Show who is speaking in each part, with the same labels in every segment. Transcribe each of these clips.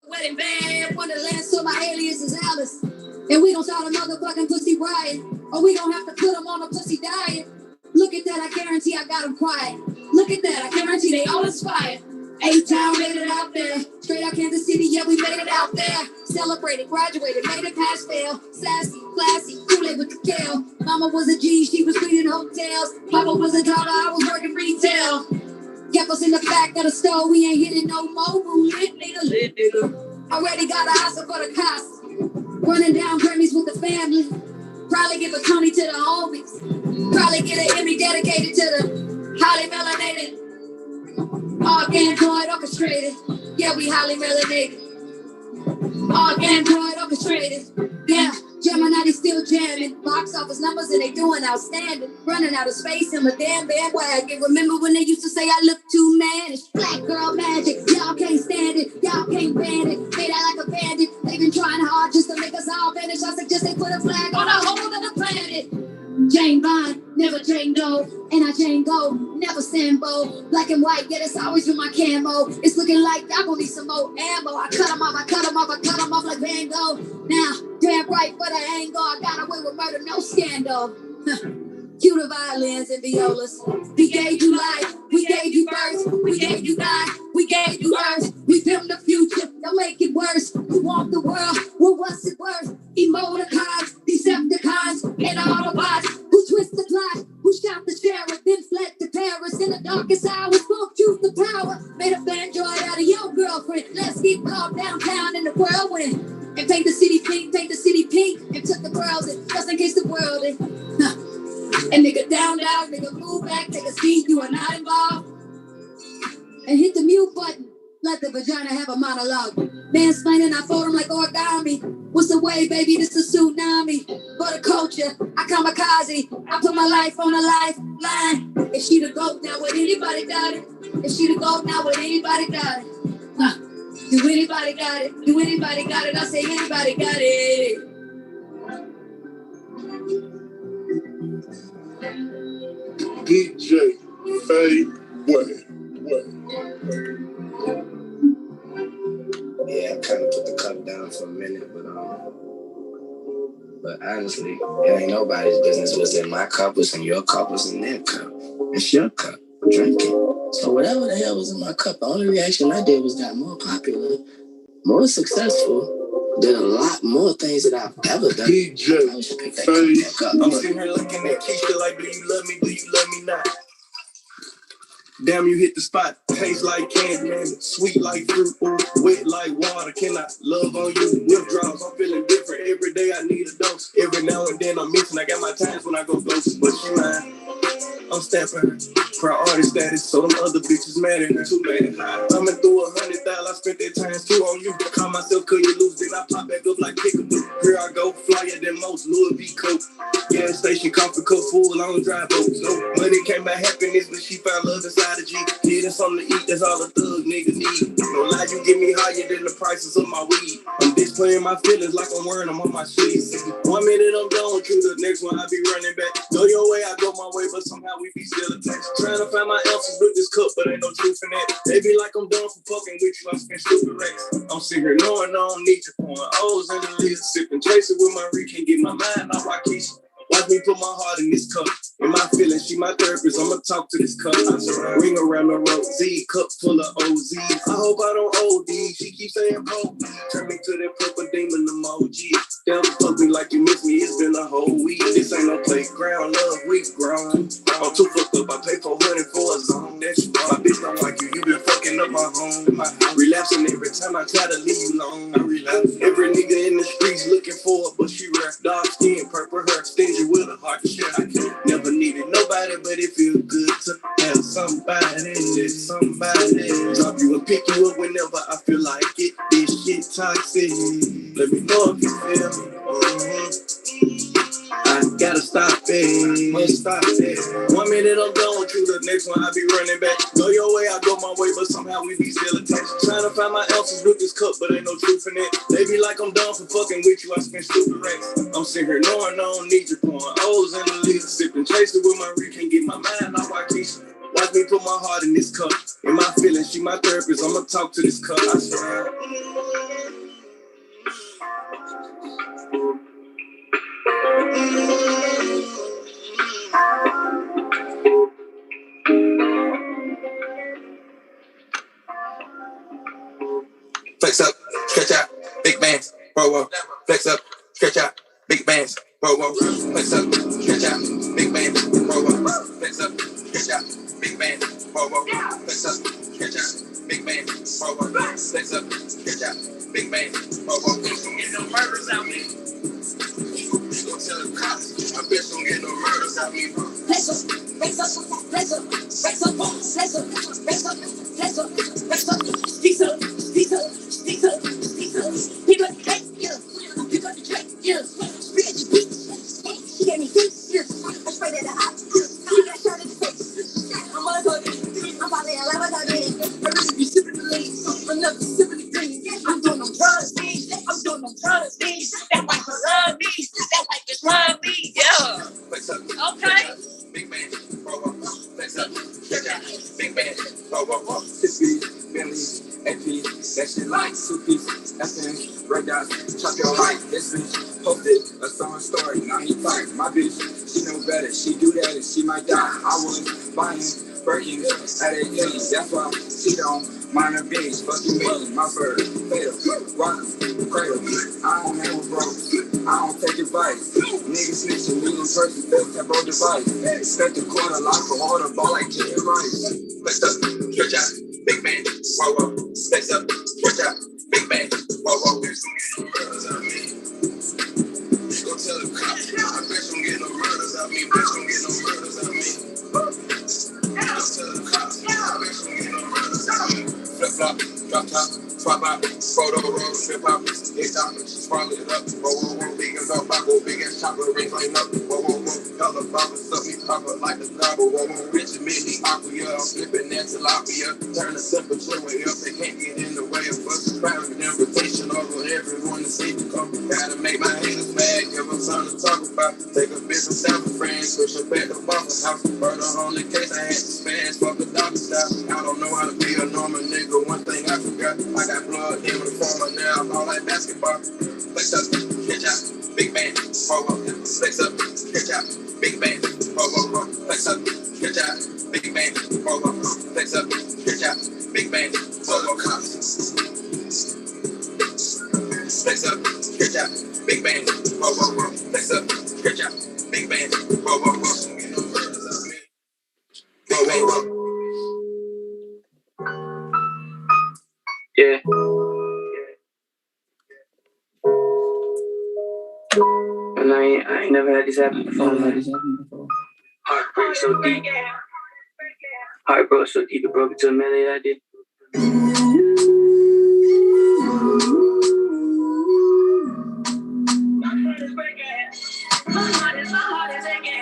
Speaker 1: Wedding band, Wonderland, so my alias is Alice. And we gon' start a motherfucking pussy riot. Or we gon' have to put them on a pussy diet. Look at that, I guarantee I got them quiet. Look at that, I guarantee they all inspired. A-Town made it out there. Straight out Kansas City, yeah, we made it out there. Celebrated, graduated, made it pass fail. Sassy, classy, Kool-Aid with the kale. Mama was a G, she was cleaning hotels. Papa was a driver, I was working retail. Kept us in the back of the store, we ain't hitting no more. Lit nigga. Already got a house for the cost. Running down Grammys with the family. Probably give a Tony to the homies. Probably get an Emmy dedicated to the highly melanated. All Android orchestrated. Yeah, we highly melanated. All Android orchestrated. Yeah, Gemini still jamming. Box office numbers and they doing outstanding. Running out of space in my damn bandwagon. Remember when they used to say I look too mannish? Black girl magic. Y'all can't stand it. Y'all can't ban it. Made out like a bandit. They've been trying hard just to make us all vanish. I suggest they put a flag on a whole other planet. Jane Bond, never Jane Doe, and I Jane Go, never Sambo. Black and white, yeah, that's always been my camo. It's looking like y'all gon' need some more ammo. I cut them off, I cut them off, I cut them off like Van Gogh. Now, damn right, but I ain't go. I got away with murder, no scandal. Cue the violins and violas. We gave you life, we gave you birth, we gave you life, we gave you earth. We filmed the future, don't make it worse. We walk the world, well, what's it worth? Emoticons, Decepticons, and Autobots who twist the plot, who shot the sheriff, then fled to Paris. In the darkest hours, won't choose the power. Made a Android out of your girlfriend. Let's get caught downtown in the whirlwind and paint the city pink, and took the girls in, just in case the world in. And nigga down, nigga move back, take a seat, you are not involved. And hit the mute button, let the vagina have a monologue. Mansplaining, I fold him like origami. What's the way, baby, this is a tsunami. For the culture, I kamikaze. I put my life on a lifeline. If she the GOAT, now would anybody got it? If she the GOAT, now would anybody got it? Do anybody got it? Do anybody got it? I say anybody got it.
Speaker 2: DJ Faye Waye.
Speaker 3: Yeah, I kind of put the cup down for a minute, but honestly, it ain't nobody's business. What's in my cup, what's in your cup, what's in their cup. It's your cup. Drink it. So whatever the hell was in my cup, the only reaction I did was got more popular, more successful, did a lot more things that I've ever done.
Speaker 2: DJ Faye.
Speaker 3: I'm sitting here looking at Keisha like, do you love me? Do you love me not? Damn, you hit the spot. Taste like candy, man. Sweet like fruit, ooh, wet like water. Can I love on you? Withdrawals, I'm feeling different. Every day I need a dose. Every now and then I'm mixing. I got my times when I go ghost, but she mine. I'm stamping her. Priority status, so them other bitches mad at her. Too mad. Coming through 100,000, I spent that times two on you. Call myself, could you lose? Then I pop back up like Pickaboo. Here I go, flyer than most Louis V. Coke. Gas station, coffee cup full, on dry boats. No money came by happiness, but she found love inside the G. Getting something to eat, that's all a thug nigga need. No lie, you get me higher than the prices of my weed. I'm displaying my feelings like I'm wearing them on my sleeves. 1 minute I'm done with you, the next one I be running back. Go your way, I go my way, but somehow we be still attached. Trying to find my answers with this cup, but ain't no truth in that. They be like I'm done for fucking with you, I spend stupid racks. I'm sitting here knowing I don't need you, pouring O's in the list, sipping, chasing with my Rick, can't get my mind off Waukesha. Watch me put my heart in this cup. In my feelings, she my therapist. I'ma talk to this cup. Ring around the road, Z cup full of OZ. I hope I don't OD. She keeps saying "Pope." Turn me to that purple demon emoji. Damn, fuck me like you miss me. It's been a whole week. This ain't no playground, love we grown. I'm too fucked up. I pay 400 for a zone. That's you. My bitch don't like you. You been fucking up my home. Relapsing every time I try to leave you alone. I relapse. Every nigga in the streets looking for it, but she rare. Dark skin, purple hair, stingy with a heart to share. I can't never needed nobody, but it feels good to have somebody. Drop you and pick you up whenever I feel like it. This shit toxic. Let me know if you feel me. I gotta stop it. Must stop it. 1 minute I'm done with you, the next one I be running back. Go your way, I go my way, but somehow we be still attached. Trying to find my answers with this cup, but ain't no truth in it. They be like I'm done for fucking with you, I spend stupid racks. I'm sitting here knowing I don't need you, pouring O's in the lid, sipping, chasing with my Rick, can't get my mind off Waukesha. Watch me put my heart in this cup. In my feelings, she my therapist. I'ma talk to this cup. I swear. Flex up, stretch out, big bands, whoa. Flex up, stretch out, big bands, whoa. Flex up, stretch out, big bands, whoa. Flex up, stretch out, big bands, whoa. Flex up, stretch out, big bands, whoa. Flex up, stretch out, big bands, whoa. Get no murders out me. Go tell the cops, I bet don't get no murders out me. Flex up, flex up, flex up, flex up, flex up, flex up, flex up, flex up, speak up, speak up. Pick up the track, yeah. Pick up the track, yeah. Spread your beat. She gave me beats, yeah. I sprayed at the hot, yeah. She got shot in the face. I'm on a target. I'm probably a lot of target. I really be sipping the lean. I'm never sipping the green. I'm doing them drugs, I'm doing them drugs, that white girl love me. That white bitch love me, yeah. Flex up. Okay. Big man, flex up. Check out. Big man, Bentley. AP, that shit like 2 pieces. That's in red dots, chop your light. This bitch posted a song story. Now he fight. My bitch, she know better. She do that and she might die. I was buying Birkin at 18. That's why she don't mind her bitch. Fucking me, my bird, fatal, rock, cradle. I don't have a bro. I don't take advice. Niggas snitching, we in person, best type of device. Set the corner, lock the water, ball like Jimmy Rice. Flex up, stretch out, big man, whoa. Flex up, stretch out, big man, whoa. Bitch, don't get no murders out of me. Go tell the cops, I bet don't get no murders out of me. Bitch, don't get no murders out of me. Go tell the cops, I bet don't get no murders out of me. Flip flop, drop top, swap out, photo roll, flip out, hit top, swallow it up, whoa, big as up, big ass chopper, ring flame up, whoa, color bobber, stuff me proper like the gobble, whoa, rich and mini aqua, I'm flipping that tilapia, turn the temperature way up, they can't get in the way of us, private invitation over everyone to see me come, gotta make my haters mad, give them something to talk about, take a business out for friends, push up at the Waffle House, murder on the case, I had to spaz, fuck the doctor style, I don't know how to be a normal nigga, one thing I forgot, I got blood in the former now, I'm all like basketball. Flex up, catch out, big band, whoa. Flex up, catch out, big band, whoa. Flex up, catch out, big band, whoa. Flex up, catch out, big band, whoa. Flex up, catch out, big band, whoa. Flex up, catch out, big band, whoa. You know murders out me. Whoa. Yeah. And I ain't never had this happen before. Heartbreak so deep. Heart broke so deep it broke into a melody I did. My heart is aching.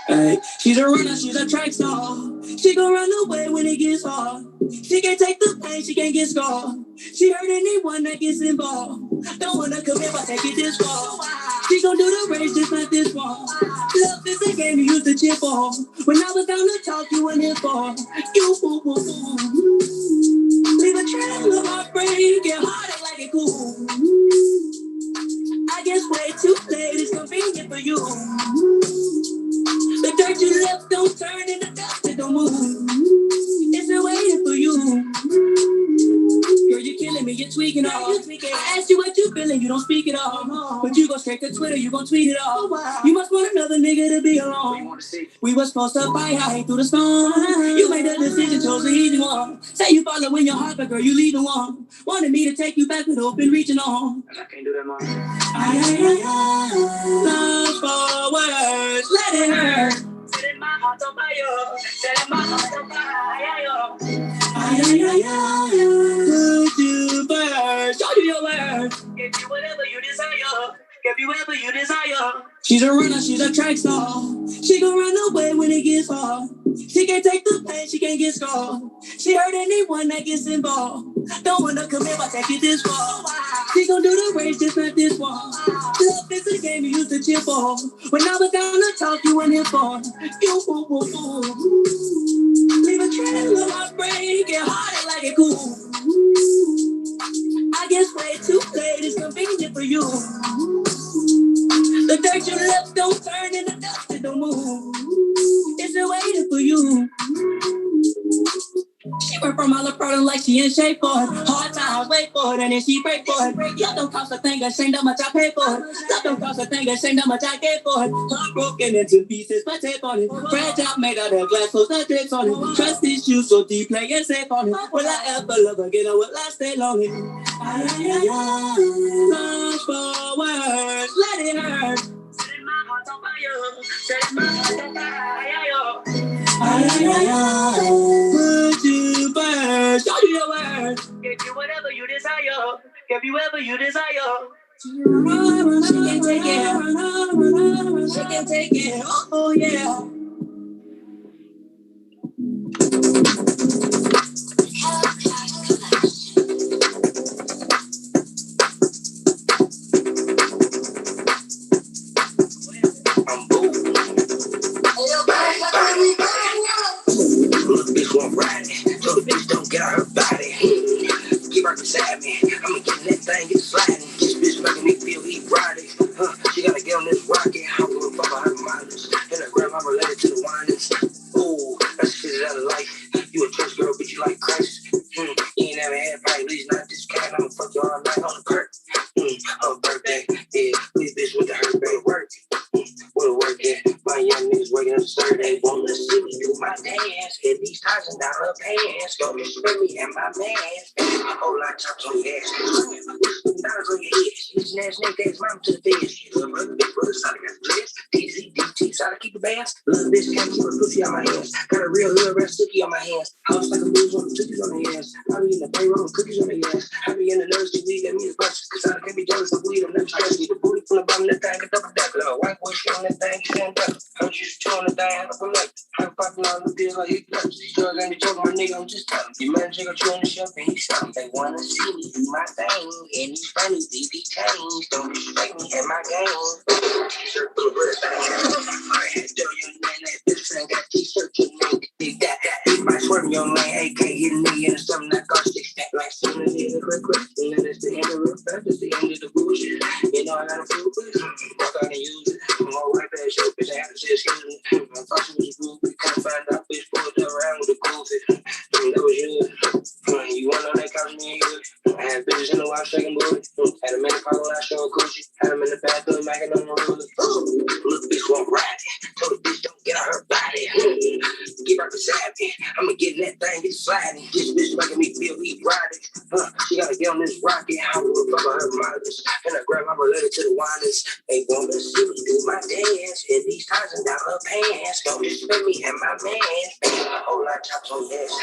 Speaker 3: Ay, she's a runner, she's a track star. She gon' run away when it gets hard. She can't take the pain, she can't get scarred. She hurt anyone that gets involved. Don't wanna commit, but take it this far. She gon' do the race, just not this far. Love is a game you used to chip on. When I was down to talk, you went here for. You leave a trail of heartbreak, get heartache like it cool. I guess way too late, it's convenient for you. The dirt you left don't turn into dust, it don't move. It's been waiting for you. Girl, you're killing me, you're tweaking all. I asked you what you feeling, you don't speak it all. But you go straight to Twitter, you gon' tweet it all. You must want another nigga to be alone. We was supposed to fight, I hate through the storm. You made the decision, chose the easy one. Say you following your heart, but girl, you leaving one. Wanted me to take you back with hope and reaching on. I can't do that, mom. Lost for words, let it hurt. Setting my heart on fire, setting my heart on fire. Put you first, show you your worth. Give you whatever you desire, give you whatever you desire. She's a runner, she's a track star. She gon' run away when it gets hard. She can't take the pain, she can't get scarred. She hurt anyone that gets involved.
Speaker 1: Don't wanna commit, but take it this far. She gon' do the race, just not this one. Love is a game you used to cheer for. When I was down to talk, you went here for. You, ooh, ooh, ooh. Leave a trail of heartbreak, get harder like it cool. I guess way too late is convenient for you. The dirt you left don't turn and the dust it don't move. It's been waiting for you. She went from all the product like she in shape for it. Hard times, wait for it, and then she break for it. Love don't cost a thing, ashamed how much I pay for it. Love don't cost a thing, ashamed how much I gave for it. Heart broken into pieces, but tape on it. Fragile, made out of glass, so the drips on it. Trust issues so deep, playing safe on it. Will I ever love again, or will I stay lonely? Search for words, let it hurt. Setting my heart on fire, setting my heart on fire. Put you first, show you your worth. Give you whatever you desire. Give you whatever you desire. She can take it. She can take it. Oh yeah. I'm bold. Look, bitch, one riding. So the bitch don't get out her body. Keep her beside me. I'ma get in that thing, get sliding. This bitch making me feel erotic. She gotta get on this rocket. I'm gonna fuck her mileage. And her grandma related to the whiners. Ooh, that's shit out of life. You a church girl, but you like Christ. You ain't never had probably at least not this kind. I'ma fuck you all night on the curb. Her birthday, yeah. This bitch with the hurt baby work. Where the work at? My young niggas waking up Saturday. Wanna see me do my dance. In these $1,000 pants. Don't respect me and my mans. A whole lot of chops on your ass. $1,000 on your head. This ass nigga gave his mom to the feds. Little brother, big brother, side got the dress. TZDT, side keep the bands. Little bitch can't keep her pussy on my hands. Got a real hood red sticky on my hands. House like a blues on the cookies on the hands. I be in the payroll with cookies on the hands. I be in the nurse to weed, got me the bus. Cause I can't be jealous of weed, I'm never stressed. Need the booty from the bottom of that thing, a double decker. Let a white boy shit on that thing, stand up. I'm just chewing the thing, I'm like, I'm popping all the deals like he clutch. These drugs ain't joking, my nigga, I'm just telling. You man, nigga, chewing the shelf and he's something. They wanna see me do my thing. And these funny DB chains don't respect me and my game. T-shirt full of bread, I had to tell you, man, that bitch ain't got t-shirt, you know, dig that. I swear to your lane, AK hitting me into something that got 6 stack like something in the quick. And then it's the end of the fact, it's the end of the bullshit. You know, I gotta feel good. Walk out and use it. I'm all right back, show bitch, I have to say excuse me. I thought she was a groupie. Can't find out, bitch, pulled around with a goofy. That was you. You want on that couch, me and you. I had bitches in the wife shaking booty. Had a man in when I show a coochie. Had him in the bathroom, macking on the ruler. Look, bitch, won't ride it. Told the bitch don't get out her body. Get right beside me. I'ma get in that thing, get sliding. This bitch making me feel erotic. She gotta get on this rocket. I'm gonna fuck her mileage. And I grab my related to the whiners. They wanna see me do my dance. In these $1,000 pants. Don't respect me and my man. A whole lot of chops on your ass.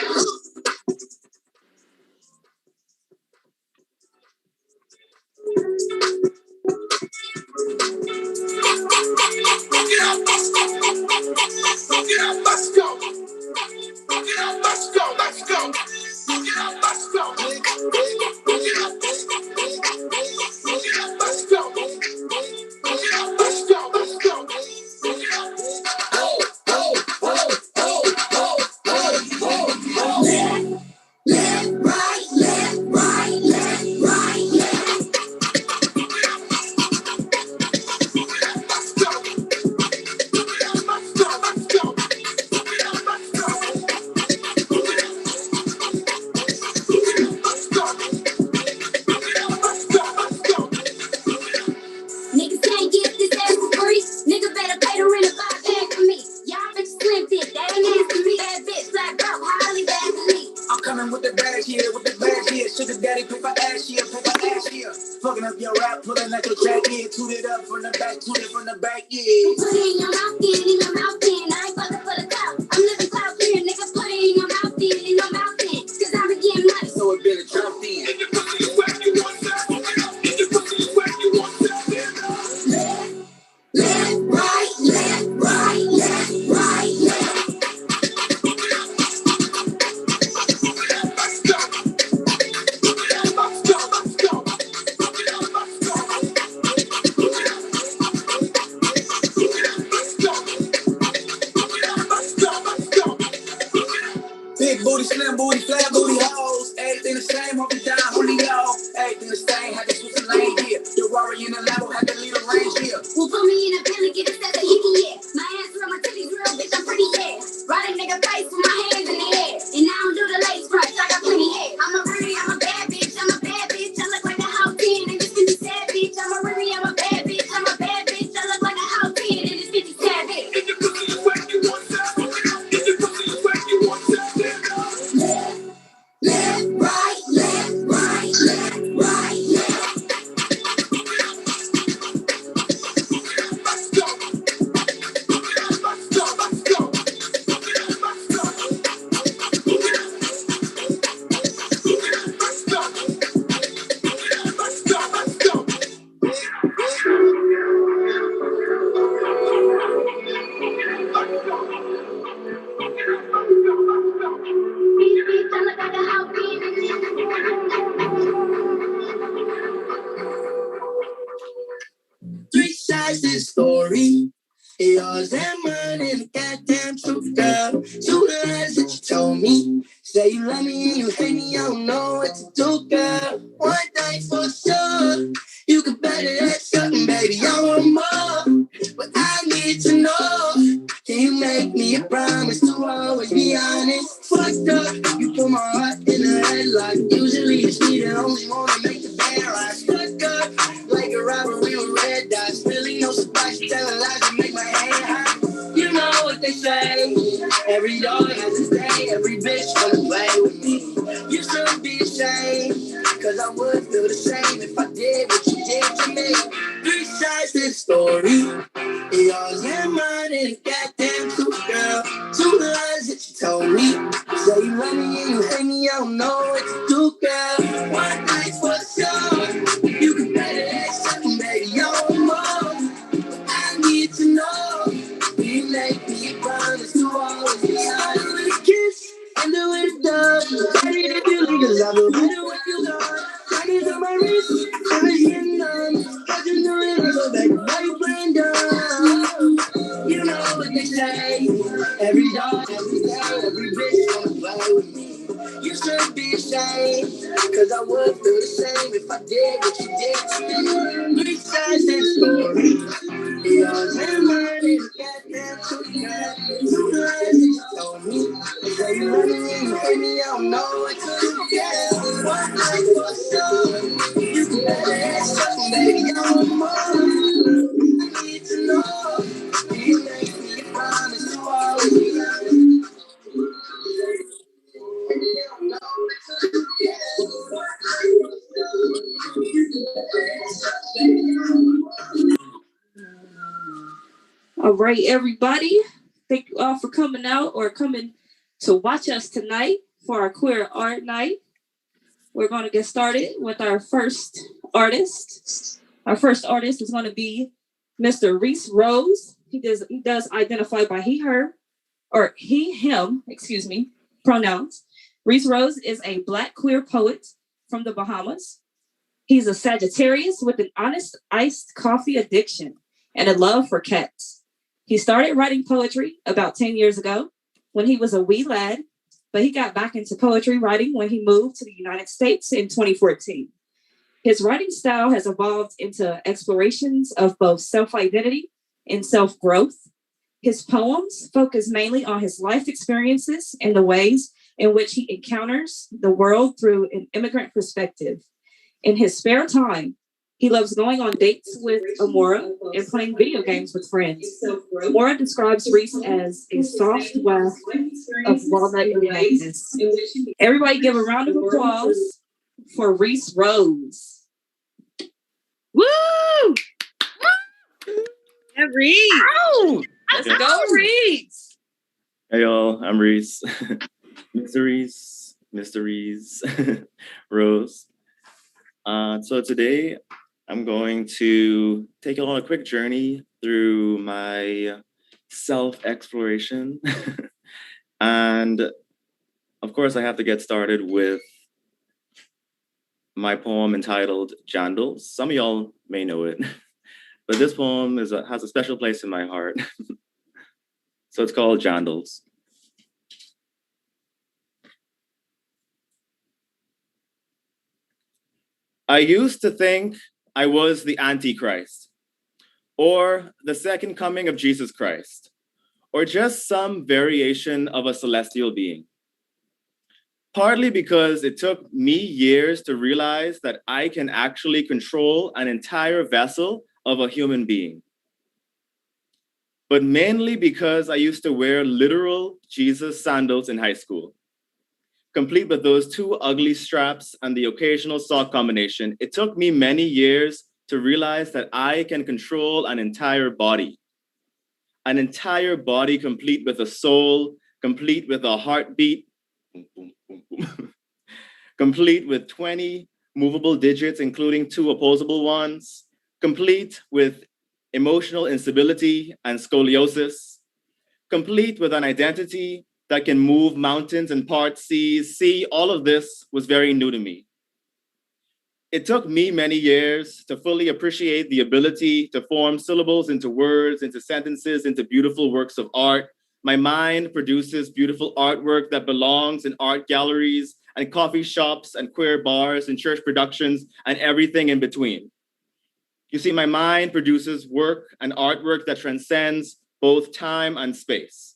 Speaker 2: Get out, let's go. Get out, let's go. Let's go. Get out, let's go. Get out, get out, let's go. Get out, let's go. Let's go. Get out. Left, right, left, right, left, right, left. Let's go. Let's go. Let's go.
Speaker 1: Niggas can't get this ass for free. Niggas better pay to rent a 5-bag for me. Y'all bitches slim fit, they ain't asking me. Bad bitch, black belt, highly bad to me.
Speaker 3: I'm coming with the bag here, Sugar daddy, paper ass here. Fucking up your rap, pulling at your track here. Toot it up from the back, yeah.
Speaker 1: Put it in your mouth, in your mouth, in. I ain't fucking for the clout. I'm living clout clear, nigga. Put it in your mouth, in your mouth, in. Cause I be getting money.
Speaker 3: So it been a trap in.
Speaker 2: In your pussy, you whack, you want that. In your pussy, you whack, you want that. Left, right, left, right, left, right, left. Let's go.
Speaker 3: Big booty, slim booty, flat booty hoes. Everything the same, up and down, holy y'all. Everything the same, had to switch the lane here. The Rory in the level, had to lead the range here.
Speaker 2: Well, put me in a Bentley, get a set of hickey, yeah. My hands around my titties, real bitch, I'm pretty, yeah. Ride a nigga face with my hands in the air. And I don't do the lace front, I got plenty hair. I'm a Riri, I'm a bad bitch, I'm a bad bitch. I look like a house 10, and it's 50 sad bitch. I'm a Riri, I'm a bad bitch, I'm a bad bitch. I look like a house 10, and it's 50 sad bitch. If your pussy is wet, you want that. If your pussy is wet, you want that. Left, right, left, right, left, right, left. Let's go. Let's go, let's go. Let's go. Let's go. Let's go, let's go. Three sides to the story. Yours and mine and the goddamn truth, girl. Two lies that you told me. Say you love me and you hate me, I don't know what to do, girl. One night for sure. You can bet it at something, baby, I want more. But I need to know. Can you make me a promise to always be honest? Fucked up, you put my heart in a headlock. Usually it's me that only wanna make the band rock. Stuck up, like a robbery with red dots. Really no surprise, you telling lies to make my hand hot. You know what they say, every dog has his day. Every bitch wanna play with me. You should be ashamed, cause I would feel the same if I did what you did to me. Three sides to the story. Yours and mine and the goddamn truth, girl. Two lies that you told me. Say you love me and you hate me, I don't know what to do, girl. One night for sure. You can bet it at something, baby, I want more. But I need to know. Will you make me a promise to always be honest? With a kiss and do it done. Ready if you leave, cause I will better when you gone. Diamonds on my wrist, I'm getting numb. Cause you know it, I go back, why you playing dumb? You know what they say, every dog, every day, every bitch wanna play with me. You should be ashamed, cause I would feel the same if I did what you did to me. Three sides to the story. Yours and mine is goddamn truth, girl. Two lies that you told me. Say you love me and you hate me, I don't know what to do, girl. One night for sure. You can better have something, baby, I want more. I need to know. You make me a promise to always be honest.
Speaker 1: All right, everybody. Thank you all for coming out or coming to watch us tonight for our queer art night. We're going to get started with our first artist. Our first artist is going to be Mr. Reese Rose. He does identify by he, her, or he, him, pronouns. Reese Rose is a Black queer poet from the Bahamas. He's a Sagittarius with an honest iced coffee addiction and a love for cats. He started writing poetry about 10 years ago when he was a wee lad, but he got back into poetry writing when he moved to the United States in 2014. His writing style has evolved into explorations of both self-identity and self-growth. His poems focus mainly on his life experiences and the ways in which he encounters the world through an immigrant perspective. In his spare time, he loves going on dates with Amora and playing video games with friends. Amora describes Reese as a soft waft of walnut and cactus. Everybody give a round of applause for Reese Rose. Woo!
Speaker 4: Yeah, Reese.
Speaker 1: Oh, let's go, Reese.
Speaker 5: Hey y'all, I'm Reese. Mr. Reese Rose. So today I'm going to take you on a quick journey through my self-exploration. And of course, I have to get started with my poem entitled Jandals. Some of y'all may know it, but this poem has a special place in my heart. So it's called Jandals. I used to think I was the Antichrist, or the second coming of Jesus Christ, or just some variation of a celestial being. Partly because it took me years to realize that I can actually control an entire vessel of a human being. But mainly because I used to wear literal Jesus sandals in high school. Complete with those two ugly straps and the occasional sock combination, it took me many years to realize that I can control an entire body. An entire body complete with a soul, complete with a heartbeat, boom, boom, boom, boom. Complete with 20 movable digits, including 2 opposable ones, complete with emotional instability and scoliosis, complete with an identity that can move mountains and part seas. See, all of this was very new to me. It took me many years to fully appreciate the ability to form syllables into words, into sentences, into beautiful works of art. My mind produces beautiful artwork that belongs in art galleries and coffee shops and queer bars and church productions and everything in between. You see, my mind produces work and artwork that transcends both time and space.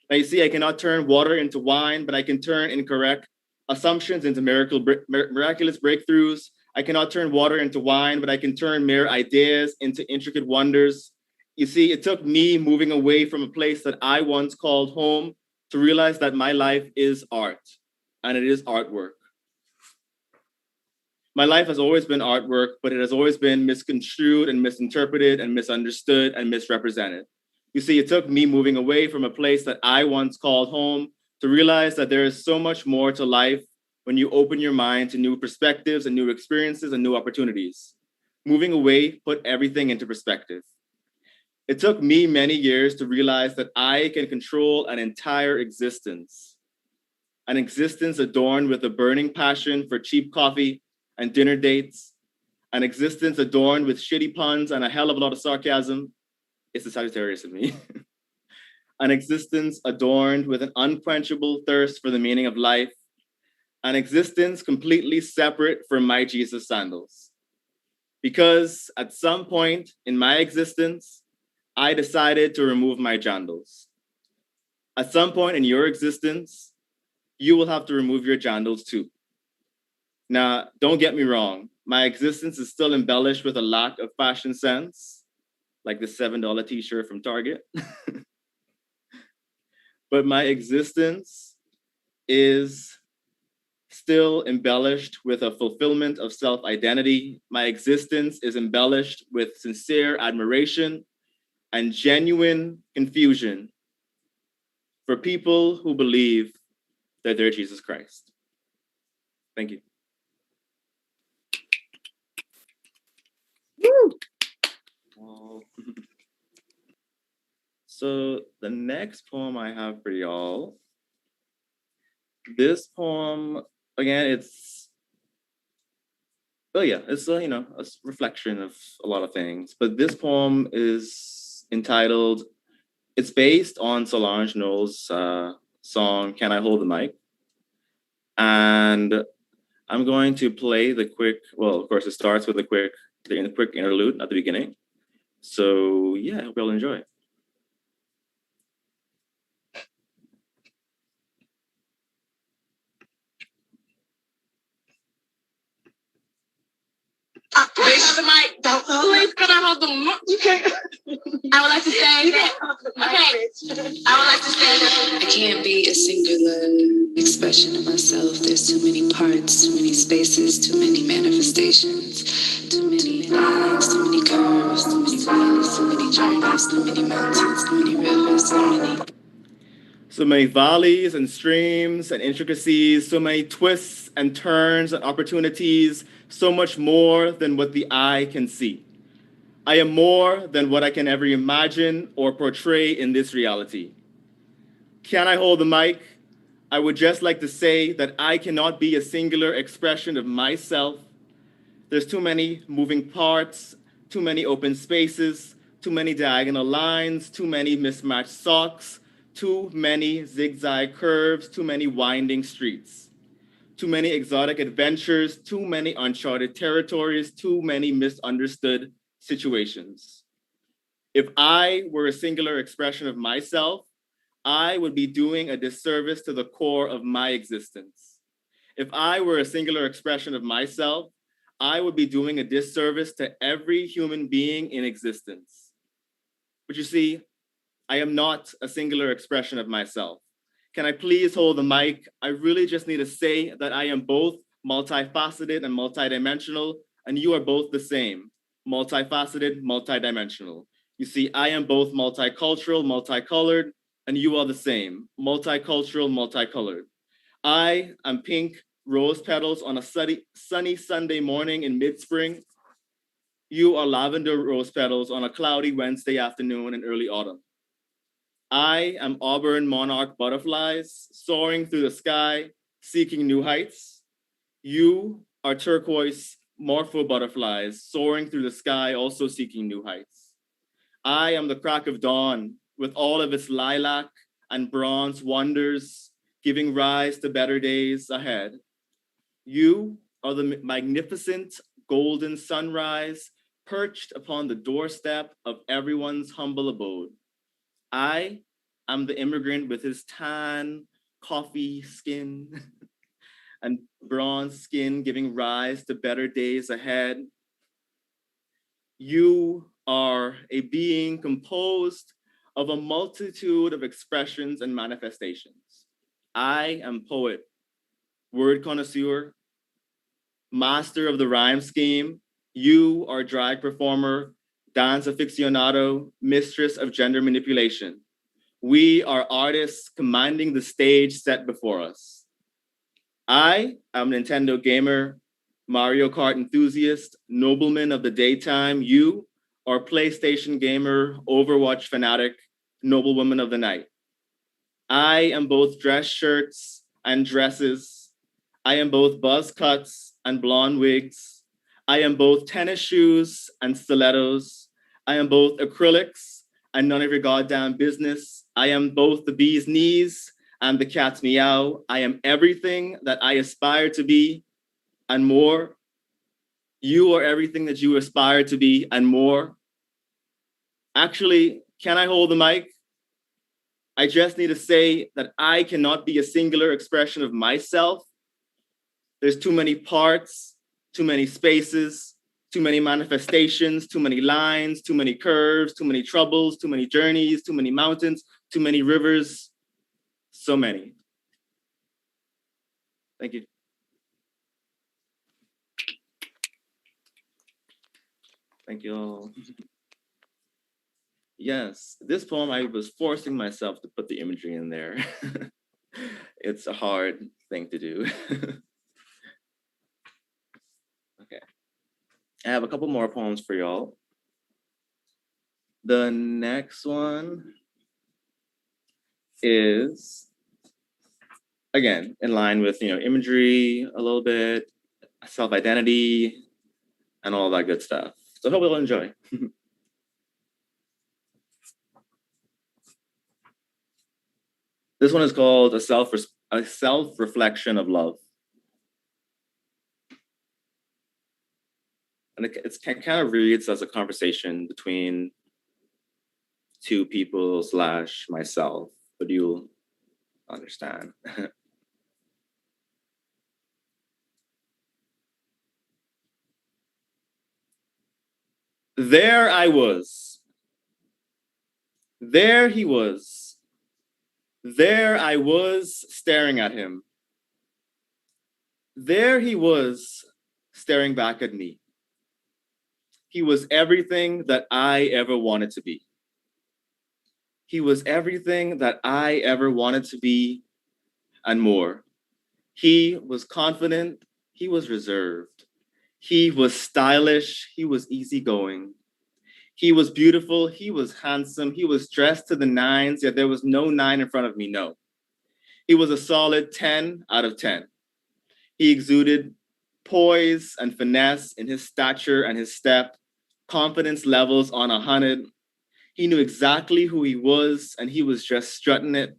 Speaker 5: Now you see, I cannot turn water into wine, but I can turn incorrect assumptions into miraculous breakthroughs. I cannot turn water into wine, but I can turn mere ideas into intricate wonders. You see, it took me moving away from a place that I once called home to realize that my life is art, and it is artwork. My life has always been artwork, but it has always been misconstrued and misinterpreted and misunderstood and misrepresented. You see, it took me moving away from a place that I once called home to realize that there is so much more to life when you open your mind to new perspectives and new experiences and new opportunities. Moving away put everything into perspective. It took me many years to realize that I can control an entire existence, an existence adorned with a burning passion for cheap coffee and dinner dates, an existence adorned with shitty puns and a hell of a lot of sarcasm. It's the Sagittarius in me. An existence adorned with an unquenchable thirst for the meaning of life, an existence completely separate from my Jesus sandals. Because at some point in my existence, I decided to remove my jandals. At some point in your existence, you will have to remove your jandals too. Now, don't get me wrong, my existence is still embellished with a lack of fashion sense, like the $7 t-shirt from Target. But my existence is still embellished with a fulfillment of self-identity. My existence is embellished with sincere admiration and genuine confusion for people who believe that they're Jesus Christ. Thank you. Woo! Oh. So the next poem I have for y'all, this poem, again, it's a reflection of a lot of things, but this poem is entitled, it's based on Solange Knowles' song, Can I Hold the Mic? And I'm going to play the quick, well, of course it starts with the quick interlude at the beginning. So yeah, I hope you'll enjoy.
Speaker 4: Please the mic. Please, can I hold the mic? You can't. I would like to say that. Okay. I would like to say that.
Speaker 6: I can't be a singular expression of myself. There's too many parts, too many spaces, too many manifestations, too many lines, too many curves, too many ways, too many journeys, too many mountains, too many rivers,
Speaker 5: So many valleys and streams and intricacies, so many twists and turns and opportunities, so much more than what the eye can see. I am more than what I can ever imagine or portray in this reality. Can I hold the mic? I would just like to say that I cannot be a singular expression of myself. There's too many moving parts, too many open spaces, too many diagonal lines, too many mismatched socks, too many zigzag curves, too many winding streets, too many exotic adventures, too many uncharted territories, too many misunderstood situations. If I were a singular expression of myself, I would be doing a disservice to the core of my existence. If I were a singular expression of myself, I would be doing a disservice to every human being in existence. But you see, I am not a singular expression of myself. Can I please hold the mic? I really just need to say that I am both multifaceted and multidimensional, and you are both the same, multifaceted, multidimensional. You see, I am both multicultural, multicolored, and you are the same, multicultural, multicolored. I am pink rose petals on a sunny Sunday morning in mid-spring. You are lavender rose petals on a cloudy Wednesday afternoon in early autumn. I am auburn monarch butterflies soaring through the sky, seeking new heights. You are turquoise morpho butterflies soaring through the sky, also seeking new heights. I am the crack of dawn with all of its lilac and bronze wonders, giving rise to better days ahead. You are the magnificent golden sunrise perched upon the doorstep of everyone's humble abode. I am the immigrant with his tan, coffee skin and bronze skin giving rise to better days ahead. You are a being composed of a multitude of expressions and manifestations. I am poet, word connoisseur, master of the rhyme scheme. You are drag performer, dance aficionado, mistress of gender manipulation. We are artists commanding the stage set before us. I am a Nintendo gamer, Mario Kart enthusiast, nobleman of the daytime. You are PlayStation gamer, Overwatch fanatic, noblewoman of the night. I am both dress shirts and dresses. I am both buzz cuts and blonde wigs. I am both tennis shoes and stilettos. I am both acrylics and none of your goddamn business. I am both the bee's knees and the cat's meow. I am everything that I aspire to be and more. You are everything that you aspire to be and more. Actually, can I hold the mic? I just need to say that I cannot be a singular expression of myself. There's too many parts, too many spaces, too many manifestations, too many lines, too many curves, too many troubles, too many journeys, too many mountains, too many rivers, so many. Thank you. Thank you all. Yes, this poem, I was forcing myself to put the imagery in there. It's a hard thing to do. Okay. I have a couple more poems for y'all. The next one is, again, in line with, imagery a little bit, self-identity, and all that good stuff. So I hope you'll enjoy. This one is called a self-reflection of love. And it kind of reads as a conversation between two people / myself, but you'll understand. There I was. There he was. There I was staring at him. There he was staring back at me. He was everything that I ever wanted to be. He was everything that I ever wanted to be and more. He was confident. He was reserved. He was stylish. He was easygoing. He was beautiful. He was handsome. He was dressed to the nines, yet there was no 9 in front of me, no. He was a solid 10 out of 10. He exuded poise and finesse in his stature and his step, confidence levels on 100. He knew exactly who he was, and he was just strutting it.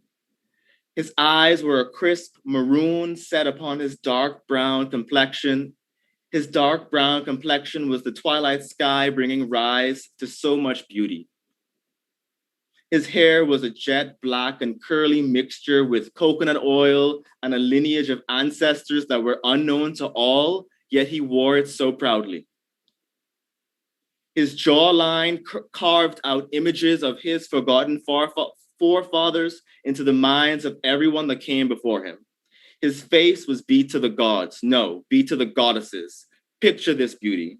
Speaker 5: His eyes were a crisp maroon set upon his dark brown complexion. His dark brown complexion was the twilight sky bringing rise to so much beauty. His hair was a jet black and curly mixture with coconut oil and a lineage of ancestors that were unknown to all, yet he wore it so proudly. His jawline carved out images of his forgotten forefathers into the minds of everyone that came before him. His face was beat to the gods, no, beat to the goddesses. Picture this beauty.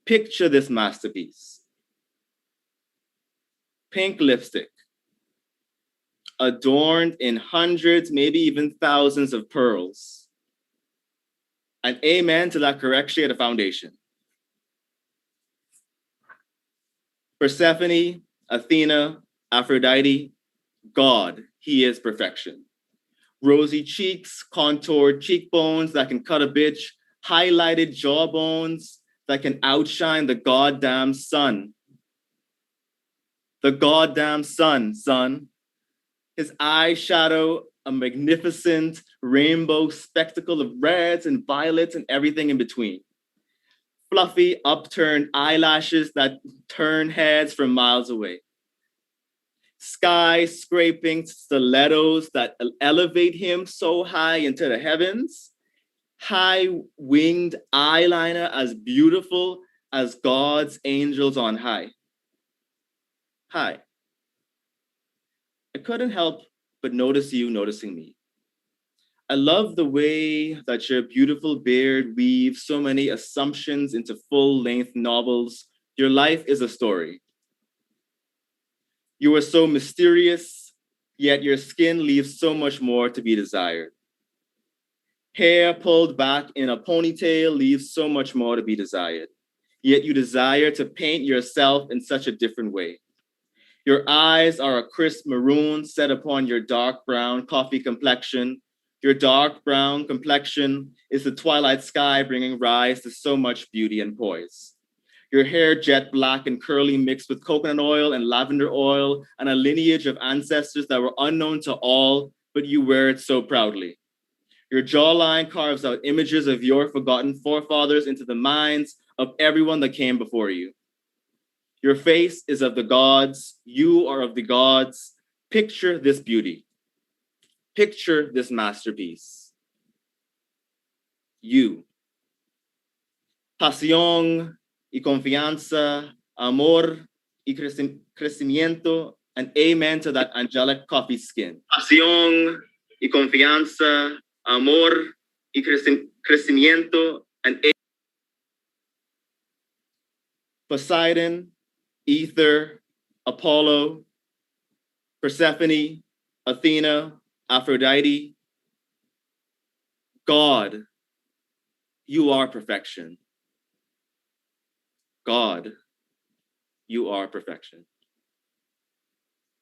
Speaker 5: Picture this masterpiece. Pink lipstick, adorned in hundreds, maybe even thousands of pearls. And amen to that correct shade of foundation. Persephone, Athena, Aphrodite, God, he is perfection. Rosy cheeks, contoured cheekbones that can cut a bitch, highlighted jawbones that can outshine the goddamn sun. The goddamn sun, son. His eyeshadow, a magnificent rainbow spectacle of reds and violets and everything in between. Fluffy, upturned eyelashes that turn heads from miles away. Sky-scraping stilettos that elevate him so high into the heavens. High-winged eyeliner as beautiful as God's angels on high. Hi. I couldn't help but notice you noticing me. I love the way that your beautiful beard weaves so many assumptions into full-length novels. Your life is a story. You are so mysterious, yet your skin leaves so much more to be desired. Hair pulled back in a ponytail leaves so much more to be desired, yet you desire to paint yourself in such a different way. Your eyes are a crisp maroon set upon your dark brown coffee complexion. Your dark brown complexion is the twilight sky bringing rise to so much beauty and poise. Your hair jet black and curly mixed with coconut oil and lavender oil and a lineage of ancestors that were unknown to all, but you wear it so proudly. Your jawline carves out images of your forgotten forefathers into the minds of everyone that came before you. Your face is of the gods, you are of the gods. Picture this beauty. Picture this masterpiece. You. Pasión y confianza, amor y crecimiento, and amen to that angelic coffee skin. Pasión y confianza, amor y crecimiento, and Poseidon, Ether, Apollo, Persephone, Athena, Aphrodite. God, you are perfection. God, you are perfection.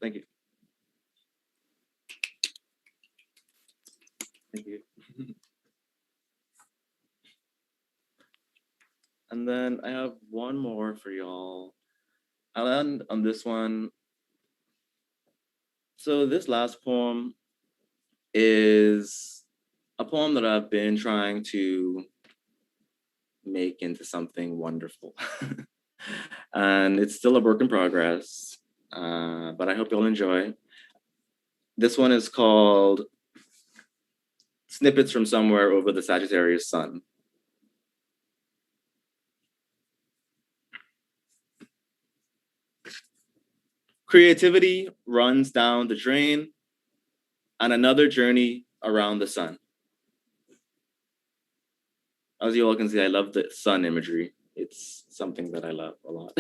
Speaker 5: Thank you. Thank you. And then I have one more for y'all. I'll end on this one. So this last poem is a poem that I've been trying to make into something wonderful. And it's still a work in progress, but I hope you'll enjoy. This one is called Snippets from Somewhere Over the Sagittarius Sun. Creativity runs down the drain on another journey around the sun. As you all can see, I love the sun imagery. It's something that I love a lot.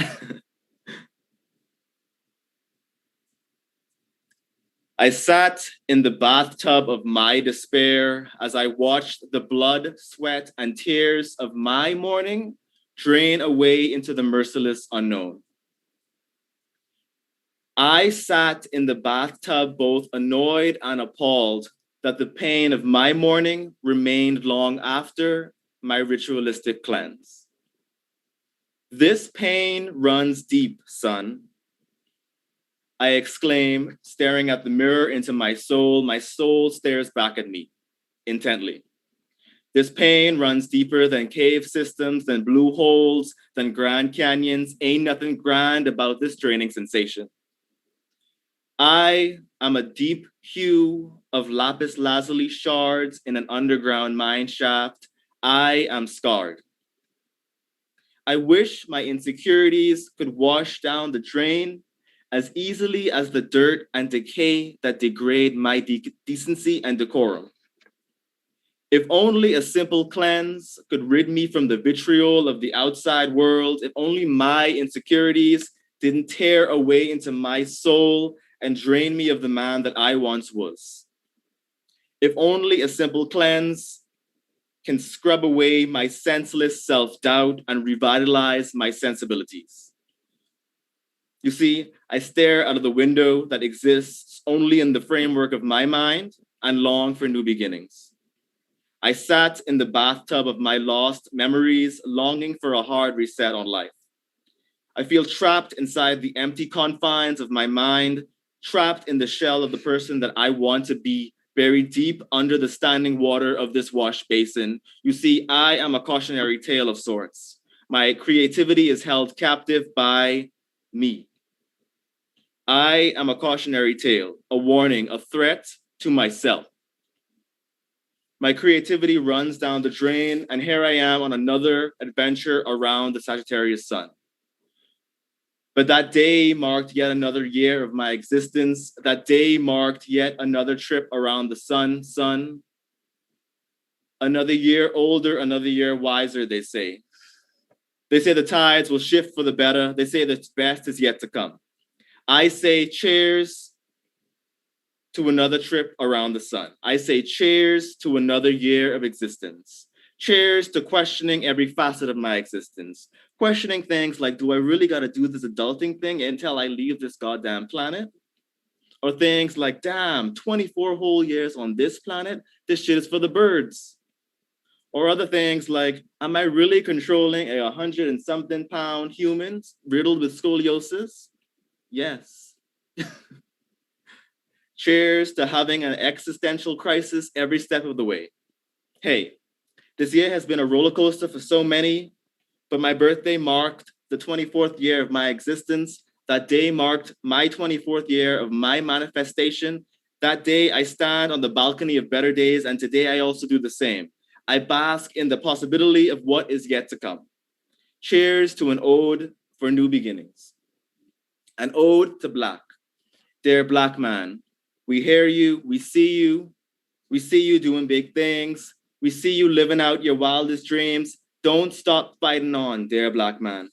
Speaker 5: I sat in the bathtub of my despair as I watched the blood, sweat, and tears of my morning drain away into the merciless unknown. I sat in the bathtub both annoyed and appalled that the pain of my morning remained long after my ritualistic cleanse. This pain runs deep, son. I exclaim, staring at the mirror into my soul. My soul stares back at me intently. This pain runs deeper than cave systems, than blue holes, than Grand Canyons. Ain't nothing grand about this draining sensation. I am a deep hue of lapis lazuli shards in an underground mine shaft. I am scarred. I wish my insecurities could wash down the drain as easily as the dirt and decay that degrade my decency and decorum. If only a simple cleanse could rid me from the vitriol of the outside world, if only my insecurities didn't tear away into my soul and drain me of the man that I once was. If only a simple cleanse can scrub away my senseless self-doubt and revitalize my sensibilities. You see, I stare out of the window that exists only in the framework of my mind and long for new beginnings. I sat in the bathtub of my lost memories, longing for a hard reset on life. I feel trapped inside the empty confines of my mind, trapped in the shell of the person that I want to be, buried deep under the standing water of this wash basin. You see, I am a cautionary tale of sorts. My creativity is held captive by me. I am a cautionary tale, a warning, a threat to myself. My creativity runs down the drain, and here I am on another adventure around the Sagittarius sun. But that day marked yet another year of my existence. That day marked yet another trip around the sun. Another year older, another year wiser, they say. They say the tides will shift for the better. They say the best is yet to come. I say cheers to another trip around the sun. I say cheers to another year of existence. Cheers to questioning every facet of my existence. Questioning things like, do I really gotta do this adulting thing until I leave this goddamn planet? Or things like, damn, 24 whole years on this planet, this shit is for the birds. Or other things like, am I really controlling a 100 and something pound human riddled with scoliosis? Yes. Cheers to having an existential crisis every step of the way. Hey, this year has been a roller coaster for so many, but my birthday marked the 24th year of my existence. That day marked my 24th year of my manifestation. That day I stand on the balcony of better days, and today I also do the same. I bask in the possibility of what is yet to come. Cheers to an ode for new beginnings. An ode to Black. Dear Black man, we hear you, we see you doing big things. We see you living out your wildest dreams. Don't stop fighting on, dear Black man.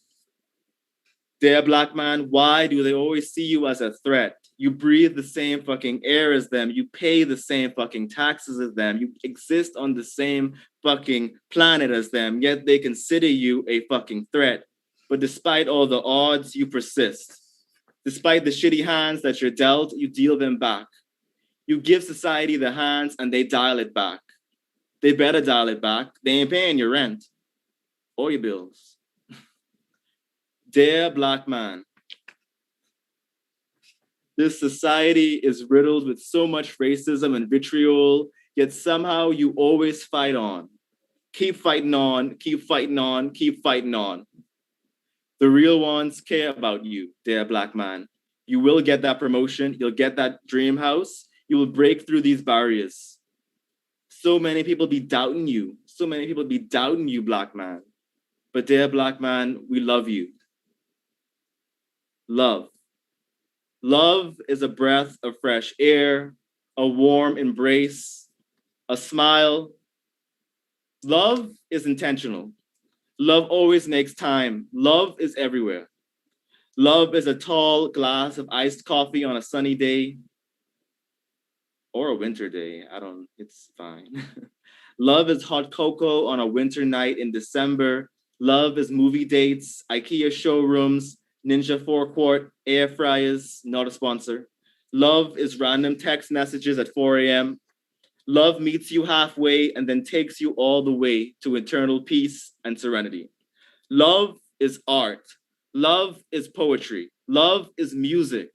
Speaker 5: Dear Black man, why do they always see you as a threat? You breathe the same fucking air as them. You pay the same fucking taxes as them. You exist on the same fucking planet as them, yet they consider you a fucking threat. But despite all the odds, you persist. Despite the shitty hands that you're dealt, you deal them back. You give society the hands and they dial it back. They better dial it back. They ain't paying your rent or your bills. Dear Black man, this society is riddled with so much racism and vitriol, yet somehow you always fight on. Keep fighting on, keep fighting on, keep fighting on. The real ones care about you, dear Black man. You will get that promotion, you'll get that dream house, you will break through these barriers. So many people be doubting you. So many people be doubting you, Black man. But dear Black man, we love you. Love. Love is a breath of fresh air, a warm embrace, a smile. Love is intentional. Love always makes time. Love is everywhere. Love is a tall glass of iced coffee on a sunny day. Or a winter day, it's fine. Love is hot cocoa on a winter night in December. Love is movie dates, IKEA showrooms, Ninja forecourt, air fryers, not a sponsor. Love is random text messages at 4 a.m. Love meets you halfway and then takes you all the way to eternal peace and serenity. Love is art. Love is poetry. Love is music.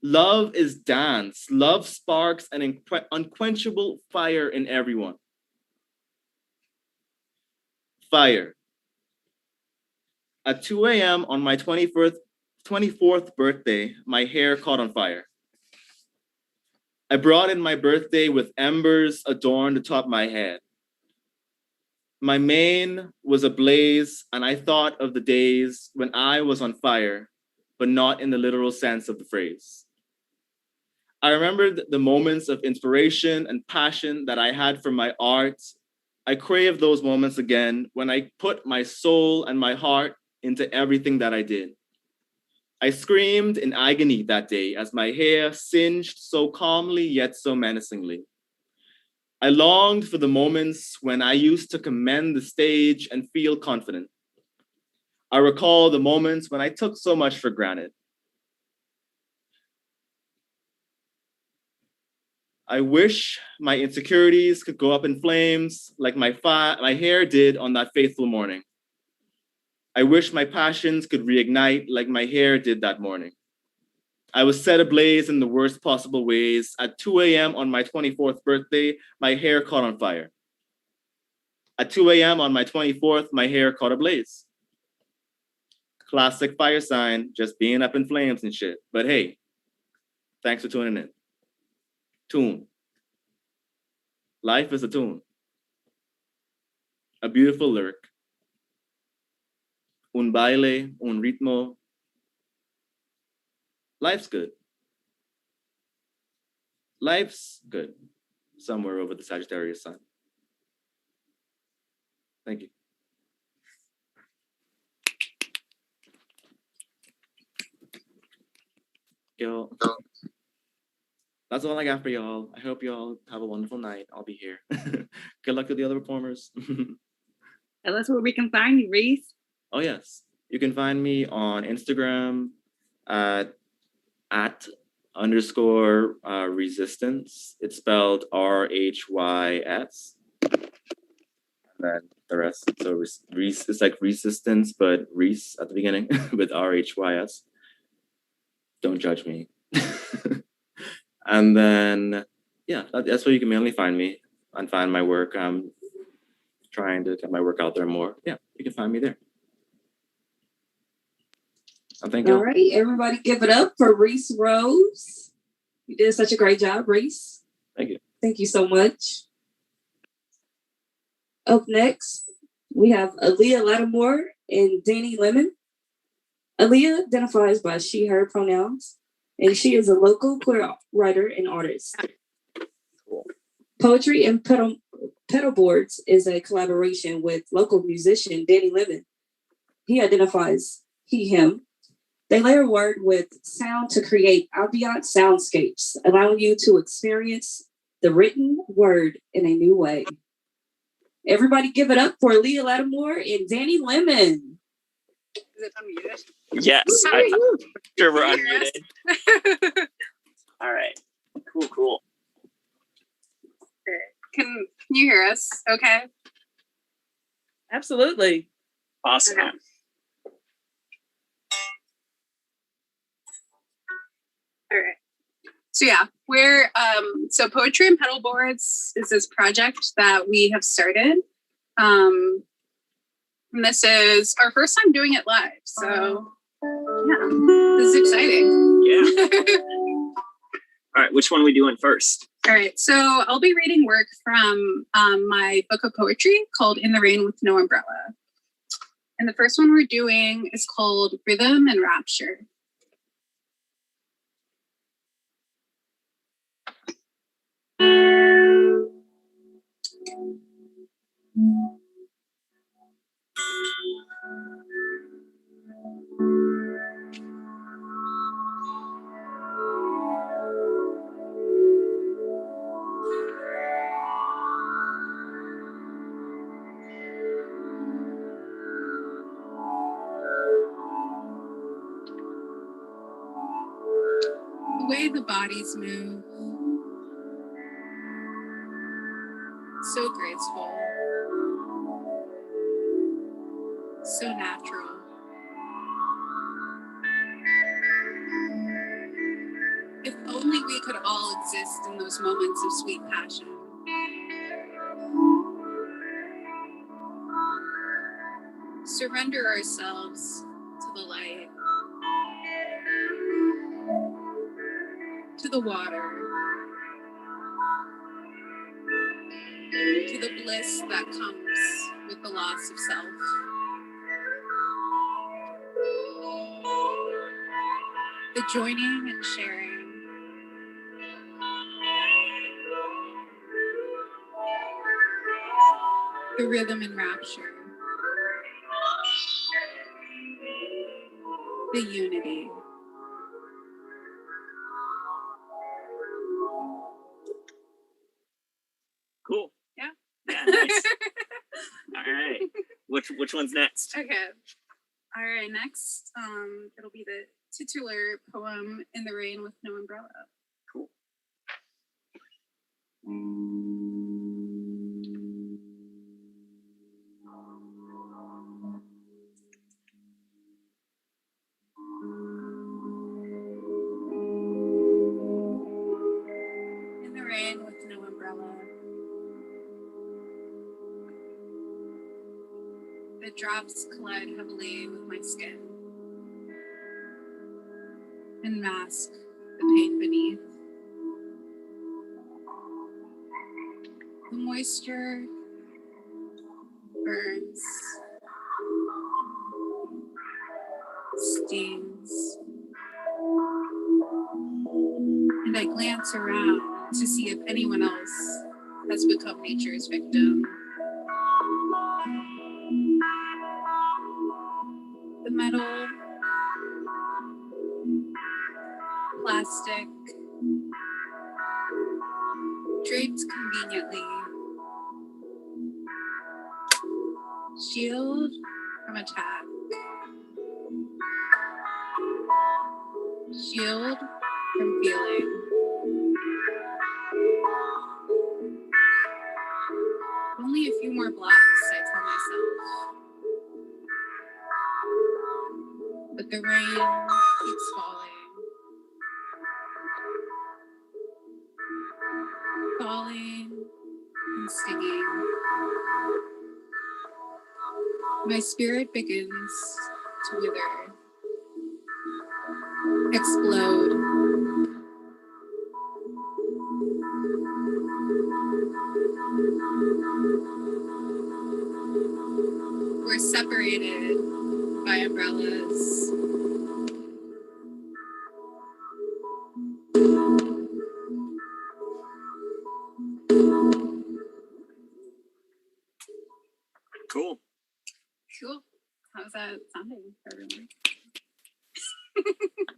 Speaker 5: Love is dance. Love sparks an unquenchable fire in everyone. Fire. At 2 a.m. on my 24th birthday, my hair caught on fire. I brought in my birthday with embers adorned atop my head. My mane was ablaze, and I thought of the days when I was on fire, but not in the literal sense of the phrase. I remembered the moments of inspiration and passion that I had for my art. I crave those moments again when I put my soul and my heart into everything that I did. I screamed in agony that day as my hair singed so calmly yet so menacingly. I longed for the moments when I used to command the stage and feel confident. I recall the moments when I took so much for granted. I wish my insecurities could go up in flames like my hair did on that fateful morning. I wish my passions could reignite like my hair did that morning. I was set ablaze in the worst possible ways. At 2 a.m. on my 24th birthday, my hair caught on fire. At 2 a.m. on my 24th, my hair caught ablaze. Classic fire sign, just being up in flames and shit. But hey, thanks for tuning in. Tune. Life is a tune. A beautiful lyric. Un baile, un ritmo. Life's good. Life's good. Somewhere over the Sagittarius sun. Thank you. Yo, that's all I got for y'all. I hope y'all have a wonderful night. I'll be here. Good luck to the other performers.
Speaker 7: Tell us where we can find you, Reese.
Speaker 5: Oh, yes. You can find me on Instagram at _resistance. It's spelled RHYS. And then the rest. So Reese is like resistance, but Reese at the beginning with RHYS. Don't judge me. And then, yeah, that's where you can mainly find me and find my work. I'm trying to get my work out there more. Yeah, you can find me there. Thank you.
Speaker 1: All right, everybody give it up for Reese Rose. You did such a great job, Reese.
Speaker 5: Thank you.
Speaker 1: Thank you so much. Up next, we have Alia Lattimore and Danny Lemmon. Alia identifies by she, her pronouns, and she is a local queer writer and artist.
Speaker 5: Cool.
Speaker 1: Poetry and Pedal Boards is a collaboration with local musician Danny Lemmon. He identifies he, him. They layer word with sound to create ambient soundscapes, allowing you to experience the written word in a new way. Everybody give it up for Alia Lattimore and Danny Lemmon.
Speaker 7: Is it unmuted?
Speaker 8: Yes, I'm sure we're unmuted. All right, cool.
Speaker 7: Can you hear us? Okay.
Speaker 9: Absolutely.
Speaker 8: Awesome.
Speaker 7: Okay. All right. So yeah, we're so Poetry and Pedal Boards is this project that we have started. And this is our first time doing it live. So yeah, this is exciting.
Speaker 8: Yeah. All right, which one are we doing first?
Speaker 7: All right, so I'll be reading work from my book of poetry called In the Rain with No Umbrella. And the first one we're doing is called Rhythm and Rapture. The way the bodies move, so graceful, so natural. exist in those moments of sweet passion. Surrender ourselves to the light, to the water, to the bliss that comes with the loss of self. The joining and sharing. The rhythm and rapture. The unity.
Speaker 8: Cool.
Speaker 7: Yeah.
Speaker 8: Yeah, nice. All right. Which one's next?
Speaker 7: Okay. All right, next, it'll be the titular poem, In the Rain with No Umbrella.
Speaker 8: Cool.
Speaker 7: In the rain with no umbrella. The drops collide heavily with my skin and mask the pain beneath. The moisture burns, stings, and I glance around to see if anyone else has become nature's victim. The metal, plastic, draped conveniently, shield from attack, shield from feeling. Only a few more blocks, I tell myself. But the rain keeps falling and stinging. My spirit begins to wither, explode. We're separated by umbrellas.
Speaker 8: Cool.
Speaker 7: Cool. How's that sounding for everyone?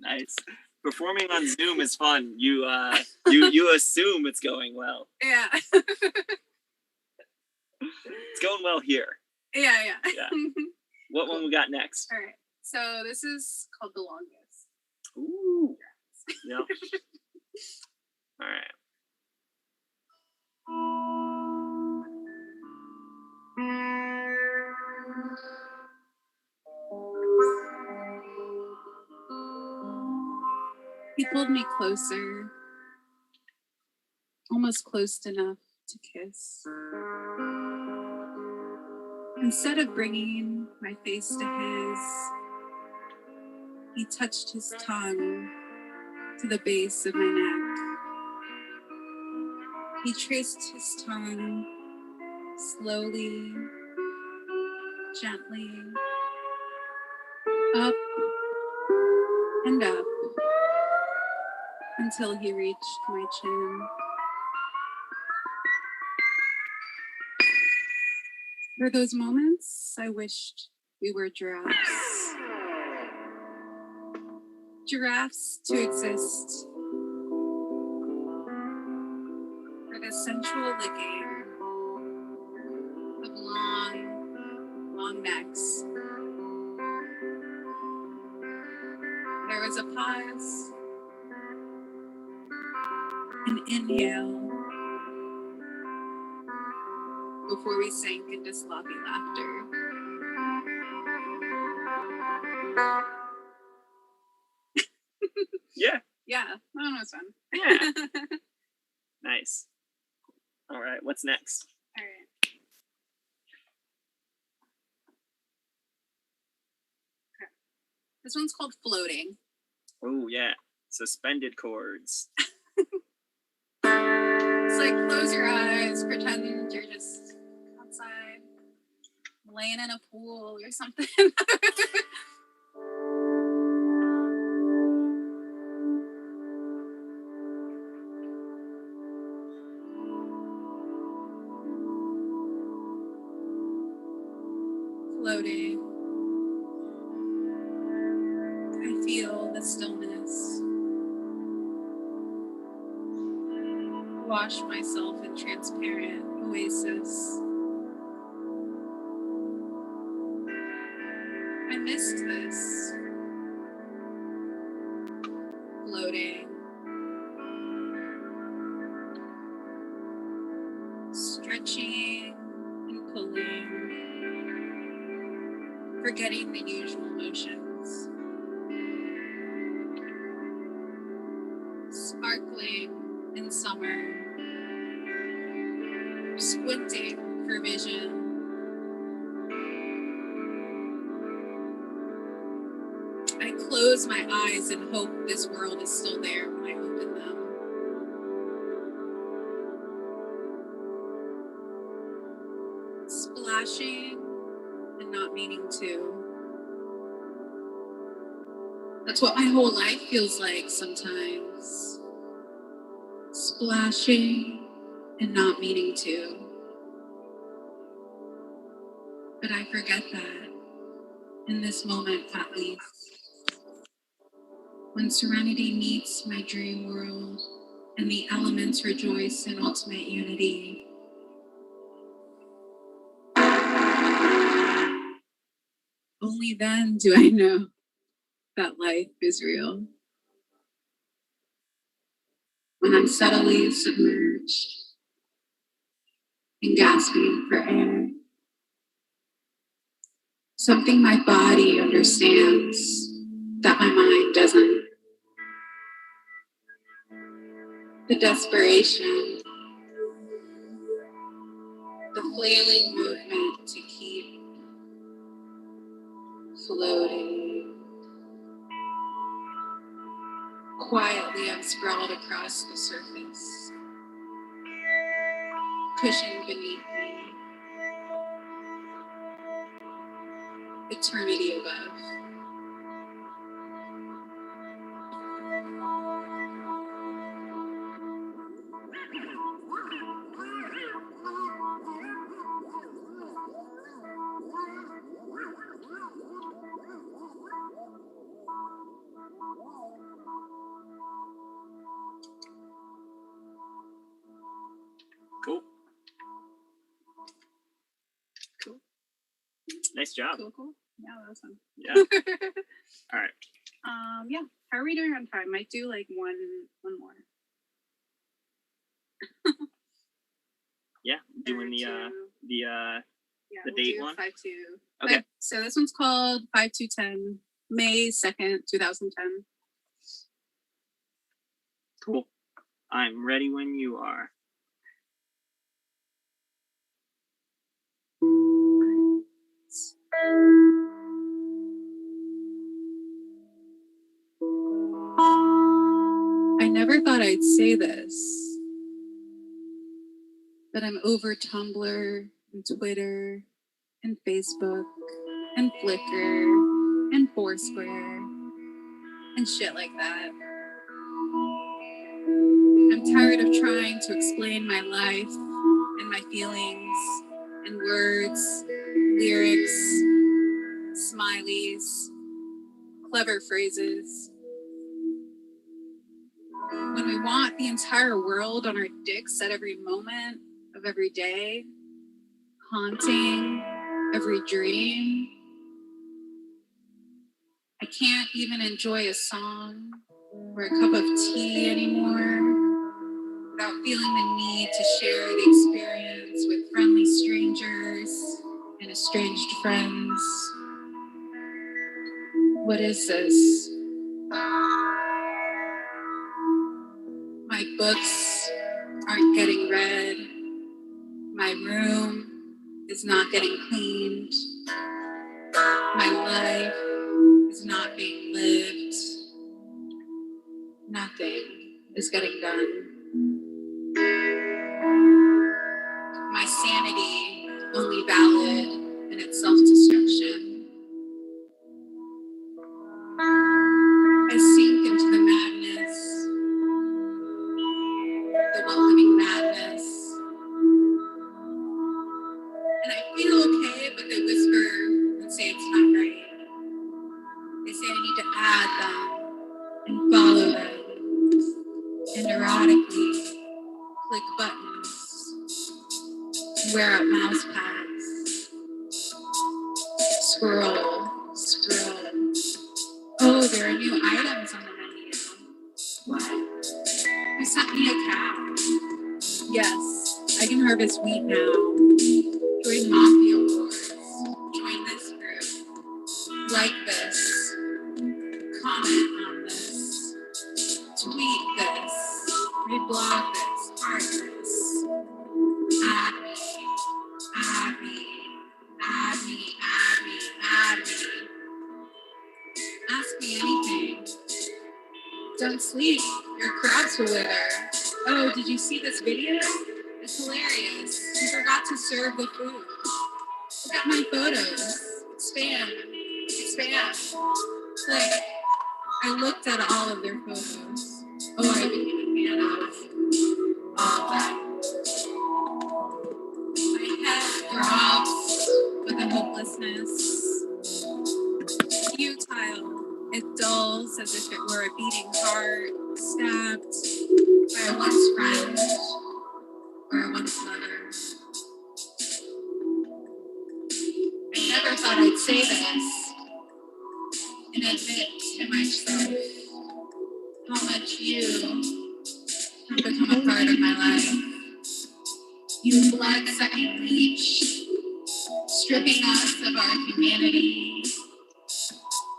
Speaker 8: Nice. Performing on Zoom is fun. You assume it's going well.
Speaker 7: Yeah.
Speaker 8: It's going well here.
Speaker 7: Yeah.
Speaker 8: What one we got next?
Speaker 7: All right. So this is called The Longest.
Speaker 8: Ooh. Yeah. All right.
Speaker 7: He pulled me closer, almost close enough to kiss. Instead of bringing my face to his, he touched his tongue to the base of my neck. He traced his tongue slowly, gently, up and up until he reached my chin. For those moments, I wished we were giraffes. Giraffes to exist for the sensual licking of long necks. There was a pause, an inhale, before we sank into sloppy laughter.
Speaker 8: Yeah.
Speaker 7: Yeah, that one was fun.
Speaker 8: Yeah. Nice. All right, what's next?
Speaker 7: All right. Okay. This one's called Floating.
Speaker 8: Oh, yeah. Suspended chords.
Speaker 7: It's like close your eyes, pretend you're just outside, laying in a pool or something. Floating. I feel the stillness. Wash myself in transparent oasis. I missed this. Floating. Stretching and pulling. Forgetting the usual motions. Sparkling in summer. Squinting for vision. I close my eyes and hope this world is still there when I open them. Splashing and not meaning to. That's what my whole life feels like sometimes. Splashing and not meaning to. But I forget that, in this moment at least. When serenity meets my dream world and the elements rejoice in ultimate unity. Only then do I know that life is real. When I'm subtly submerged and gasping for air. Something my body understands that my mind doesn't. The desperation, the flailing movement to keep floating. Quietly, I'm sprawled across the surface, cushioned beneath me, eternity above.
Speaker 8: Cool. Cool. Nice job.
Speaker 7: Cool. Yeah, that was fun.
Speaker 8: Yeah. All right.
Speaker 7: Yeah. How are we doing on time? Might do like one more.
Speaker 8: Yeah, doing the
Speaker 7: we'll
Speaker 8: date
Speaker 7: do
Speaker 8: one?
Speaker 7: 5-2.
Speaker 8: Okay.
Speaker 7: So this one's called 5-2-10, May 2nd, 2010.
Speaker 8: Cool. I'm ready when you are.
Speaker 7: I never thought I'd say this, but I'm over Tumblr and Twitter and Facebook and Flickr and Foursquare and shit like that. I'm tired of trying to explain my life and my feelings in words, lyrics, smileys, clever phrases. When we want the entire world on our dicks at every moment of every day, haunting every dream, I can't even enjoy a song or a cup of tea anymore without feeling the need to share the experience with friendly strangers and estranged friends. What is this? My books aren't getting read. My room is not getting cleaned. My life is not being lived. Nothing is getting done. My sanity only valid in its self-destruction. I sink into the madness, the welcoming madness. And I feel okay, but they whisper and say it's not right. They say I need to add them and follow them and erotically click buttons and wear out mouse pads. Scroll. Oh, there are new items on the menu. What? You sent me a cow. Yes, I can harvest wheat now. Join Mafia Wars. Join this group. Like this. Comment on this. Tweet this. Reblog this. Heart this. Add me. Add me. Add me. Add me. Add me. Ask me anything. Don't sleep. Your crabs will wither. Oh, did you see this video? It's hilarious. You forgot to serve the food. Look at my photos. Expand. Click. I looked at all of their photos. Oh, I became a fan of all of them. My head throbs with a hopelessness. Futile. It dulls as if it were a beating heart, stabbed by a once friend or a once lover. I never thought I'd say this and admit to myself how much you have become a part of my life. You blood-sucking leech, stripping us of our humanity,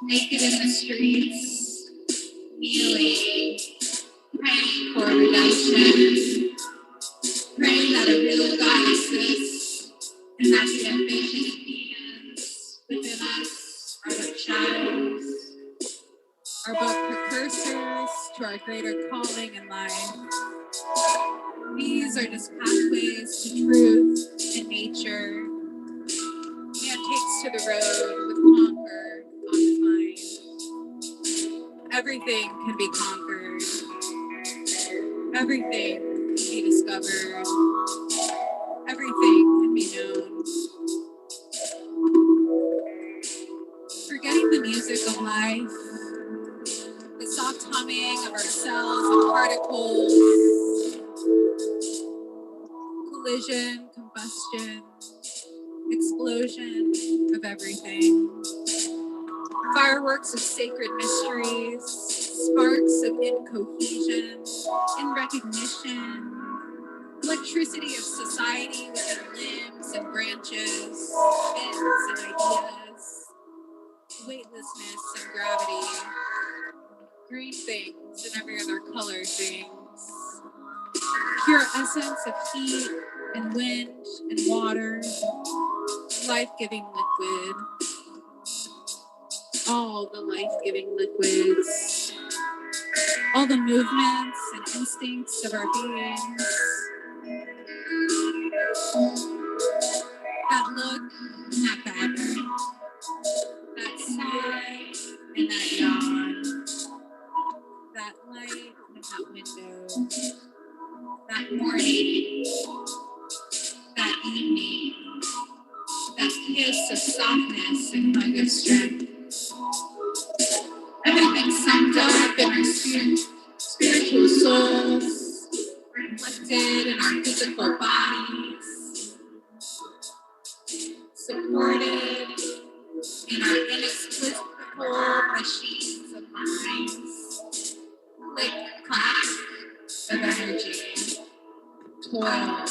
Speaker 7: naked in the streets, kneeling, praying for redemption, praying that a real God exists, and that the ambitious demons within us are but shadows, are but precursors to our greater calling in life. These are just pathways to truth and nature. Man takes to the road with conquer on his mind. Everything can be conquered. Everything can be discovered. Everything can be known. Forgetting the music of life, the soft humming of our cells and particles, collision, combustion, explosion of everything. Fireworks of sacred mysteries, sparks of incohesion, in recognition, electricity of society within limbs and branches, spins and ideas, weightlessness and gravity, green things and every other color things, pure essence of heat and wind and water, life-giving liquid, all the life-giving liquids, all the movements and instincts of our beings, that look and that pattern, that sigh and that yawn, that light and that window, that morning, that evening, that kiss of softness and hug of strength. Everything summed up in our spiritual souls, reflected in our physical bodies, supported in our inexplicable machines of minds, click, clack of energy, toil.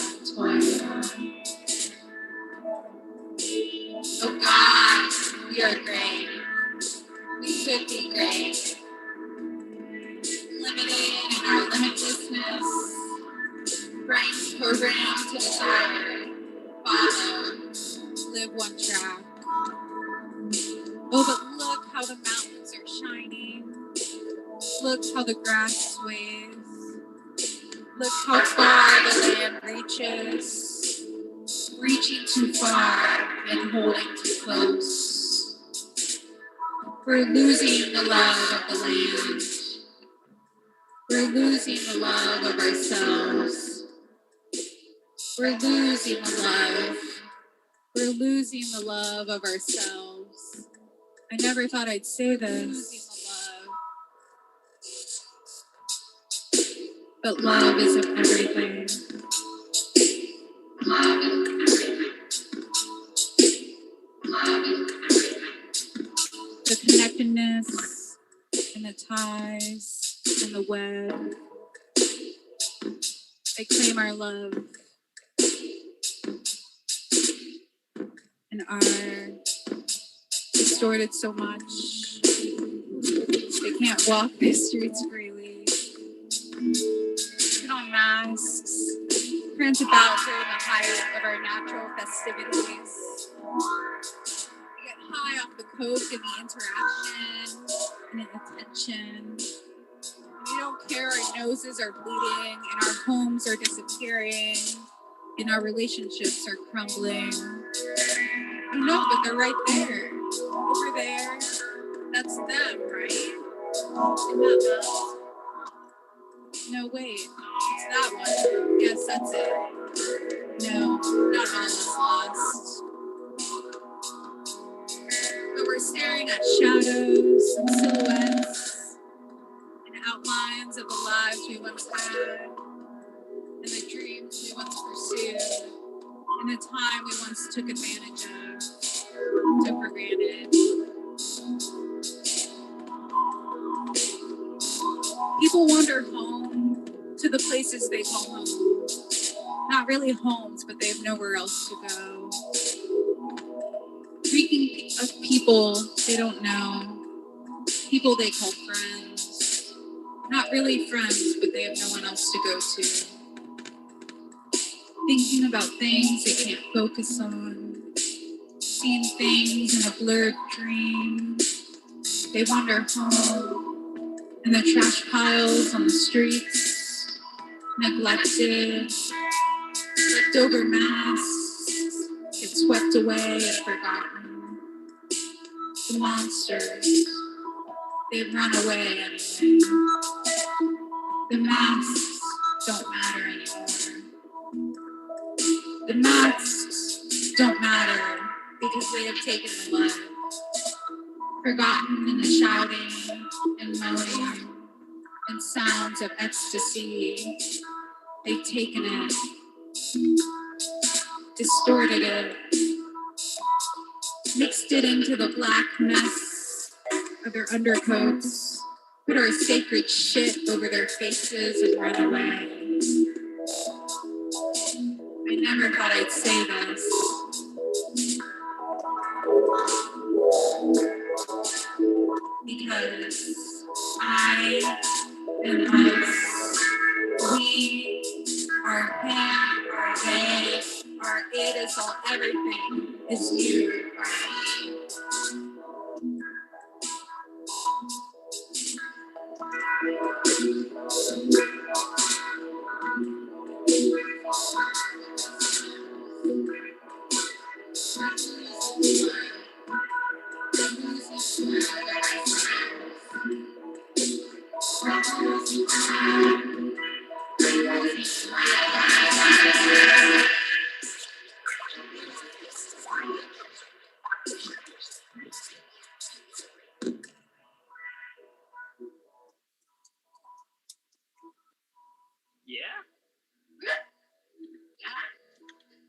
Speaker 7: Oh God, we are great. We should be great. Limited in our limitlessness, bright to desire, follow, live one track. Oh, but look how the mountains are shining. Look how the grass sways. Look how far the land reaches. Reaching too far and holding too close. We're losing the love of the land. We're losing the love of ourselves. We're losing the love. We're losing the love of ourselves. I never thought I'd say this. Losing the love. But love isn't everything. Love isn't everything. Love isn't everything. The connectedness and the ties and the web. They claim our love and are distorted so much. They can't walk the streets freely. Put on masks, prance about during the height of our natural festivities. We get high off the coke and the interaction and the attention. We don't care our noses are bleeding and our homes are disappearing and our relationships are crumbling. I don't know, but they're right there. Over there. That's them, right? Isn't that us? No, wait. It's that one. Yes, that's it. No, not all is lost. But we're staring at shadows and silhouettes and outlines of the lives we once had and the dreams we once pursued and the time we once took advantage of, took for granted. People wander home to the places they call home. Not really homes, but they have nowhere else to go. Speaking of people they don't know, people they call friends. Not really friends, but they have no one else to go to. Thinking about things they can't focus on. Seeing things in a blurred dream. They wander home, and the trash piles on the streets, neglected, leftover masks get swept away and forgotten. The monsters, they've run away anyway. The masks don't matter anymore. The masks don't matter because they have taken the love. Forgotten in the shouting and moaning and sounds of ecstasy. They've taken it, distorted it, mixed it into the black mess of their undercoats, put our sacred shit over their faces and run away. I never thought I'd say this. Because I and us, we, our him, our they, our it is all everything is you, our me.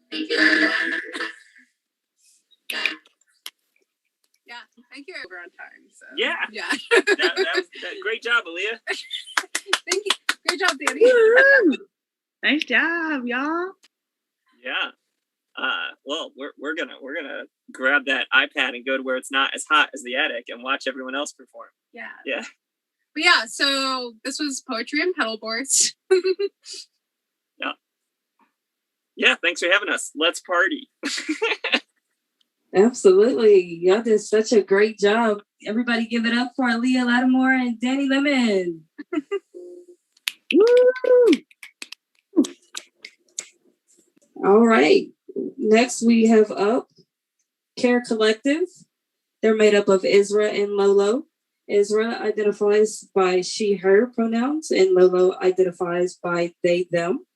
Speaker 7: Thank you. Yeah, thank you. We're on time. So.
Speaker 8: Yeah. that was great job, Alia.
Speaker 7: Thank you. Great job, Danny.
Speaker 9: Nice job, y'all.
Speaker 8: Yeah. Well, we're gonna grab that iPad and go to where it's not as hot as the attic and watch everyone else perform.
Speaker 7: Yeah.
Speaker 8: Yeah.
Speaker 7: But yeah, so this was Poetry and Pedal Boards.
Speaker 8: Yeah. Yeah, thanks for having us. Let's party.
Speaker 1: Absolutely. Y'all did such a great job. Everybody give it up for Alia, Lattimore, and Danny Lemmon. Woo! All right. Next we have up Care Collective. They're made up of Isra and Lolo. Isra identifies by she, her pronouns, and Lolo identifies by they, them.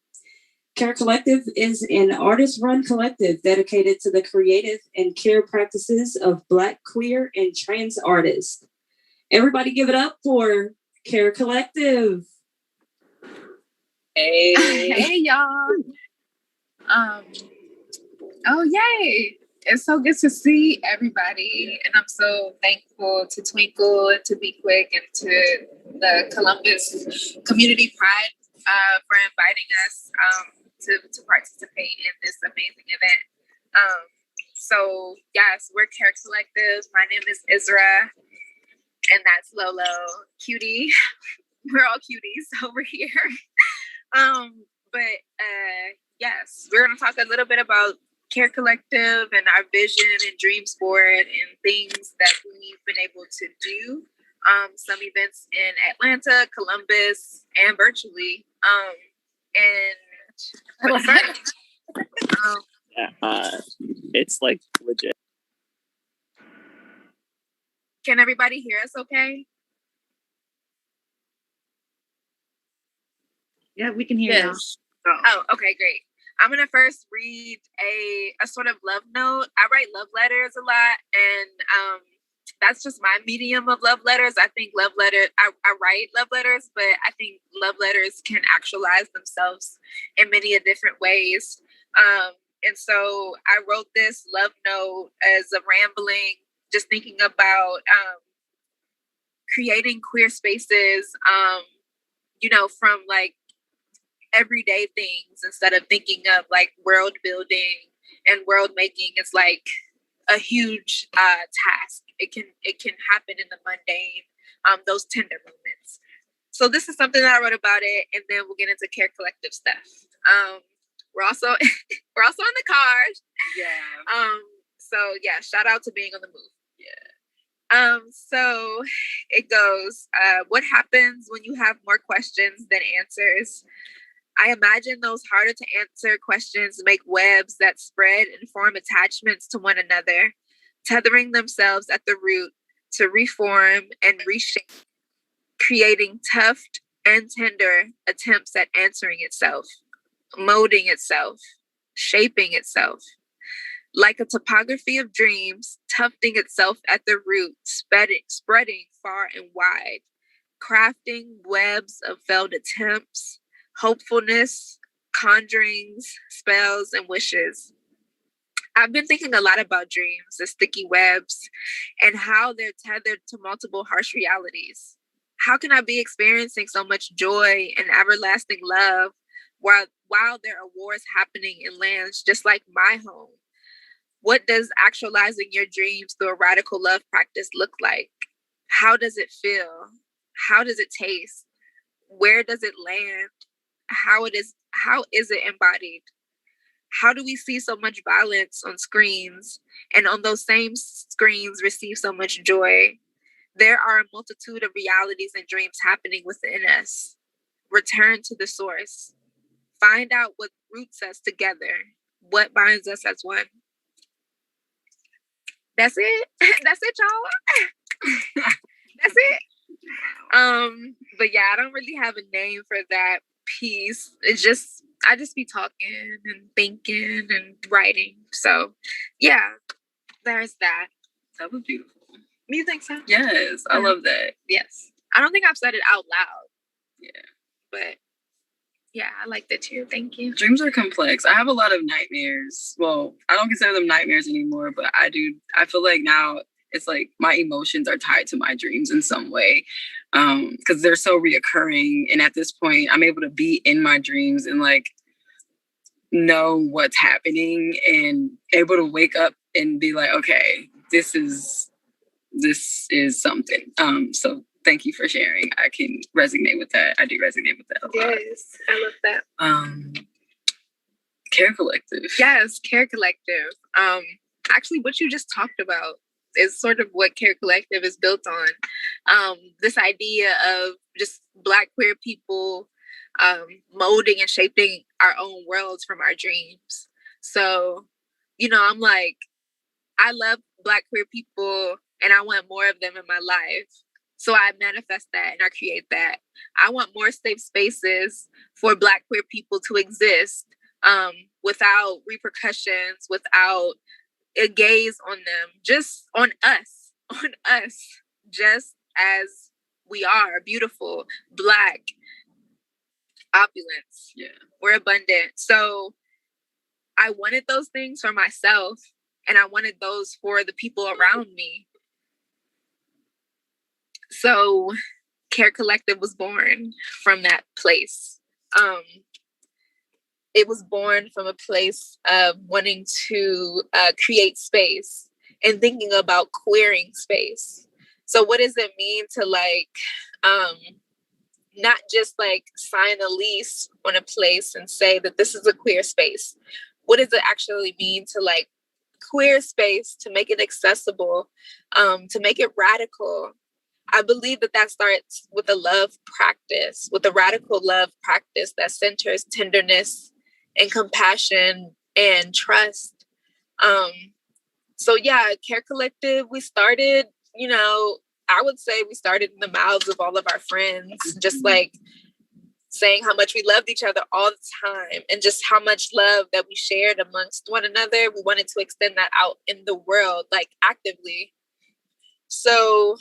Speaker 1: Care Collective is an artist-run collective dedicated to the creative and care practices of Black, queer, and trans artists. Everybody give it up for Care Collective.
Speaker 10: Hey, hey y'all. Oh yay. It's so good to see everybody, and I'm so thankful to Twinkle and to Be Quick and to the Columbus Community Pride for inviting us to participate in this amazing event. So yes, we're Care Collective. My name is Isra, and that's Lolo. Cutie. We're all cuties over here. Yes, we're going to talk a little bit about Care Collective and our vision and dreams for it and things that we've been able to do. Some events in Atlanta, Columbus, and virtually.
Speaker 8: It's like legit.
Speaker 10: Can everybody hear us okay?
Speaker 9: Yeah, we can hear you.
Speaker 10: Oh, okay, great. I'm going to first read a sort of love note. I write love letters a lot, and that's just my medium of love letters. I think I write love letters, but I think love letters can actualize themselves in many different ways. And so I wrote this love note as a rambling, just thinking about creating queer spaces, from like everyday things instead of thinking of like world building and world making. It's like a huge task. It can happen in the mundane, those tender moments. So this is something that I wrote about it, and then we'll get into Care Collective stuff. We're also in the car. Yeah. So yeah, shout out to being on the move. Yeah. So it goes, what happens when you have more questions than answers? I imagine those harder to answer questions make webs that spread and form attachments to one another, tethering themselves at the root to reform and reshape, creating tough and tender attempts at answering itself, molding itself, shaping itself. Like a topography of dreams, tufting itself at the root, spreading far and wide, crafting webs of failed attempts, hopefulness, conjurings, spells, and wishes. I've been thinking a lot about dreams, the sticky webs, and how they're tethered to multiple harsh realities. How can I be experiencing so much joy and everlasting love while there are wars happening in lands just like my home? What does actualizing your dreams through a radical love practice look like? How does it feel? How does it taste? Where does it land? How is it embodied? How do we see so much violence on screens and on those same screens receive so much joy? There are a multitude of realities and dreams happening within us. Return to the source. Find out what roots us together. What binds us as one. That's it. That's it, y'all. That's it. But yeah, I don't really have a name for that piece. I just be talking and thinking and writing. So yeah, there's that.
Speaker 11: That was beautiful.
Speaker 10: You think so?
Speaker 11: Yes, I love that.
Speaker 10: Yes. I don't think I've said it out loud.
Speaker 11: Yeah.
Speaker 10: But yeah, I like that too. Thank you.
Speaker 11: Dreams are complex. I have a lot of nightmares. Well, I don't consider them nightmares anymore, but I do. I feel like now it's like my emotions are tied to my dreams in some way, because they're so reoccurring. And at this point, I'm able to be in my dreams and like know what's happening and able to wake up and be like, okay, this is something. So thank you for sharing. I can resonate with that. I do resonate with that a lot.
Speaker 10: Yes, I love that.
Speaker 11: Care Collective.
Speaker 10: Yes, Care Collective. Actually, what you just talked about is sort of what Care Collective is built on. This idea of just Black queer people molding and shaping our own worlds from our dreams. So, I'm like, I love Black queer people and I want more of them in my life. So I manifest that and I create that. I want more safe spaces for Black queer people to exist without repercussions, without a gaze on them, just on us, just as we are, beautiful, Black, opulence.
Speaker 11: Yeah.
Speaker 10: We're abundant. So I wanted those things for myself and I wanted those for the people around me. So Care Collective was born from that place. It was born from a place of wanting to create space and thinking about queering space. So what does it mean to not just sign a lease on a place and say that this is a queer space? What does it actually mean to queer space, to make it accessible, to make it radical? I believe that starts with a love practice, with a radical love practice that centers tenderness and compassion and trust. So yeah, Care Collective, we started, I would say we started in the mouths of all of our friends, just saying how much we loved each other all the time and just how much love that we shared amongst one another. We wanted to extend that out in the world, actively. So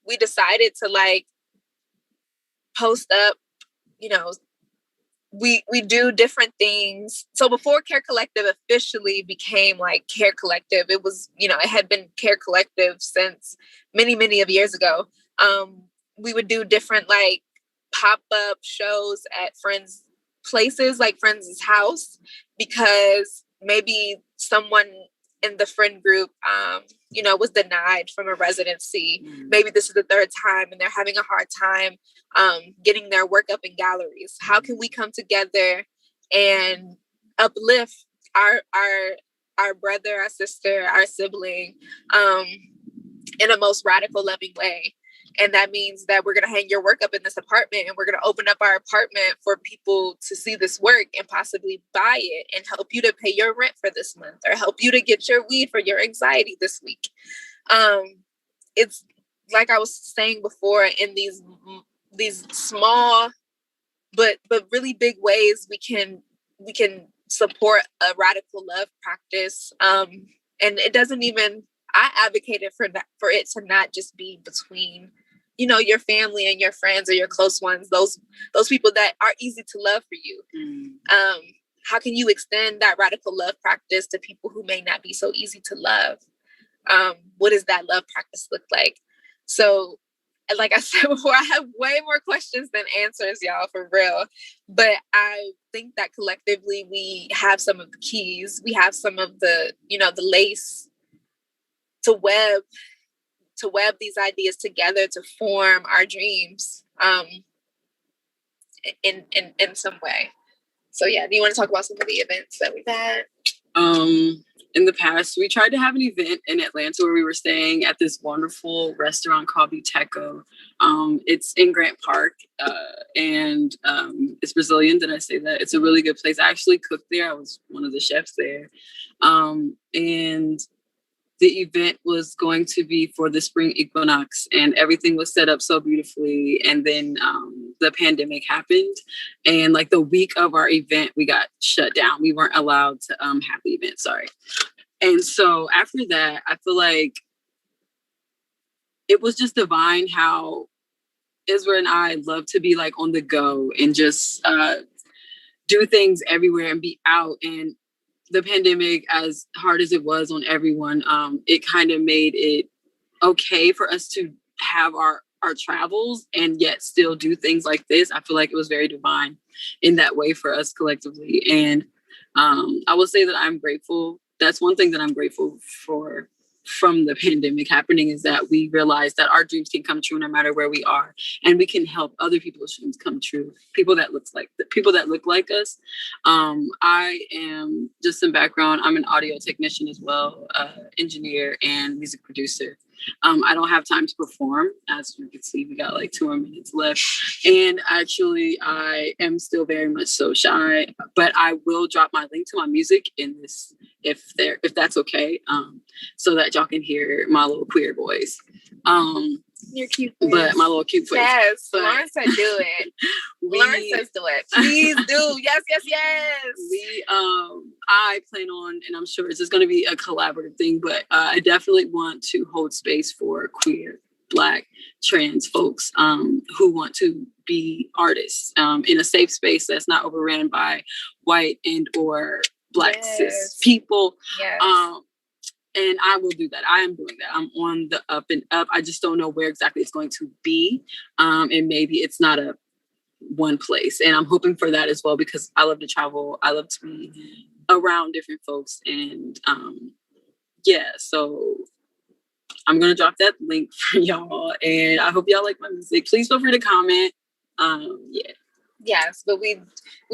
Speaker 10: we decided to post up, we do different things. So before Care Collective officially became Care Collective, it was, it had been Care Collective since many, many of years ago. We would do different pop-up shows at friends' places, friends' house, because maybe someone in the friend group, was denied from a residency. Maybe this is the third time and they're having a hard time getting their work up in galleries. How can we come together and uplift our brother, our sister, our sibling in a most radical, loving way? And that means that we're going to hang your work up in this apartment and we're going to open up our apartment for people to see this work and possibly buy it and help you to pay your rent for this month or help you to get your weed for your anxiety this week. It's like I was saying before, in these small but really big ways we can support a radical love practice. And it doesn't even, I advocated for that, for it to not just be between your family and your friends or your close ones, those people that are easy to love for you. How can you extend that radical love practice to people who may not be so easy to love? What does that love practice look like? So, like I said before, I have way more questions than answers, y'all, for real. But I think that collectively we have some of the keys. We have some of the, the lace to web these ideas together to form our dreams in some way. So yeah, do you want to talk about some of the events that we've had?
Speaker 11: In the past, we tried to have an event in Atlanta where we were staying at this wonderful restaurant called Buteco. It's in Grant Park, and it's Brazilian. Did I say that? It's a really good place. I actually cooked there. I was one of the chefs there. And the event was going to be for the spring equinox and everything was set up so beautifully. And then the pandemic happened. And the week of our event, we got shut down. We weren't allowed to have the event, sorry. And so after that, I feel like it was just divine how Isra and I love to be on the go and just do things everywhere and be out. And the pandemic, as hard as it was on everyone, it kind of made it okay for us to have our travels and yet still do things like this. I feel like it was very divine in that way for us collectively. And I will say that I'm grateful. That's one thing that I'm grateful for from the pandemic happening is that we realize that our dreams can come true no matter where we are, and we can help other people's dreams come true. People that look like us. I am, just some background, I'm an audio technician as well, engineer and music producer. I don't have time to perform. As you can see, we got like 2 more minutes left. And actually, I am still very much so shy, but I will drop my link to my music in this, if that's okay, so that y'all can hear my little queer voice.
Speaker 10: Your cute
Speaker 11: voice. But my little cute voice.
Speaker 10: Yes,
Speaker 11: but
Speaker 10: Lauren said do it. Lauren says do it. Please do. Yes.
Speaker 11: I plan on, and I'm sure it's just going to be a collaborative thing, but I definitely want to hold space for queer, Black, trans folks who want to be artists in a safe space that's not overran by white and or Black cis people.
Speaker 10: Yes.
Speaker 11: And I will do that. I am doing that. I'm on the up and up. I just don't know where exactly it's going to be. And maybe it's not a one place. And I'm hoping for that as well, because I love to travel. I love to be around different folks. And so I'm going to drop that link for y'all. And I hope y'all like my music. Please feel free to comment.
Speaker 10: Yes, but we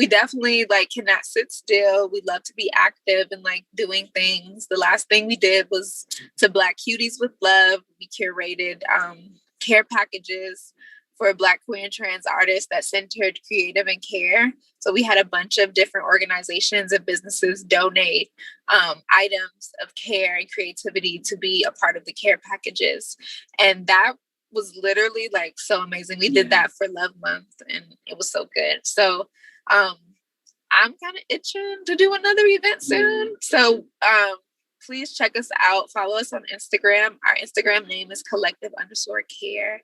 Speaker 10: definitely like cannot sit still. We love to be active and like doing things. The last thing we did was to Black Cuties with Love. We curated care packages for Black, queer, and trans artists that centered creative and care. So we had a bunch of different organizations and businesses donate items of care and creativity to be a part of the care packages. And that was literally like so amazing. We did that for Love Month and it was so good. So I'm kind of itching to do another event soon. So please check us out. Follow us on Instagram. Our Instagram name is collective_care,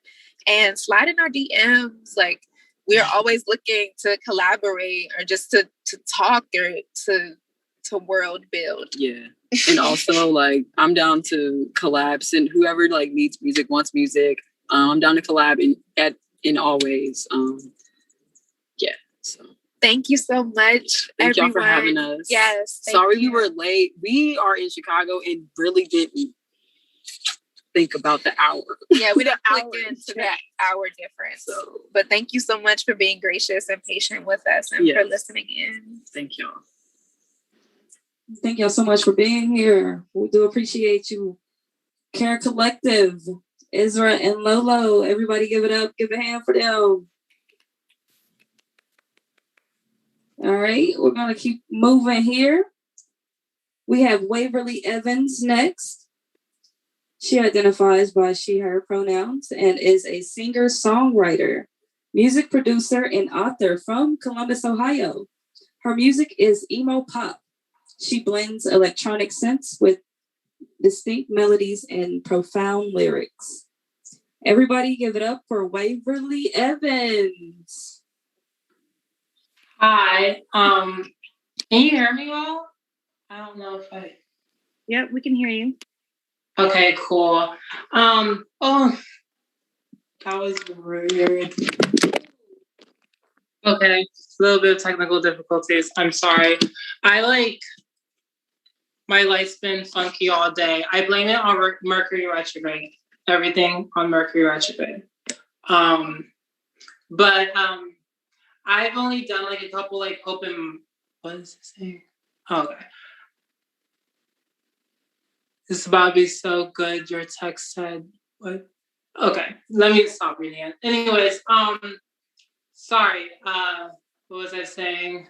Speaker 10: and slide in our DMs. Like, we are always looking to collaborate or just to talk or to world build.
Speaker 11: Yeah. And also, like, I'm down to collabs, and whoever like needs music, wants music, I'm down to collab in all ways. So
Speaker 10: thank you so much.
Speaker 11: Thank y'all for having us.
Speaker 10: Yes.
Speaker 11: Sorry we were late. We are in Chicago and really didn't think about the hour.
Speaker 10: Yeah, we didn't click into that hour difference. But thank you so much for being gracious and patient with us and for listening in.
Speaker 11: Thank y'all.
Speaker 1: Thank y'all so much for being here. We do appreciate you. Care Collective, Ezra and Lolo. Everybody give it up. Give a hand for them. All right, we're going to keep moving here. We have Waverly Evans next. She identifies by she, her pronouns and is a singer-songwriter, music producer, and author from Columbus, Ohio. Her music is emo pop. She blends electronic synths with distinct melodies and profound lyrics. Everybody give it up for Waverly Evans.
Speaker 12: Hi. Can you hear me well? I don't know if I...
Speaker 9: Yep, we can hear you.
Speaker 12: Okay, cool. Oh, that was weird. Okay, a little bit of technical difficulties. I'm sorry. My life's been funky all day. I blame it on Mercury retrograde. Everything on Mercury retrograde. But I've only done like a couple like open. What is this saying? Oh, okay. This is about to be so good. Your text said what? Okay, let me stop reading it. Anyways, sorry. What was I saying?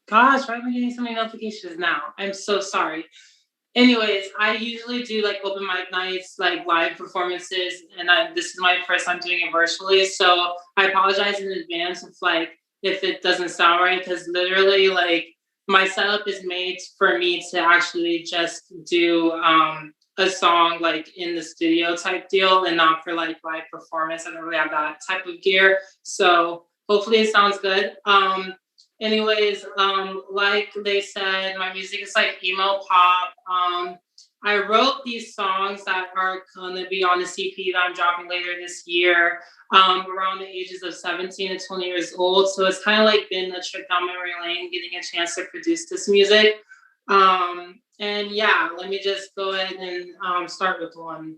Speaker 12: Gosh, why am I getting so many notifications now? I'm so sorry. Anyways, I usually do like open mic nights, like live performances, and this is my first time doing it virtually. So I apologize in advance if it doesn't sound right, because literally like my setup is made for me to actually just do a song like in the studio type deal and not for like live performance. I don't really have that type of gear. So hopefully it sounds good. Anyways, like they said, my music is like emo pop. I wrote these songs that are gonna be on the CP that I'm dropping later this year, around the ages of 17 to 20 years old. So it's kind of like been a trip down memory lane, getting a chance to produce this music. And yeah, let me just go ahead and start with one.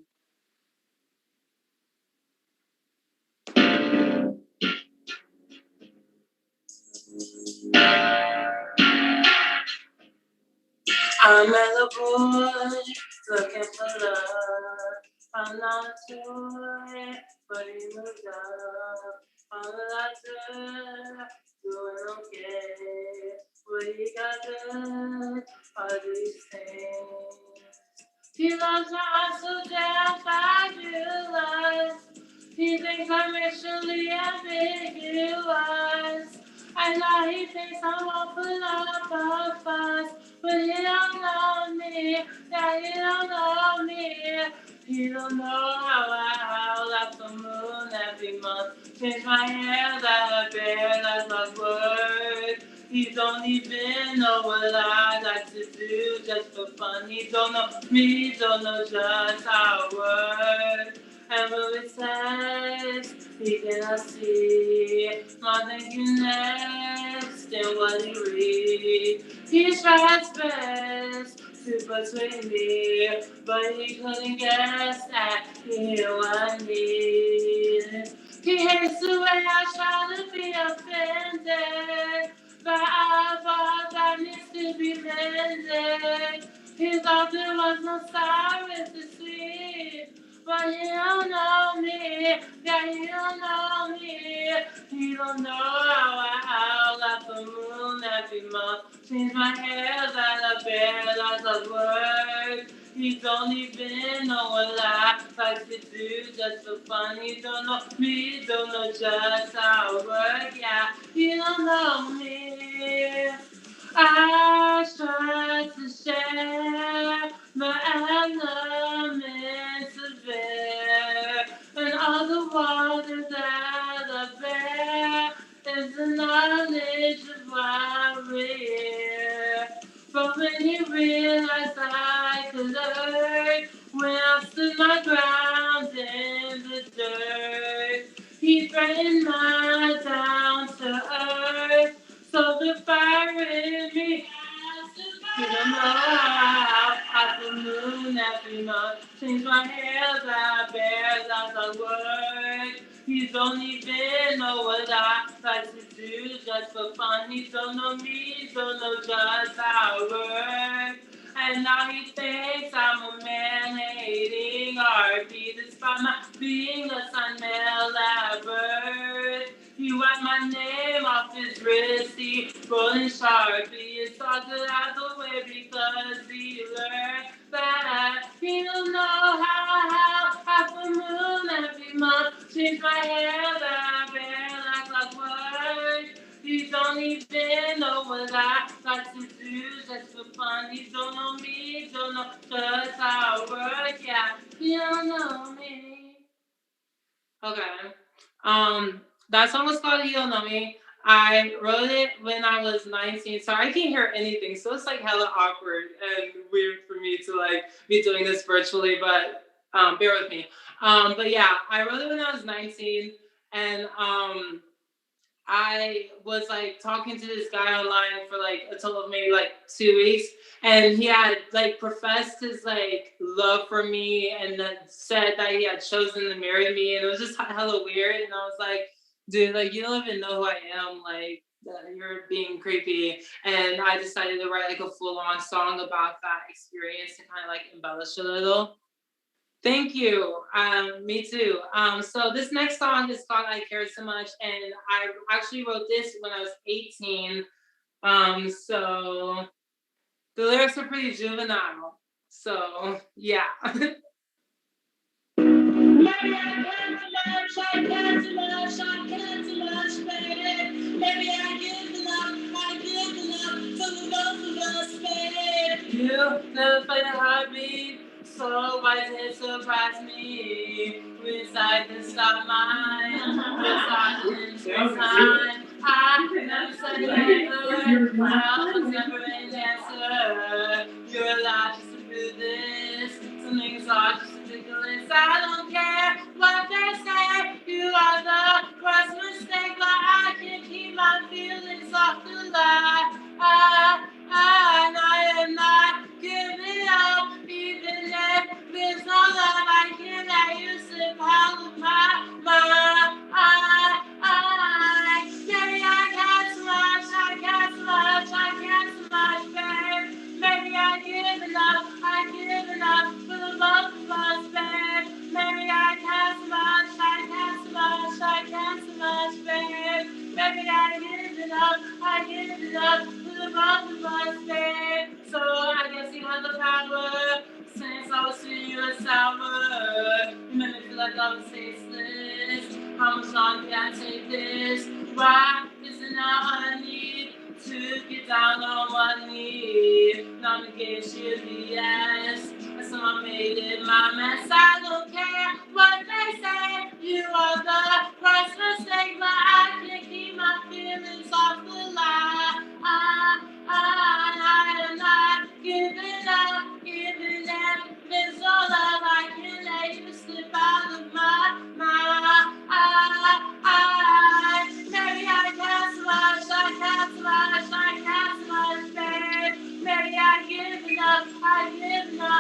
Speaker 12: I'm at a boy looking for love. I'm not a toy, but he moved up. All that I do, doing okay. What he got good, all these things. He loves my eyes so damn fabulous. He thinks I'm racially ambiguous. I know he thinks I'm all full of a fuss, but he don't know me. Yeah, he don't know me. He don't know how I howl at the moon every month. Change my hair that I bear, that's not word. He don't even know what I like to do just for fun. He don't know me, don't know just how it works. And when we says he cannot see my thinking next and what he read. He tries best to persuade me, but he couldn't guess that he knew what I need. He hates the way I try to be offended, but I thought that needs to be mended. He thought there was no star with the sweet, but he don't know me. Yeah, he don't know me. He don't know how I howl at the moon every month. Change my hair that I bear, that's a word. He don't even know what I like to do just for fun. He don't know me, don't know just how it works. Yeah, he don't know me. I try to share my elements of air, and all the waters that I bear is the knowledge of why we're here. But when he realized I could learn, when I stood my ground in the dirt, he threatened my down to earth. So the fire in me has to burn. You don't know how I the moon every month. Change my hair that I bear, that's a word. You don't even know what I like to do just for fun. You don't know me, don't know just how it works. And now he thinks I'm a man-hating heartbeat, despite my being a son male at birth. He wiped my name off his wrist, he rolling Sharpie. It's all good out the way because he learned that he don't know how half a moon every month. Change my hair that I bear like clockwork. He don't even know what I like to do just for fun. He don't know me, don't know just how it works. Yeah, he don't know me. Okay. That song was called You Don't Know Me. I wrote it when I was 19, so I can't hear anything. So it's like hella awkward and weird for me to like be doing this virtually, but bear with me. But yeah, I wrote it when I was 19, and I was like talking to this guy online for like a total of maybe like 2 weeks, and he had like professed his like love for me and then said that he had chosen to marry me, and it was just hella weird. And I was like, dude, like you don't even know who I am, like you're being creepy. And I decided to write like a full-on song about that experience and kind of like embellish a little. Thank you. Me too. So this next song is called I Care So Much, and I actually wrote this when I was 18. So the lyrics are pretty juvenile. So yeah. Maybe I care too much, baby. Maybe I give enough for the both of us, baby. You never played a heartbeat, so why does it surprise me? Wish I could stop mine, wish I could time. I never said never, well, was never an answer. You're allowed just to do this, some things are just ridiculous. I don't care what they say, you are the worst mistake, but I can't keep my feelings off the line. I am not giving There's no love I can that you slip out of my mind. Maybe I got too much, babe. Maybe I give enough for the both of us, babe. Maybe I got too much, babe. Maybe I give enough for the both of us, babe. So I guess you have the power. Since I was sweet, you were sour. You made me feel like I was tasteless. How much longer can I take this? Why is it now I need to get down on one knee? Not to get you the yes. That's how I made it my mess. I don't care what they say. You are the first mistake, but I can't keep my feelings off the line. I am not giving up. There's no love I can let you slip out of my mind. Maybe I can't much, babe. Maybe I give enough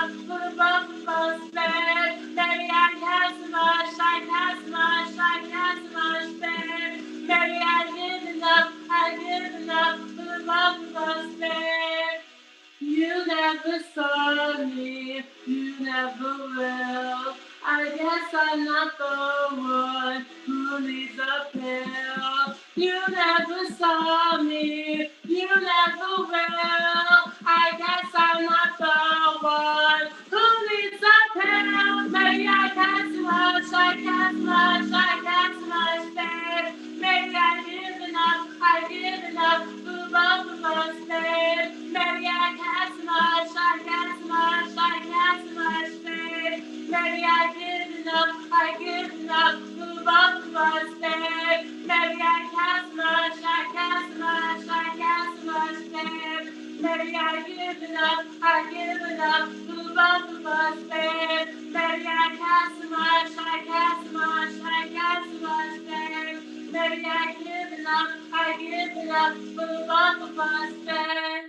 Speaker 12: for the both of us, babe. Maybe I can't much, babe. Maybe I give enough for the both of us, babe. You never saw me, you never will. I guess I'm not the one who needs a pill. You never saw me, you never will. I guess I'm not the one who needs a pill. Maybe I got too much, babe. Maybe I give enough for both of us, babe. Maybe I got too much, babe. Maybe I give enough for both of us, babe. Maybe I got too much, babe. Maybe I give enough for both of us, babe. Maybe I got too much, babe. Maybe I give enough for the both of us, babe.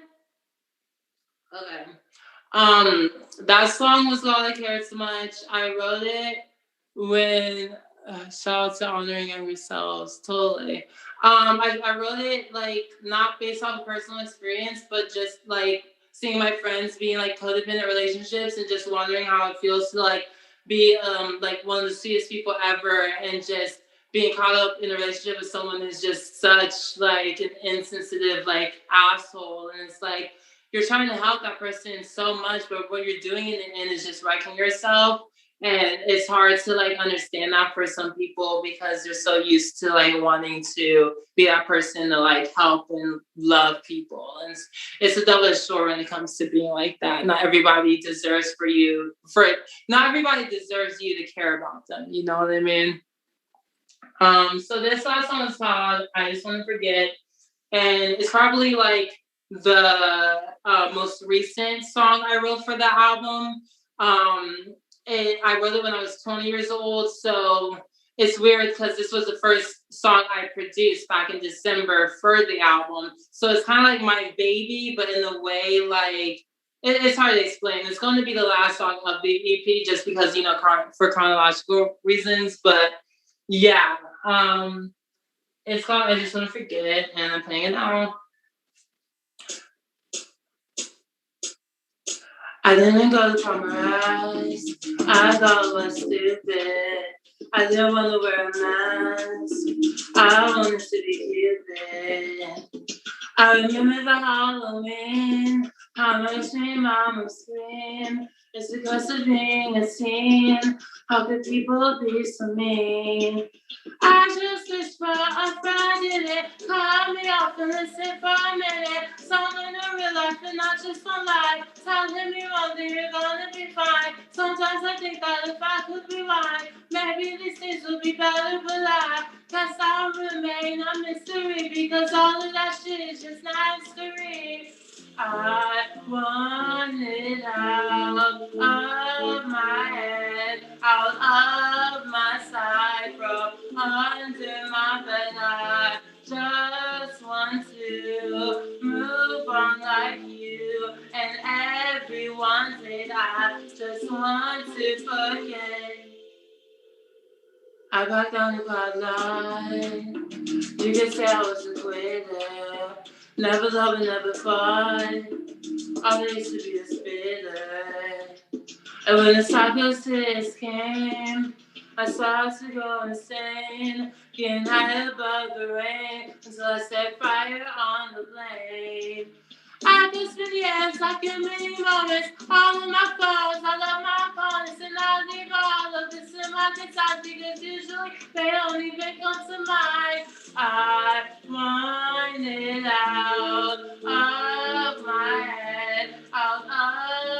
Speaker 12: Okay. That song was All I Cared So Much. I wrote it when shout out to honoring yourselves, totally. I wrote it like not based off of personal experience, but just like seeing my friends being like codependent relationships and just wondering how it feels to like be like one of the sweetest people ever and just being caught up in a relationship with someone who's just such like an insensitive like asshole, and it's like you're trying to help that person so much, but what you're doing in the end is just wrecking yourself. And it's hard to like understand that for some people because they're so used to like wanting to be that person to like help and love people. And it's a double-edged sword when it comes to being like that. Not everybody deserves you to care about them. You know what I mean? So this last song is called I Just Want to Forget. And it's probably like the most recent song I wrote for the album. I wrote it when I was 20 years old, so it's weird because this was the first song I produced back in December for the album. So it's kind of like my baby, but in a way like it's hard to explain. It's going to be the last song of the EP just because, you know, for chronological reasons. But yeah, it's called I Just Want to Forget, and I'm playing it now. I didn't go to compromise. I thought it was stupid. I didn't want to wear a mask. I wanted to be Cupid. I remember the Halloween. How much me mama scream. It's because of being a teen. How could people be so mean? I just wish for a friend in it. Call me off and listen for a minute. Someone in real life and not just on life. Telling me one day you're gonna be fine. Sometimes I think that if I could rewind, maybe these things would be better, but I guess I'll remain a mystery because all of that shit is just not history. I want it out of my head, out of my sight, from under my bed. I just want to move on like you and everyone did. I I just want to forget. I got down the bad line. You can say I was a quitter. Never love and never fight. I used to be a spitter. And when the psychosis came, I started to go insane. Getting high above the rain until I set fire on the flame. I can spend years like in many moments, all of my phones, all of my opponents, and I leave all of this in my guitars because usually they don't even come to mind. I want it out of my head, out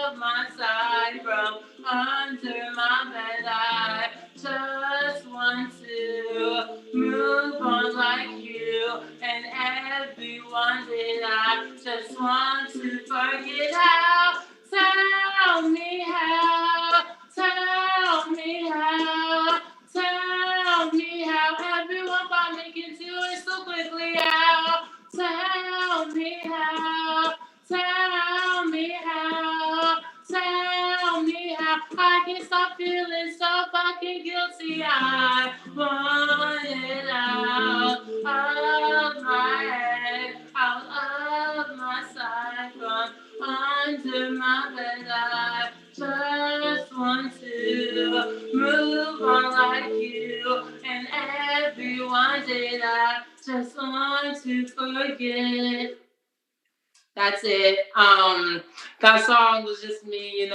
Speaker 12: of my side, from under my bed. I just want to move on like you and everyone did. I just want to forget how. Tell me how. Tell me how. Tell me how. Everyone thought me can do it so quickly. How? Tell me how. Tell me how. Tell me how I can stop feeling so fucking guilty. I want it out of my head, out of my side, from under my bed. I just want to move on like you and everyone did. I just want to forget. That's it. That song was just me,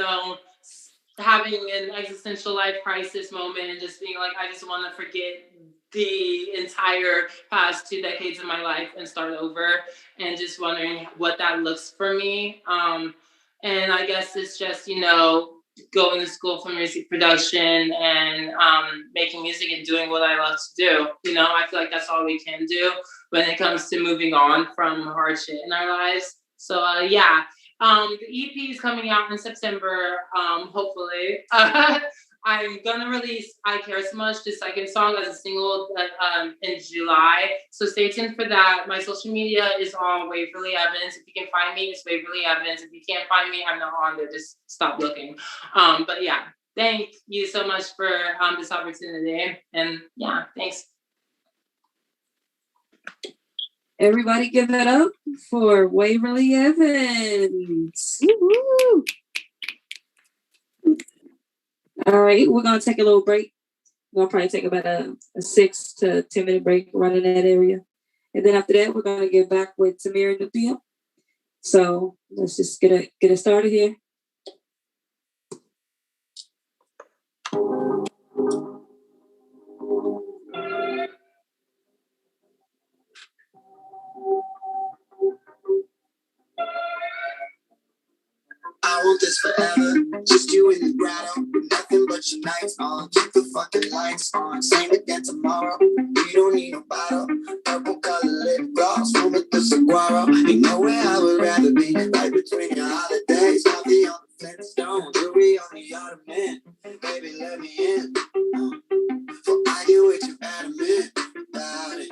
Speaker 12: having an existential life crisis moment and just being like, I just want to forget the entire past 2 decades of my life and start over, and just wondering what that looks for me. And I guess it's just, going to school for music production and making music and doing what I love to do. I feel like that's all we can do when it comes to moving on from hard shit in our lives. So the EP is coming out in September, hopefully. I'm gonna release I Care So Much, the second song, as a single in July. So stay tuned for that. My social media is on Waverly Evans. If you can find me, it's Waverly Evans. If you can't find me, I'm not on there. Just stop looking. But yeah, thank you so much for this opportunity. And yeah, thanks.
Speaker 1: Everybody give it up for Waverly Evans. Woo-hoo. All right, we're going to take a little break. We're going to probably take about a 6 to 10 minute break around in that area. And then after that, we're going to get back with Tamia Nubia. So let's just get it started here.
Speaker 3: I want this forever, just you in the grotto, nothing but your nights on, keep the fucking lights on, same again tomorrow, we don't need no bottle, purple color lip gloss, room with the saguaro, ain't nowhere I would rather be, right between your holidays, coffee on the Flintstone, jewelry on the ottoman, baby let me in, for I get way too adamant about it,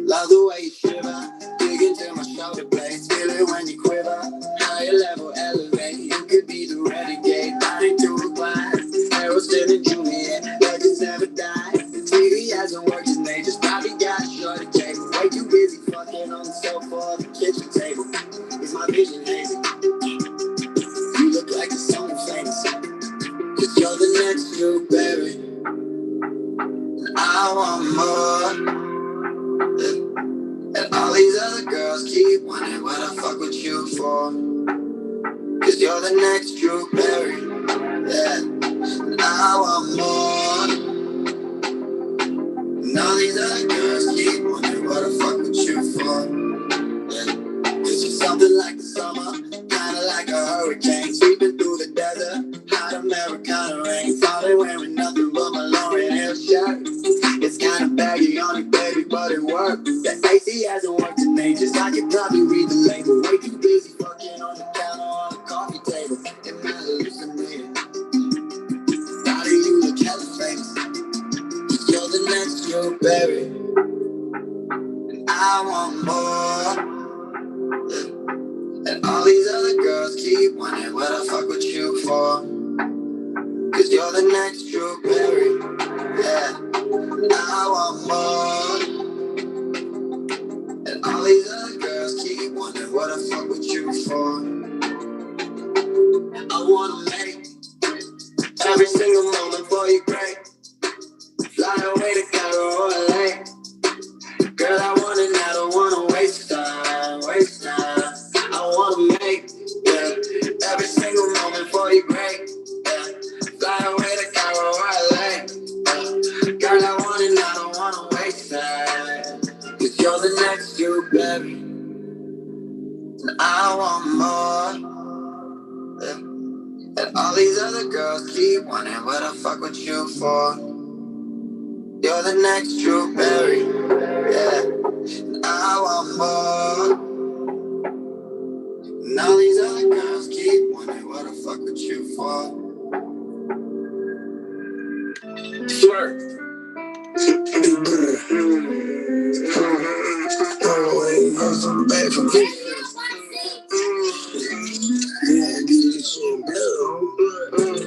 Speaker 3: love the way you shiver, dig into my shoulder blades, feel it when you quiver, higher level elevate, you could be the renegade, dying to a glass, Harrelson and Juliet, legends never die, the TV hasn't worked and they just probably got a shorter table, way too busy fucking on the sofa or the kitchen table, is my vision hazy, you look like you're someone famous, cause you're the next Drew Barry, and I want more. And all these other girls keep wondering what I fuck with you for. Cause you're the next Drew Barry, yeah. And I want more. And all these other girls keep wondering what I fuck with you for. Yeah. Cause you're something like the summer, kinda like a hurricane, sweeping through the desert, hot Americana rain, falling wearing nothing but my Lauren Hill shirt. It's kinda baggy on it, baby, but it worked. That AC hasn't worked in ages. I could probably read the label. Way too busy fucking on the counter on the coffee table. Am I hallucinating? How do you look hella famous? Cause you're the next Drew Barry, and I want more. And all these other girls keep wondering what I fuck with you for.
Speaker 2: You're the next Drew Berry. Yeah, I want more. And all these other girls keep wondering what I fuck with you for. I wanna make every single moment for you great. Fly away to Cairo or LA. Girl, I want it, I don't wanna waste time, waste time. I wanna make, yeah, every single moment for you great. Yeah, fly away to Cairo or LA. Girl, I want it, I don't wanna waste time. Cause you're the next Drew Berry. And I want more. Yeah. And all these other girls keep wondering what I fuck with you for. You're the next Drew Berry. Yeah. And I want more. And all these other girls keep wondering what I fuck with you for. Flirt. Back from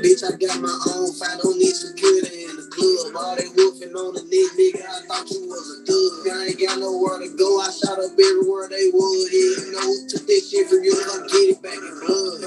Speaker 2: bitch, I got my own fight, don't need security in the club. All they wolfing on the nigga, I thought you was a thug. I ain't got nowhere to go, I shot up everywhere they would. Yeah, you know who took this shit from you, come get it back in blood.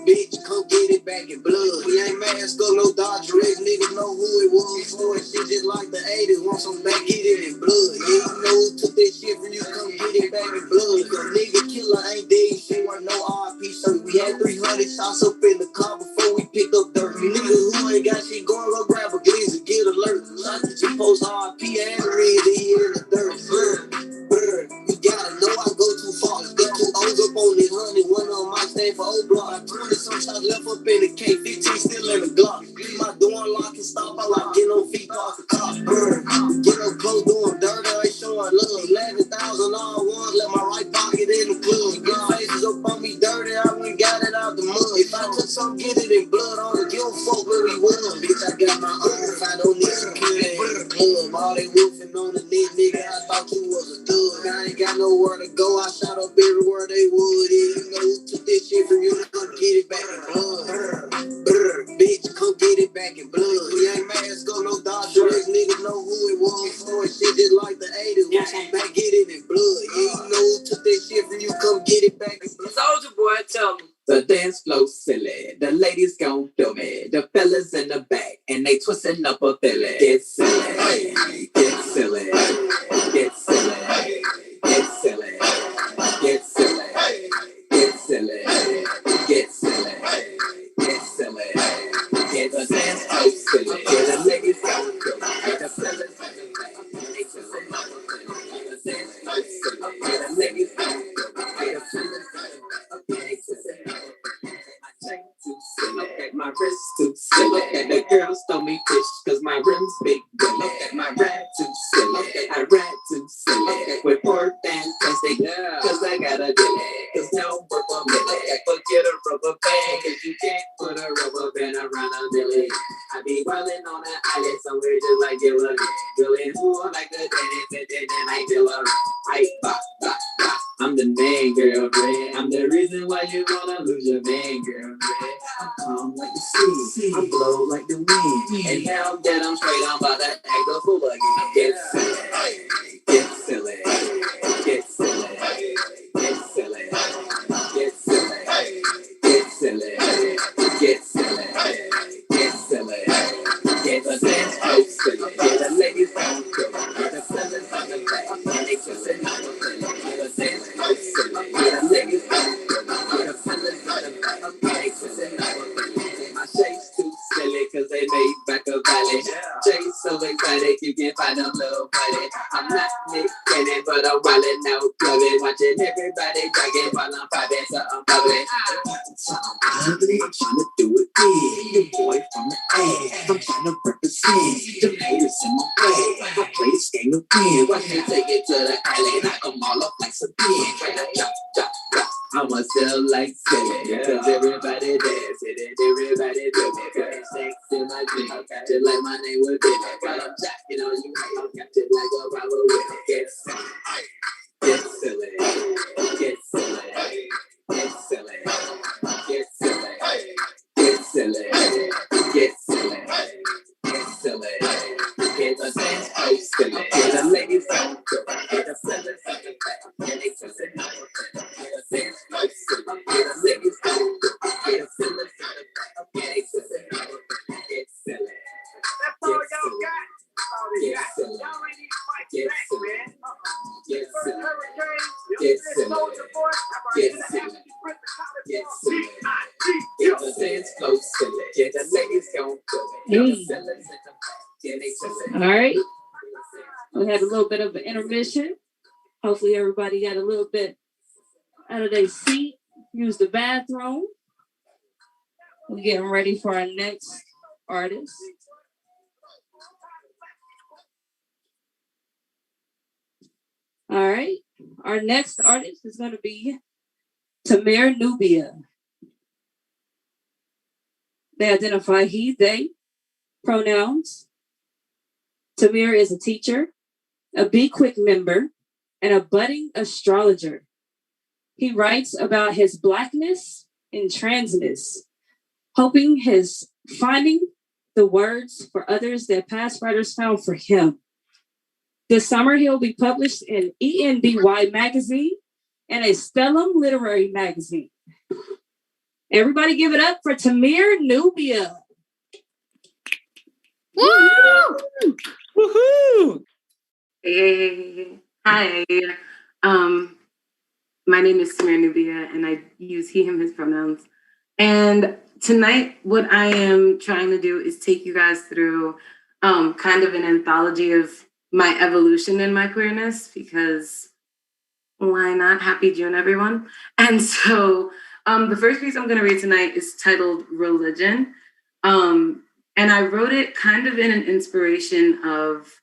Speaker 2: Bitch, come get it back in blood. We ain't masked up, no Dodger X, niggas know who it was. For it, shit just like the 80s, want some back, get it in blood. Yeah, you know who took this shit from you, come get it back in blood. Cause nigga killer ain't dead, shit wasn't no RP shirt. We had 300 shots up in the car before we picked up dirt. You niggas who ain't got shit going, go grab a glizzy, get alert. Shots that you post RP and red here in the dirt. You gotta know I go too far. Got 2 O's up on this 100, one of them might stand for O block. 20 some shots left up in the K, 15 still in the Glock. Leave my door unlocked and stop, I like get on feet, park the car. Get up close, doing dirt, I ain't showing love. 11,000 all ones, let my right pocket in the club. Get faces up on me dirty, I went got it out the mud. If I took some, get it in blood, I don't give a fuck where we was. Bitch, I got my own, if I don't need security in the club. All they wolfing on the net, nigga, I thought you was a thug. I ain't got nowhere to go, I shot up everywhere they would. Yeah, you know who took this shit from you, come get it back in blood. Bitch, come get it back in blood. We ain't masked up, no Dodger X, niggas know who it was. For it, shit just like the 80s, want some back, get it in blood. Yeah, you know who took this shit from you, come get it back in blood.
Speaker 13: Soldier boy, tell me. The dance flow silly, the ladies gon' feel me, the fellas in the back, and they twisting up a filly. Get silly, get silly, get silly, get silly, get silly, get silly, get silly, get silly, get the dance flow silly, get the ladies gon' feel me, get the fellas in the back, and they twisting up a filly. Get the dance flow silly, get the ladies gon' feel me, get the fellas in the back, and they twisting up a filly. Too silly. Look at my wrist too silly. Look at the girls throw me fish cause my rims big willy. Look at my rap too silly. I rap too silly. With poor fantastic cause I got a dilly. Cause no work for milli. Forget a rubber band cause you can't put a rubber band around a milli. I be wildin' on an island somewhere just like Dilla. Dillin' who like the dance and then I Dilla. I bop, bop, bop. I'm the man, girlfriend. I'm the reason why you wanna lose your man, girlfriend. I'm calm like the sea. I blow like the wind. And now that I'm straight, I'm about to act a fool again. Get silly, get silly, get silly, get silly, get silly, get silly, get silly, get silly, get the dance floor silly, get the ladies on silly, get the fellas on the back, and they just say no silly, get the dance floor silly, get the ladies on silly, get the fellas on the back, and they just say no silly. My shakes too silly cause they made back a valley. Jay's so excited you can find them little buddy. I'm not Nick Cannon but I'm wildin' out clubbing, watching everybody dragging while I'm popping something bubbly. I'm trying to do it big. The boy from the A. I'm trying to represent the haters in my way. I play this game to win. Watch me take it to the alley, knock them all up like some pins. Right now, jump, jump, jump. I'ma still like silly, cause everybody dance it and everybody do it. Got sex in my dream, just like my name was Billy. While I'm jacking on you, I'm captain like a robber with it. Get silly, get silly, get silly, get silly, get silly, get silly, get ladies gon' feel it. The fellas in the back, yeah, they twist it.
Speaker 1: All right. We had a little bit of an intermission. Hopefully everybody got a little bit out of their seat, use the bathroom. We're getting ready for our next artist. All right. Our next artist is going to be Tamia Nubia. They identify he, they, pronouns. Tamir is a teacher, a Be Quick member, and a budding astrologer. He writes about his Blackness and transness, hoping his finding the words for others that past writers found for him. This summer, he'll be published in ENDY magazine and a Stellum literary magazine. Everybody give it up for Tamia Nubia.
Speaker 14: Woo!
Speaker 5: Woohoo!
Speaker 14: Hey. Hi. My name is Tamia Nubia, and I use he, him, his pronouns. And tonight, what I am trying to do is take you guys through kind of an anthology of my evolution in my queerness, because why not? Happy June, everyone. And so the first piece I'm going to read tonight is titled Religion. And I wrote it kind of in an inspiration of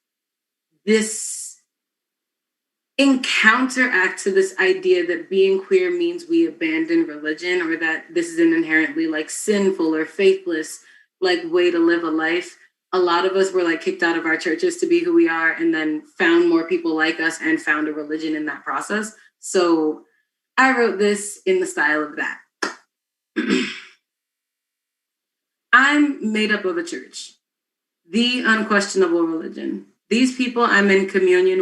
Speaker 14: this counteract to this idea that being queer means we abandon religion, or that this is an inherently like sinful or faithless like way to live a life. A lot of us were like kicked out of our churches to be who we are, and then found more people like us and found a religion in that process. So I wrote this in the style of that. I'm made up of a church, the unquestionable religion. These people I'm in community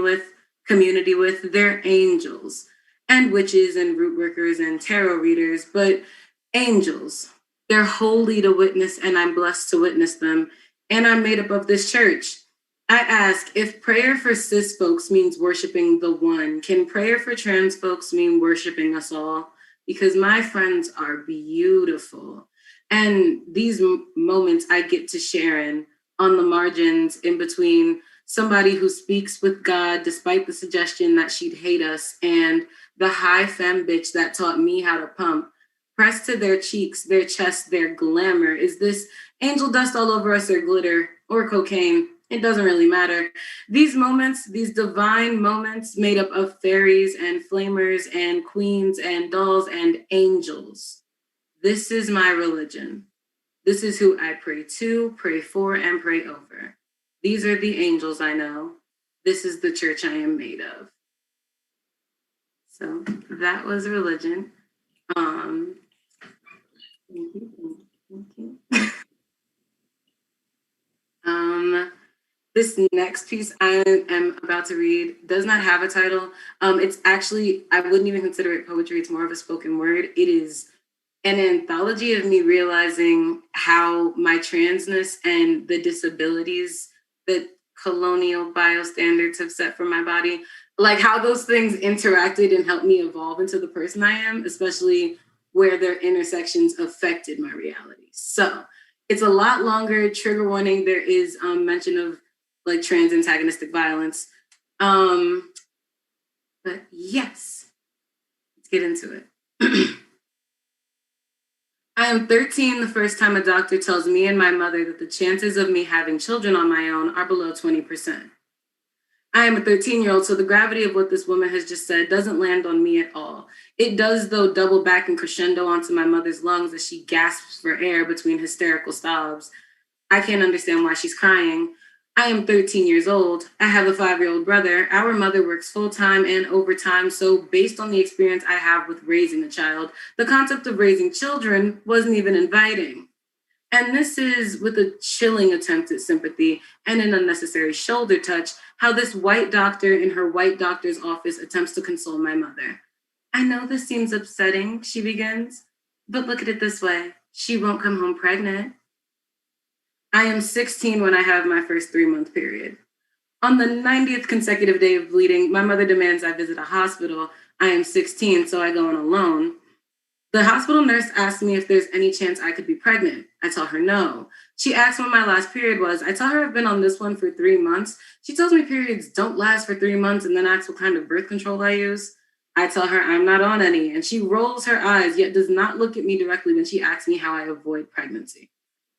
Speaker 14: with, they're angels and witches and root workers and tarot readers, but angels. They're holy to witness, and I'm blessed to witness them. And I'm made up of this church. I ask, if prayer for cis folks means worshiping the one, can prayer for trans folks mean worshiping us all? Because my friends are beautiful. And these moments I get to share in on the margins in between somebody who speaks with God despite the suggestion that she'd hate us, and the high femme bitch that taught me how to pump. Pressed to their cheeks, their chest, their glamour. Is this angel dust all over us, or glitter, or cocaine? It doesn't really matter. These moments, these divine moments made up of fairies and flamers and queens and dolls and angels. This is my religion. This is who I pray to, pray for, and pray over. These are the angels I know. This is the church I am made of. So that was religion. Thank you. This next piece I am about to read does not have a title. It's actually, I wouldn't even consider it poetry. It's more of a spoken word. It is an anthology of me realizing how my transness and the disabilities that colonial biostandards have set for my body, like how those things interacted and helped me evolve into the person I am, especially where their intersections affected my reality. So it's a lot longer. Trigger warning, there is mention of like trans antagonistic violence. But yes, let's get into it. I am 13 the first time a doctor tells me and my mother that the chances of me having children on my own are below 20%. I am a 13-year-old, so the gravity of what this woman has just said doesn't land on me at all. It does, though, double back and crescendo onto my mother's lungs as she gasps for air between hysterical sobs. I can't understand why she's crying. I am 13 years old. I have a 5-year-old brother. Our mother works full-time and overtime, so based on the experience I have with raising a child, the concept of raising children wasn't even inviting. And this is with a chilling attempt at sympathy and an unnecessary shoulder touch, how this white doctor in her white doctor's office attempts to console my mother. I know this seems upsetting, she begins, but look at it this way. She won't come home pregnant. I am 16 when I have my first 3-month period. On the 90th consecutive day of bleeding, my mother demands I visit a hospital. I am 16, so I go in alone. The hospital nurse asked me if there's any chance I could be pregnant. I tell her no. She asked when my last period was. I tell her I've been on this one for 3 months. She tells me periods don't last for 3 months and then asks what kind of birth control I use. I tell her I'm not on any, and she rolls her eyes, yet does not look at me directly when she asks me how I avoid pregnancy.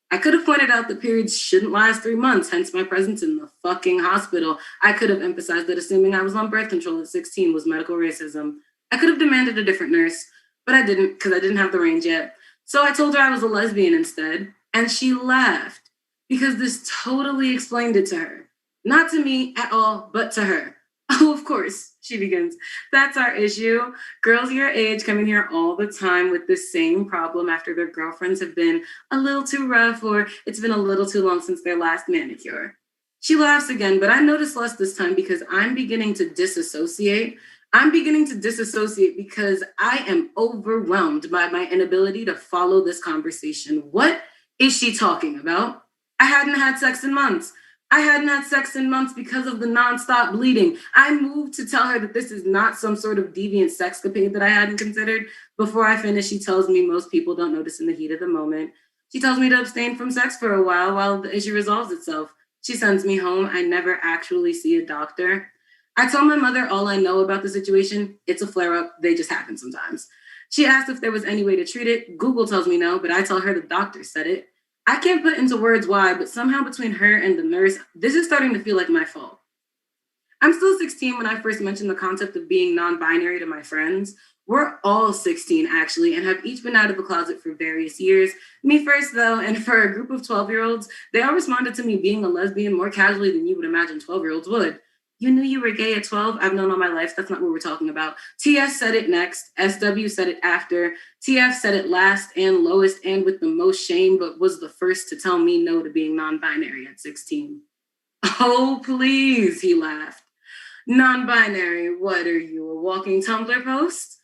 Speaker 14: I could have pointed out that periods shouldn't last 3 months, hence my presence in the fucking hospital. I could have emphasized that assuming I was on birth control at 16 was medical racism. I could have demanded a different nurse, but I didn't because I didn't have the range yet. So I told her I was a lesbian instead, and she laughed because this totally explained it to her. Not to me at all, but to her. Oh, of course, she begins. That's our issue. Girls your age come in here all the time with the same problem after their girlfriends have been a little too rough or it's been a little too long since their last manicure. She laughs again, but I notice less this time because I'm beginning to disassociate. I'm beginning to disassociate because I am overwhelmed by my inability to follow this conversation. What is she talking about? I hadn't had sex in months. I hadn't had sex in months because of the nonstop bleeding. I moved to tell her that this is not some sort of deviant sexcapade that I hadn't considered. Before I finish, she tells me most people don't notice in the heat of the moment. She tells me to abstain from sex for a while the issue resolves itself. She sends me home. I never actually see a doctor. I tell my mother all I know about the situation. It's a flare-up. They just happen sometimes. She asked if there was any way to treat it. Google tells me no, but I tell her the doctor said it. I can't put into words why, but somehow between her and the nurse, this is starting to feel like my fault. I'm still 16 when I first mentioned the concept of being non-binary to my friends. We're all 16, actually, and have each been out of the closet for various years. Me first, though, and for a group of 12-year-olds, they all responded to me being a lesbian more casually than you would imagine 12-year-olds would. You knew you were gay at 12? I've known all my life. That's not what we're talking about. TS said it next. SW said it after. TF said it last and lowest and with the most shame, but was the first to tell me no to being non-binary at 16. Oh, please, he laughed. Non-binary, what are you, a walking Tumblr post?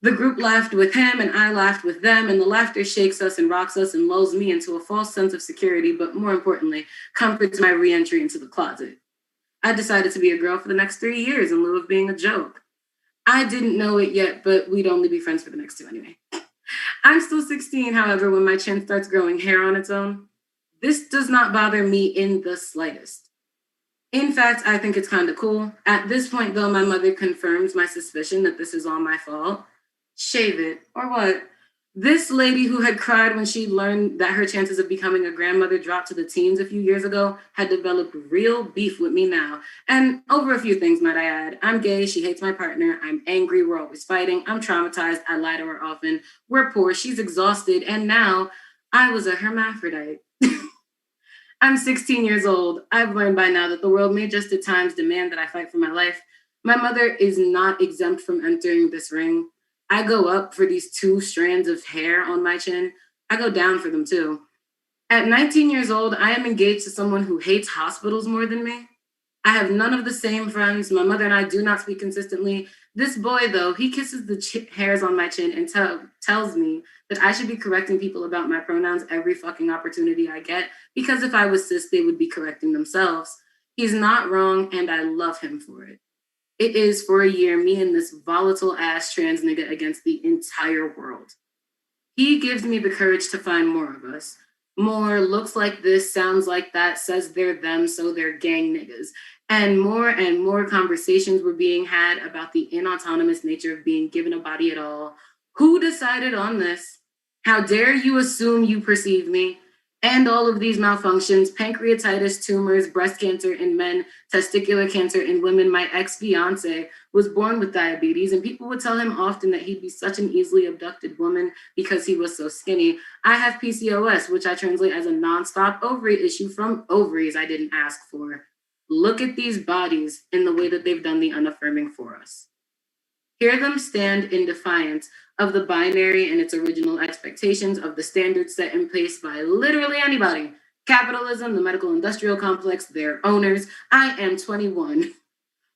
Speaker 14: The group laughed with him and I laughed with them, and the laughter shakes us and rocks us and lulls me into a false sense of security, but more importantly, comforts my re-entry into the closet. I decided to be a girl for the next 3 years in lieu of being a joke. I didn't know it yet, but we'd only be friends for the next 2 anyway. I'm still 16, however, when my chin starts growing hair on its own. This does not bother me in the slightest. In fact, I think it's kind of cool. At this point, though, my mother confirms my suspicion that this is all my fault. Shave it, or what? This lady who had cried when she learned that her chances of becoming a grandmother dropped to the teens a few years ago had developed real beef with me now. And over a few things, might I add. I'm gay, she hates my partner, I'm angry, we're always fighting, I'm traumatized, I lie to her often, we're poor, she's exhausted, and now I was a hermaphrodite. I'm 16 years old. I've learned by now that the world may just at times demand that I fight for my life. My mother is not exempt from entering this ring. I go up for these 2 strands of hair on my chin. I go down for them too. At 19 years old, I am engaged to someone who hates hospitals more than me. I have none of the same friends. My mother and I do not speak consistently. This boy, though, he kisses the hairs on my chin and tells me that I should be correcting people about my pronouns every fucking opportunity I get, because if I was cis, they would be correcting themselves. He's not wrong, and I love him for it. It is, for a year, me and this volatile-ass trans nigga against the entire world. He gives me the courage to find more of us. More looks like this, sounds like that, says they're them, so they're gang niggas. And more conversations were being had about the inautonomous nature of being given a body at all. Who decided on this? How dare you assume you perceive me? And all of these malfunctions, pancreatitis, tumors, breast cancer in men, testicular cancer in women. My ex-fiance was born with diabetes, and people would tell him often that he'd be such an easily abducted woman because he was so skinny. I have PCOS, which I translate as a nonstop ovary issue from ovaries I didn't ask for. Look at these bodies in the way that they've done the unaffirming for us. Hear them stand in defiance of the binary and its original expectations, of the standards set in place by literally anybody. Capitalism, the medical industrial complex, their owners. I am 21.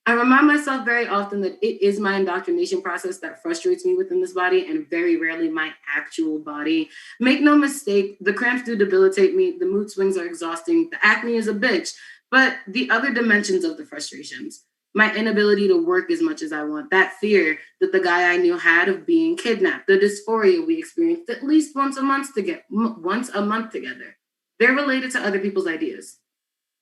Speaker 14: I remind myself very often that it is my indoctrination process that frustrates me within this body, and very rarely my actual body. Make no mistake, the cramps do debilitate me, the mood swings are exhausting, the acne is a bitch, but the other dimensions of the frustrations. my inability to work as much as I want, that fear that the guy I knew had of being kidnapped, the dysphoria we experienced at least once a month together. They're related to other people's ideas.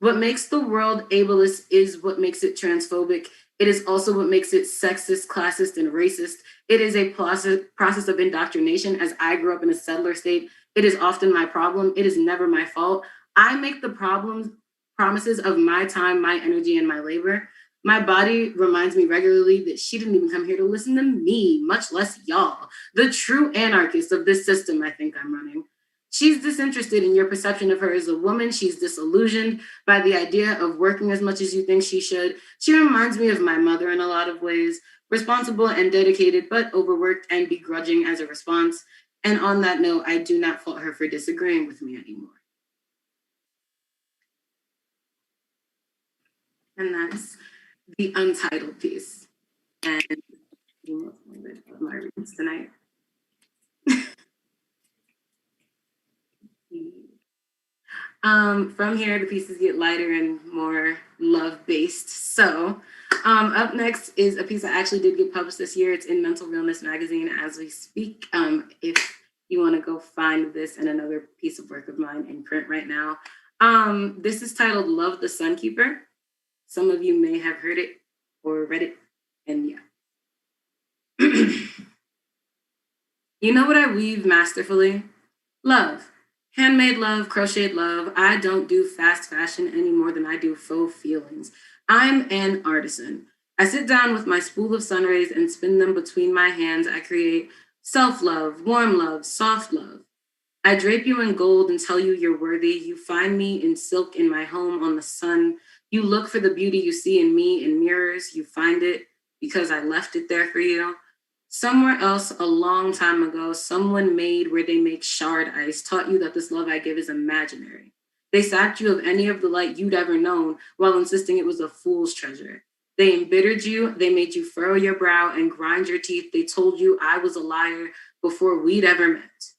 Speaker 14: What makes the world ableist is what makes it transphobic. It is also what makes it sexist, classist, and racist. It is a process of indoctrination. As I grew up in a settler state, it is often my problem. It is never my fault. I make the promises of my time, my energy, and my labor. My body reminds me regularly that she didn't even come here to listen to me, much less y'all, the true anarchist of this system I think I'm running. She's disinterested in your perception of her as a woman. She's disillusioned by the idea of working as much as you think she should. She reminds me of my mother in a lot of ways, responsible and dedicated, but overworked and begrudging as a response. And on that note, I do not fault her for disagreeing with me anymore. And that's the untitled piece. And my reads tonight. From here, the pieces get lighter and more love-based. So up next is a piece that actually did get published this year. It's in Mental Realness magazine as we speak. If you want to go find this and another piece of work of mine in print right now. This is titled Love the Sunkeeper. Some of you may have heard it or read it, and yeah. You know what I weave masterfully? Love. Handmade love, crocheted love. I don't do fast fashion any more than I do faux feelings. I'm an artisan. I sit down with my spool of sun rays and spin them between my hands. I create self-love, warm love, soft love. I drape you in gold and tell you you're worthy. You find me in silk in my home on the sun. You look for the beauty you see in me in mirrors. You find it because I left it there for you. Somewhere else a long time ago, someone made where they make shard ice, taught you that this love I give is imaginary. They sapped you of any of the light you'd ever known while insisting it was a fool's treasure. They embittered you. They made you furrow your brow and grind your teeth. They told you I was a liar before we'd ever met.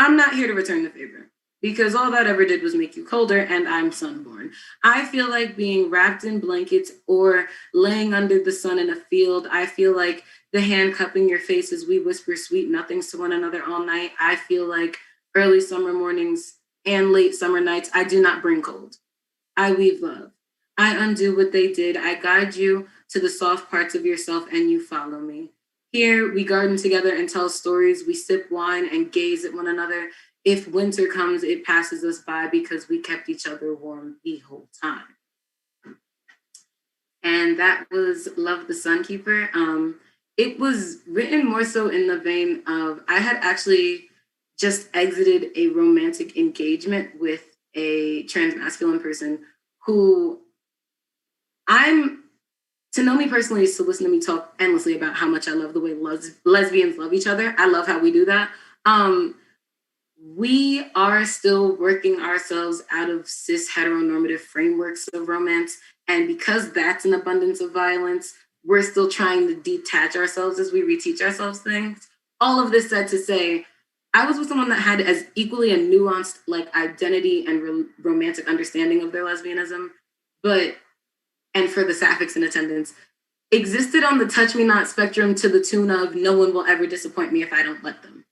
Speaker 14: I'm not here to return the favor because all that ever did was make you colder and I'm sunborn. I feel like being wrapped in blankets or laying under the sun in a field. I feel like the hand cupping your face as we whisper sweet nothings to one another all night. I feel like early summer mornings and late summer nights. I do not bring cold. I weave love. I undo what they did. I guide you to the soft parts of yourself and you follow me. Here we garden together and tell stories. We sip wine and gaze at one another. If winter comes, it passes us by because we kept each other warm the whole time. And that was Love the Sunkeeper. It was written more so in the vein of, I had actually just exited a romantic engagement with a transmasculine person who to know me personally is to listen to me talk endlessly about how much I love the way lesbians love each other. I love how we do that. We are still working ourselves out of cis heteronormative frameworks of romance. And because that's an abundance of violence, we're still trying to detach ourselves as we reteach ourselves things. All of this said to say, I was with someone that had as equally a nuanced like identity and romantic understanding of their lesbianism, and for the sapphics in attendance, existed on the touch me not spectrum to the tune of no one will ever disappoint me if I don't let them,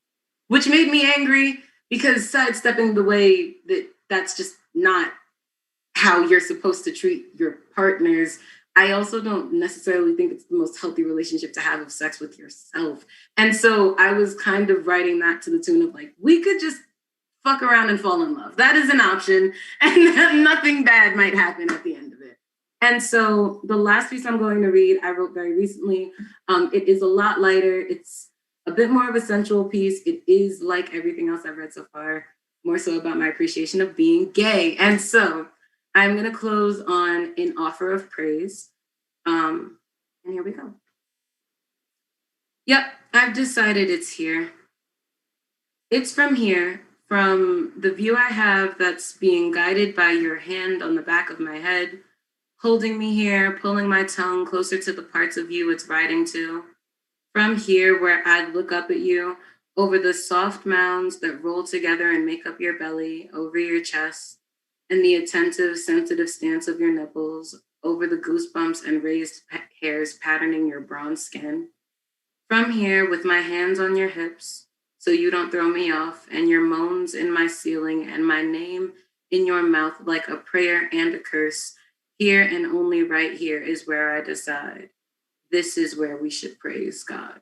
Speaker 14: which made me angry because sidestepping the way that's just not how you're supposed to treat your partners. I also don't necessarily think it's the most healthy relationship to have of sex with yourself. And so I was kind of writing that to the tune of like, we could just fuck around and fall in love. That is an option and nothing bad might happen at the end of it. And so the last piece I'm going to read, I wrote very recently. It is a lot lighter. It's a bit more of a sensual piece. It is like everything else I've read so far, more so about my appreciation of being gay. And so I'm going to close on an offer of praise. And here we go. Yep, I've decided it's here. It's from here, from the view I have that's being guided by your hand on the back of my head, holding me here, pulling my tongue closer to the parts of you it's riding to. From here, where I look up at you, over the soft mounds that roll together and make up your belly, over your chest, and the attentive, sensitive stance of your nipples, over the goosebumps and raised hairs patterning your bronze skin. From here, with my hands on your hips, so you don't throw me off, and your moans in my ceiling, and my name in your mouth like a prayer and a curse. Here and only right here is where I decide. This is where we should praise God.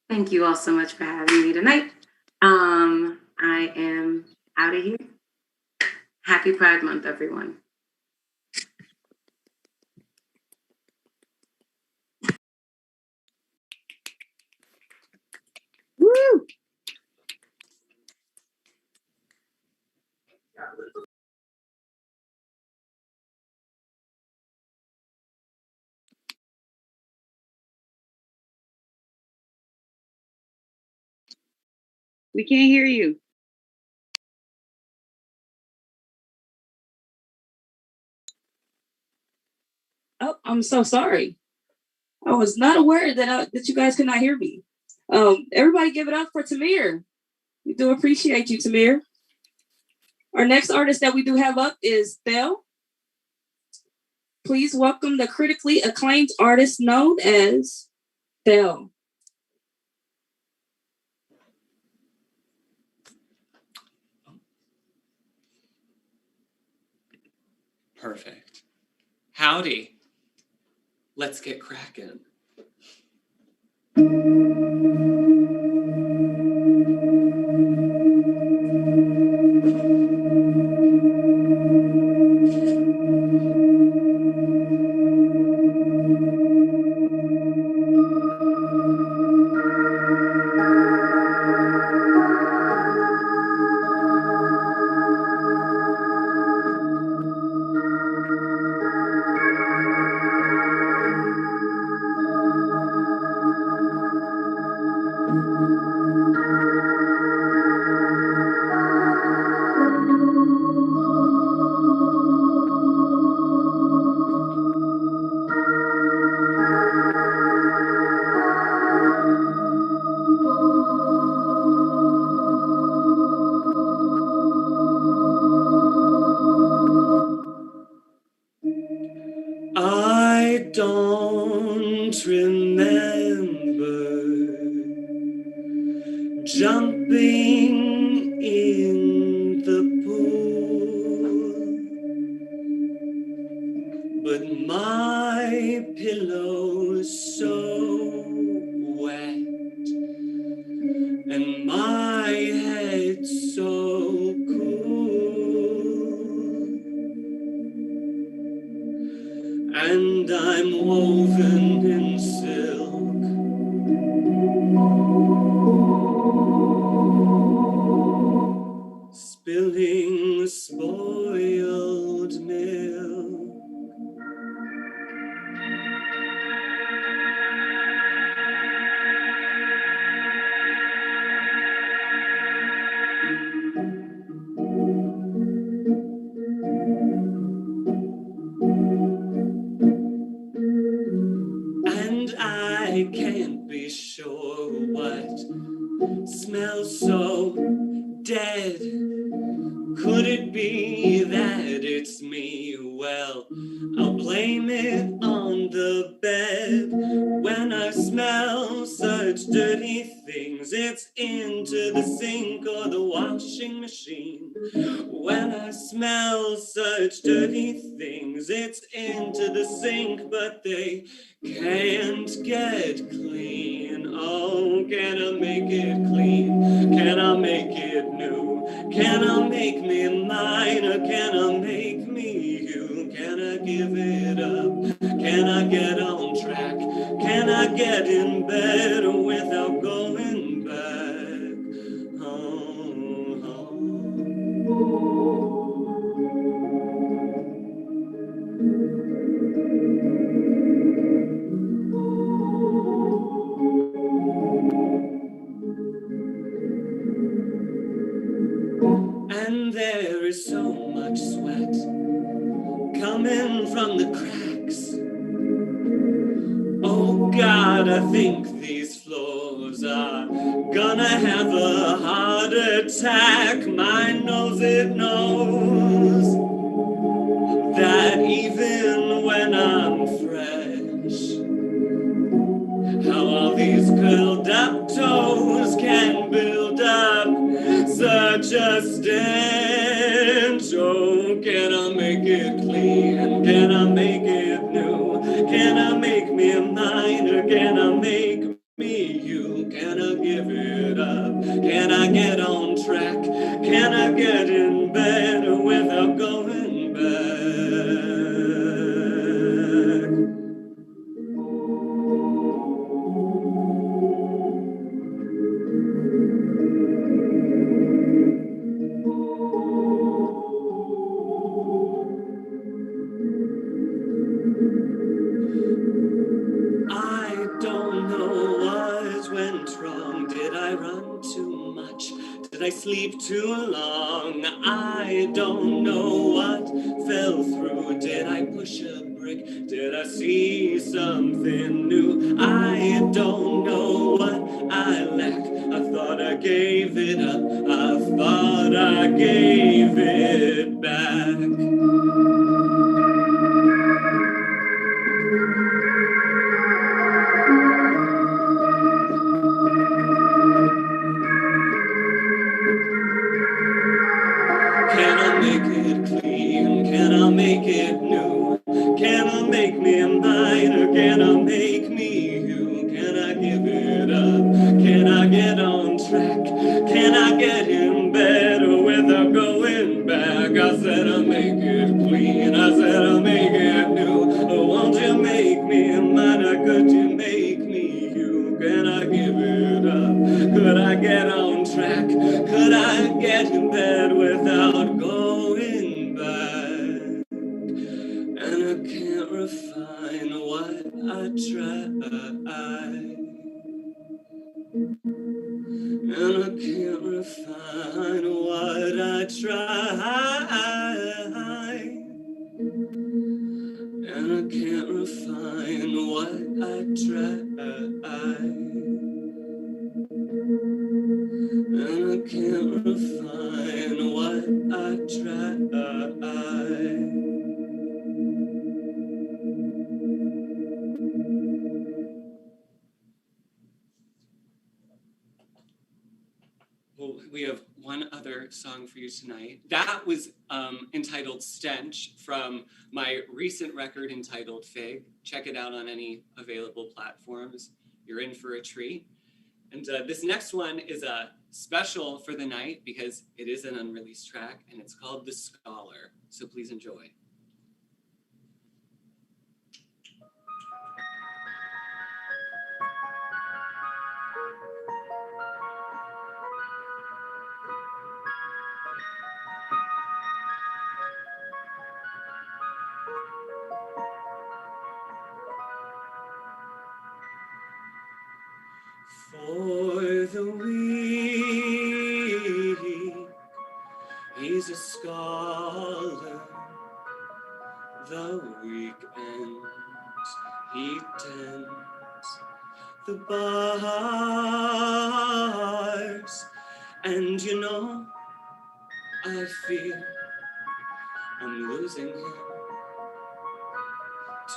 Speaker 14: Thank you all so much for having me tonight. I am out of here. Happy Pride Month, everyone. Woo!
Speaker 9: We can't hear you.
Speaker 15: Oh, I'm so sorry. I was not aware that that you guys could not hear me. Everybody give it up for Tamir. We do appreciate you, Tamir. Our next artist that we do have up is THEL. Please welcome the critically acclaimed artist known as THEL.
Speaker 16: Perfect. Howdy. Let's get cracking. I don't remember jumping in the pool, but my pillow's so wet and my head's so and I'm woven in silk. Spilling spoiled milk. And I can't be sure what smells so dead. Could it be that it's me? Well, I'll blame it on the bed. When I smell such dirty things, it's into the sink or the washing machine. When I smell such dirty things, it's into the sink, but they can't get clean. Oh, can I make it clean? Can I make it new? Can I make me mine, or can I make me you? Can I give it up? Can I get on track? Can I get in bed without going back? Oh, oh. And there is so much sweat coming from the cracks. Oh God, I think these floors are gonna have a heart attack. My nose, it knows that stench. Oh, can I make it clean? Can I make it new? Can I make me mine, or can I make me you? Can I give it up? Can I get on track? Can I get in bed without going back? I don't know what went wrong. Did I run too much? Did I sleep too long? I don't know what fell through. Did I push a brick? Did I see something new? I don't know what I lack. I thought I gave it up. I thought I gave it back. Can I make it clean? Can I make it new? Can I make me mine, or can I make me you? Can I give it up? Can I get on track? Can I get in bed without going back? I said I'll make it clean. I said I'll make it new. Oh, won't you make me mine, or could you make me you? Can I give it up? Could I get on track? Could I get in bed without going back? And I can't refine what I tried. And I can't refine what I tried. And I can't refine what I tried. And I can't refine what I tried. Well, we have one other song for you tonight. That was entitled Stench from my recent record entitled Fig. Check it out on any available platforms. You're in for a treat. And this next one is a special for the night because it is an unreleased track and it's called The Scholar. So please enjoy. For the weak, he's a scholar. The weekends he tends the bars, and you know, I fear I'm losing him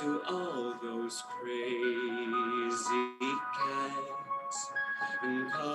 Speaker 16: to all those crazy cats and cars.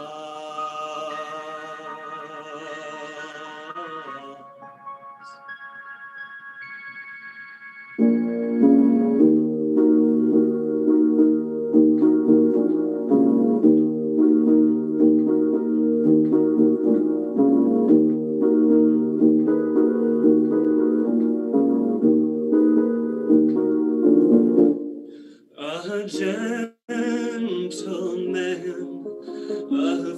Speaker 16: A gentleman of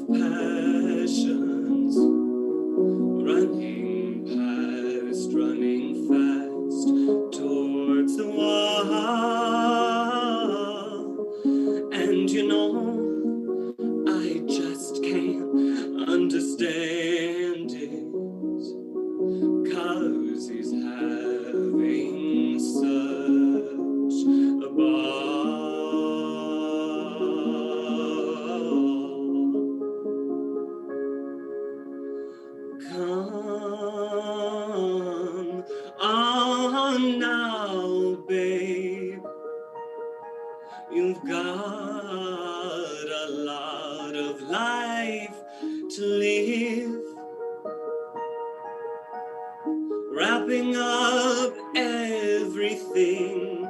Speaker 16: wrapping up everything,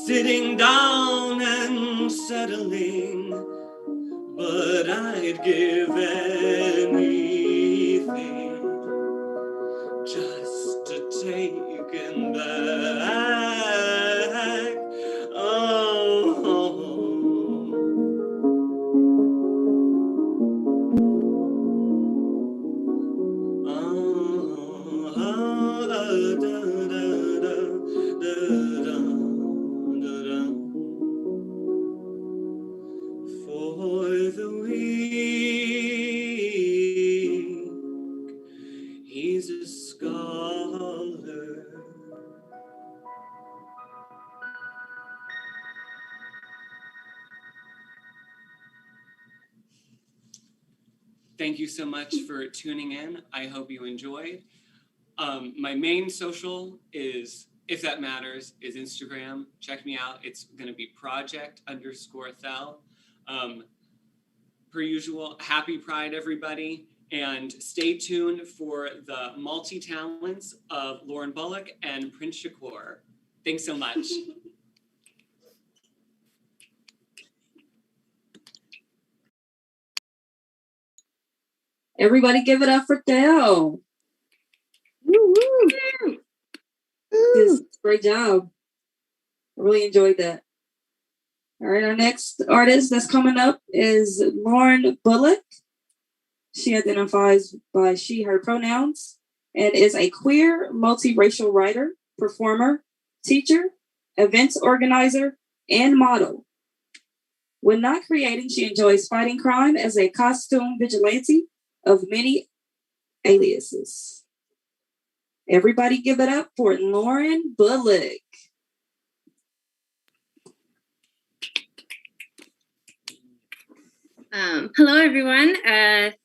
Speaker 16: sitting down and settling, but I'd give anything just to take him back. Oh. For the weak, he's a scholar. Thank you so much for tuning in. I hope you enjoyed. My main social is, if that matters, is Instagram. Check me out. It's going to be project_THEL. Per usual, happy Pride, everybody. And stay tuned for the multi-talents of Lauren Bullock and Prince Shakur. Thanks so much.
Speaker 15: Everybody give it up for THEL. Woo, woo. Yes, great job. I really enjoyed that. All right, our next artist that's coming up is Lauren Bullock. She identifies by she, her pronouns, and is a queer, multiracial writer, performer, teacher, events organizer, and model. When not creating, she enjoys fighting crime as a costume vigilante of many aliases. Everybody give it up for Lauren Bullock.
Speaker 17: Hello, everyone.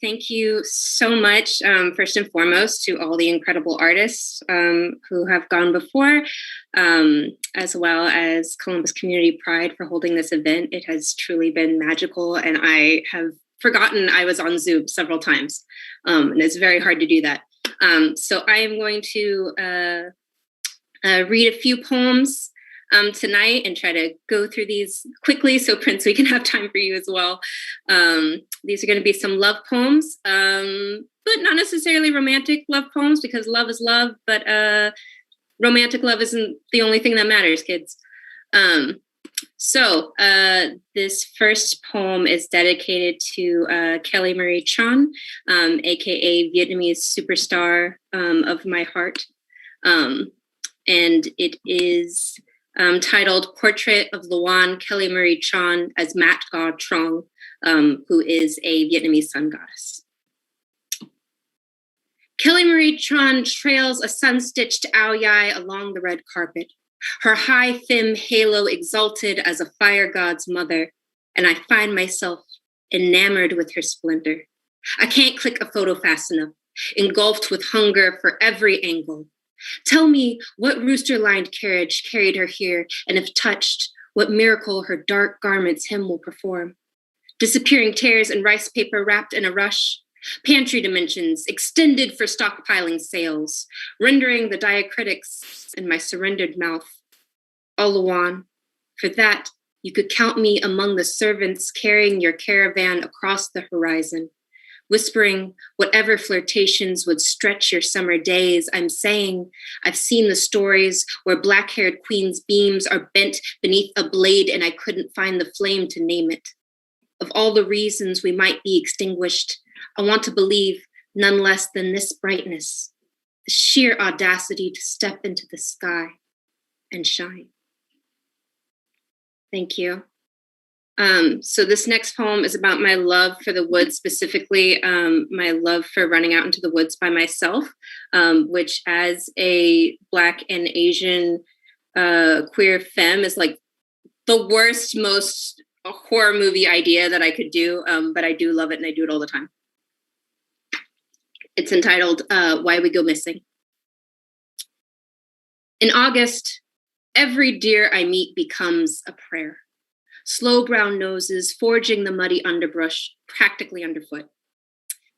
Speaker 17: Thank you so much, first and foremost, to all the incredible artists who have gone before, as well as Columbus Community Pride for holding this event. It has truly been magical, and I have forgotten I was on Zoom several times, and it's very hard to do that. So I am going to read a few poems tonight and try to go through these quickly. So Prince, we can have time for you as well. These are going to be some love poems, but not necessarily romantic love poems, because love is love, but romantic love isn't the only thing that matters, kids. So this first poem is dedicated to Kelly Marie Tran, aka Vietnamese superstar of my heart. And it is titled Portrait of Luan Kelly Marie Tran as Mat Ga Trong, who is a Vietnamese sun goddess. Kelly Marie Tran trails a sun-stitched Alia along the red carpet, her high thin halo exalted as a fire god's mother, and I find myself enamored with her splendor. I can't click a photo fast enough, engulfed with hunger for every angle. Tell me what rooster-lined carriage carried her here, and if touched, what miracle her dark garments hymn will perform. Disappearing tears and rice paper wrapped in a rush, pantry dimensions extended for stockpiling sales, rendering the diacritics in my surrendered mouth. Luan, for that, you could count me among the servants carrying your caravan across the horizon, whispering whatever flirtations would stretch your summer days. I'm saying I've seen the stories where black-haired queens' beams are bent beneath a blade and I couldn't find the flame to name it. Of all the reasons we might be extinguished, I want to believe none less than this brightness, the sheer audacity to step into the sky and shine. Thank you. So this next poem is about my love for the woods, specifically my love for running out into the woods by myself, which as a Black and Asian queer femme is like the worst, most horror movie idea that I could do, but I do love it and I do it all the time. It's entitled Why We Go Missing. In August, every deer I meet becomes a prayer. Slow brown noses forging the muddy underbrush practically underfoot.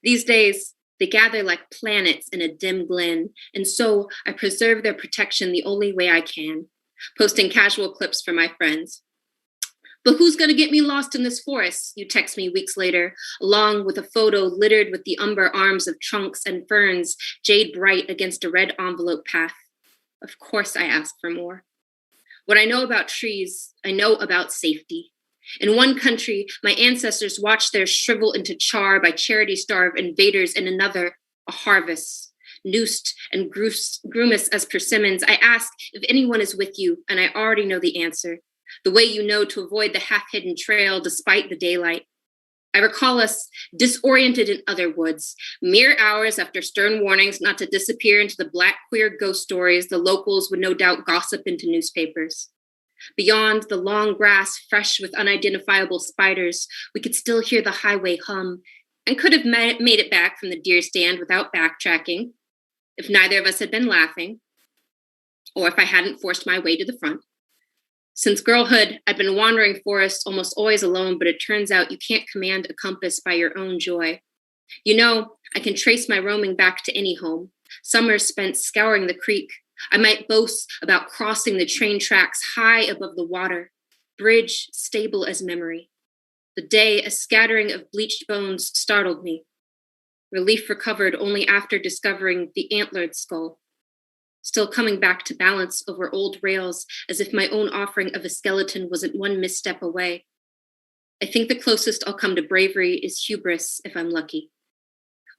Speaker 17: These days, They gather like planets in a dim glen, and so I preserve their protection the only way I can, posting casual clips for my friends. But who's gonna get me lost in this forest? You text me weeks later, along with a photo littered with the umber arms of trunks and ferns, jade bright against a red envelope path. Of course I ask for more. What I know about trees, I know about safety. In one country, my ancestors watched theirs shrivel into char by charity-starved invaders. In another, a harvest. Noosed and grimace as persimmons, I ask if anyone is with you, and I already know the answer. The way you know to avoid the half-hidden trail despite the daylight. I recall us disoriented in other woods, mere hours after stern warnings not to disappear into the black queer ghost stories the locals would no doubt gossip into newspapers. Beyond the long grass fresh with unidentifiable spiders, we could still hear the highway hum and could have made it back from the deer stand without backtracking if neither of us had been laughing or if I hadn't forced my way to the front. Since girlhood, I'd been wandering forests almost always alone, but it turns out you can't command a compass by your own joy. You know, I can trace my roaming back to any home. Summers spent scouring the creek. I might boast about crossing the train tracks high above the water, bridge stable as memory. The day a scattering of bleached bones startled me. Relief recovered only after discovering the antlered skull. Still coming back to balance over old rails as if my own offering of a skeleton wasn't one misstep away. I think the closest I'll come to bravery is hubris if I'm lucky.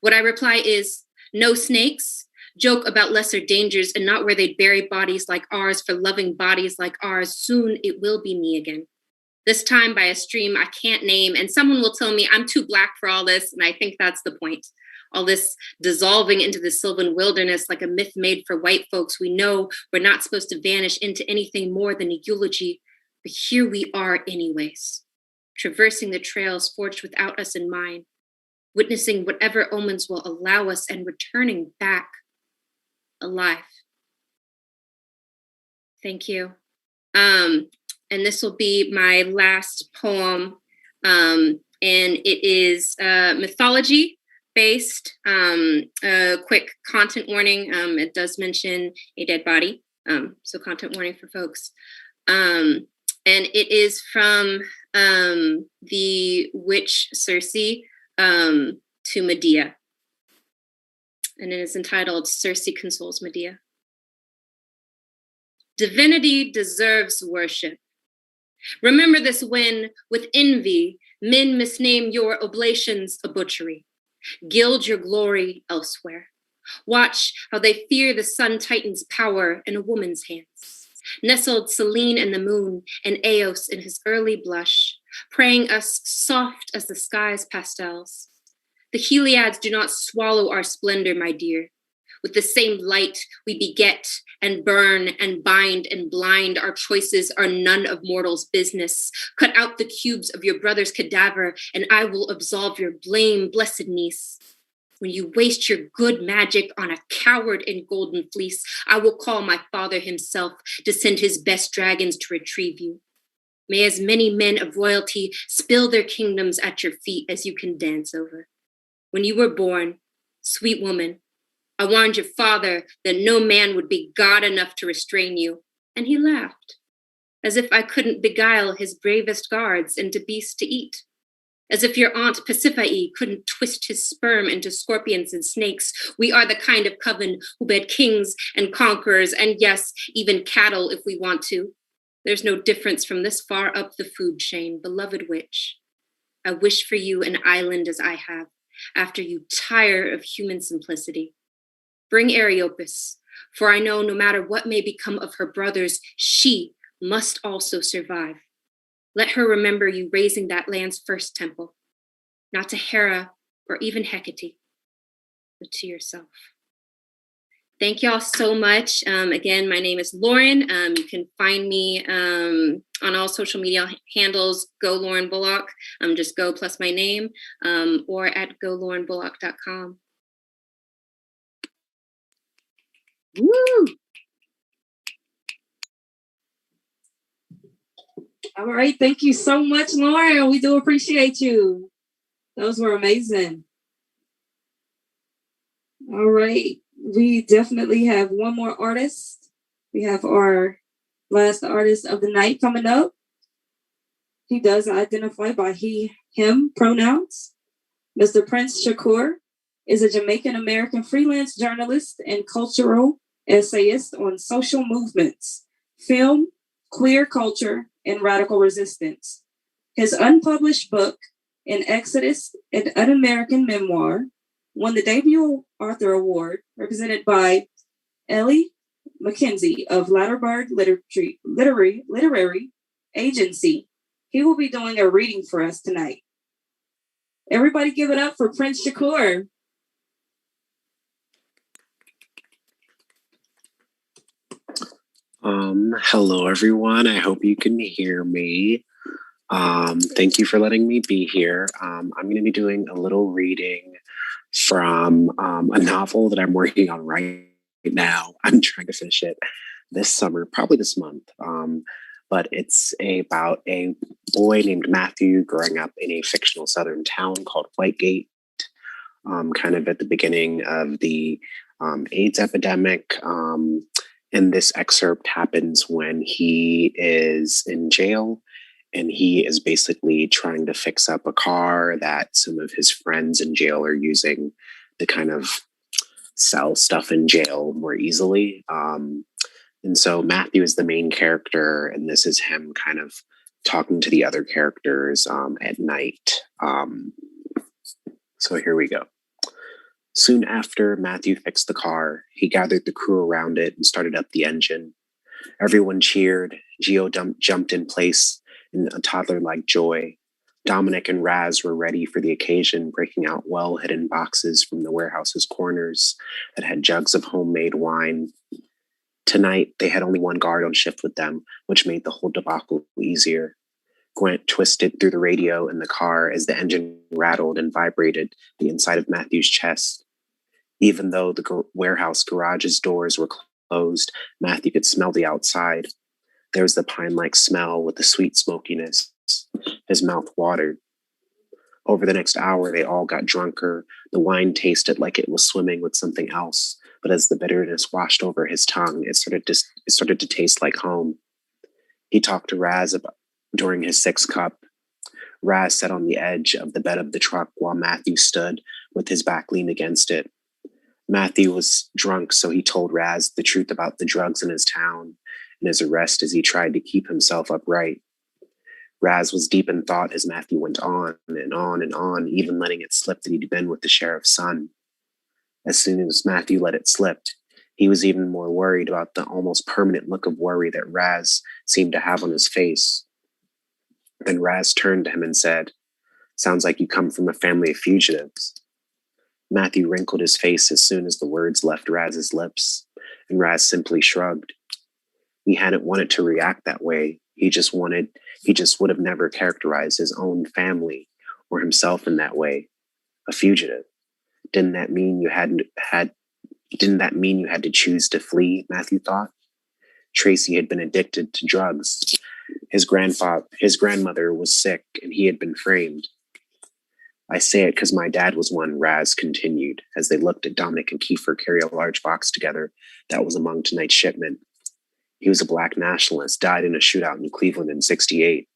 Speaker 17: What I reply is, no snakes, joke about lesser dangers and not where they'd bury bodies like ours for loving bodies like ours. Soon it will be me again. This time by a stream I can't name, and someone will tell me I'm too black for all this, and I think that's the point. All this dissolving into the sylvan wilderness like a myth made for white folks. We know we're not supposed to vanish into anything more than a eulogy, but here we are anyways, traversing the trails forged without us in mind, witnessing whatever omens will allow us and returning back alive. Thank you. And this will be my last poem, and it is mythology based. Quick content warning. It does mention a dead body, so content warning for folks. And it is from the witch Circe to Medea. And it is entitled Circe Consoles Medea. Divinity deserves worship. Remember this when, with envy, men misname your oblations a butchery. Gild your glory elsewhere. Watch how they fear the sun titan's power in a woman's hands. Nestled Selene in the moon and Eos in his early blush, praying us soft as the sky's pastels. The Heliads do not swallow our splendor, my dear. With the same light we beget and burn and bind and blind, our choices are none of mortals' business. Cut out the cubes of your brother's cadaver, and I will absolve your blame, blessed niece. When you waste your good magic on a coward in golden fleece, I will call my father himself to send his best dragons to retrieve you. May as many men of royalty spill their kingdoms at your feet as you can dance over. When you were born, sweet woman, I warned your father that no man would be God enough to restrain you, and he laughed, as if I couldn't beguile his bravest guards into beasts to eat, as if your aunt Pasiphae couldn't twist his sperm into scorpions and snakes. We are the kind of coven who bed kings and conquerors, and yes, even cattle if we want to. There's no difference from this far up the food chain, beloved witch. I wish for you an island as I have, after you tire of human simplicity. Bring Areopus, for I know no matter what may become of her brothers, she must also survive. Let her remember you raising that land's first temple, not to Hera or even Hecate, but to yourself. Thank y'all so much. Again, my name is Lauren. You can find me on all social media handles, Go Lauren Bullock, just go plus my name, or at golaurenbullock.com.
Speaker 15: Woo! All right, thank you so much, Lauren. We do appreciate you. Those were amazing. All right. We definitely have one more artist. We have our last artist of the night coming up. He does identify by he, him pronouns. Mr. Prince Shakur is a Jamaican-American freelance journalist and cultural essayist on social movements, film, queer culture, and radical resistance. His unpublished book, An Exodus, an Un-American Memoir, won the debut Arthur Award, represented by Ellie McKenzie of Lattimore Literary Agency. He will be doing a reading for us tonight. Everybody give it up for Prince Shakur.
Speaker 18: Hello everyone. I hope you can hear me. Thank you for letting me be here. I'm going to be doing a little reading from a novel that I'm working on right now. I'm trying to finish it this summer, probably this month. But it's about a boy named Matthew growing up in a fictional southern town called Whitegate, kind of at the beginning of the AIDS epidemic. And this excerpt happens when he is in jail, and he is basically trying to fix up a car that some of his friends in jail are using to kind of sell stuff in jail more easily. And so Matthew is the main character, and this is him kind of talking to the other characters at night. So here we go. Soon after Matthew fixed the car, he gathered the crew around it and started up the engine. Everyone cheered. Gio jumped in place in a toddler-like joy. Dominic and Raz were ready for the occasion, breaking out well-hidden boxes from the warehouse's corners that had jugs of homemade wine. Tonight, they had only one guard on shift with them, which made the whole debacle easier. Gwent twisted through the radio in the car as the engine rattled and vibrated the inside of Matthew's chest. Even though the warehouse garage's doors were closed, Matthew could smell the outside. There was the pine-like smell with the sweet smokiness. His mouth watered. Over the next hour, they all got drunker. The wine tasted like it was swimming with something else, but as the bitterness washed over his tongue, it started to taste like home. He talked to Raz during his sixth cup. Raz sat on the edge of the bed of the truck while Matthew stood with his back leaned against it. Matthew was drunk, so he told Raz the truth about the drugs in his town and his arrest as he tried to keep himself upright. Raz was deep in thought as Matthew went on and on and on, even letting it slip that he'd been with the sheriff's son. As soon as Matthew let it slip, he was even more worried about the almost permanent look of worry that Raz seemed to have on his face. Then Raz turned to him and said, "Sounds like you come from a family of fugitives." Matthew wrinkled his face as soon as the words left Raz's lips, and Raz simply shrugged. He hadn't wanted to react that way. He just would have never characterized his own family or himself in that way. A fugitive. Didn't that mean you had to choose to flee? Matthew thought. Tracy had been addicted to drugs. His grandmother was sick, and he had been framed. I say it because my dad was one, Raz continued, as they looked at Dominic and Kiefer carry a large box together that was among tonight's shipment. He was a black nationalist, died in a shootout in Cleveland in '68.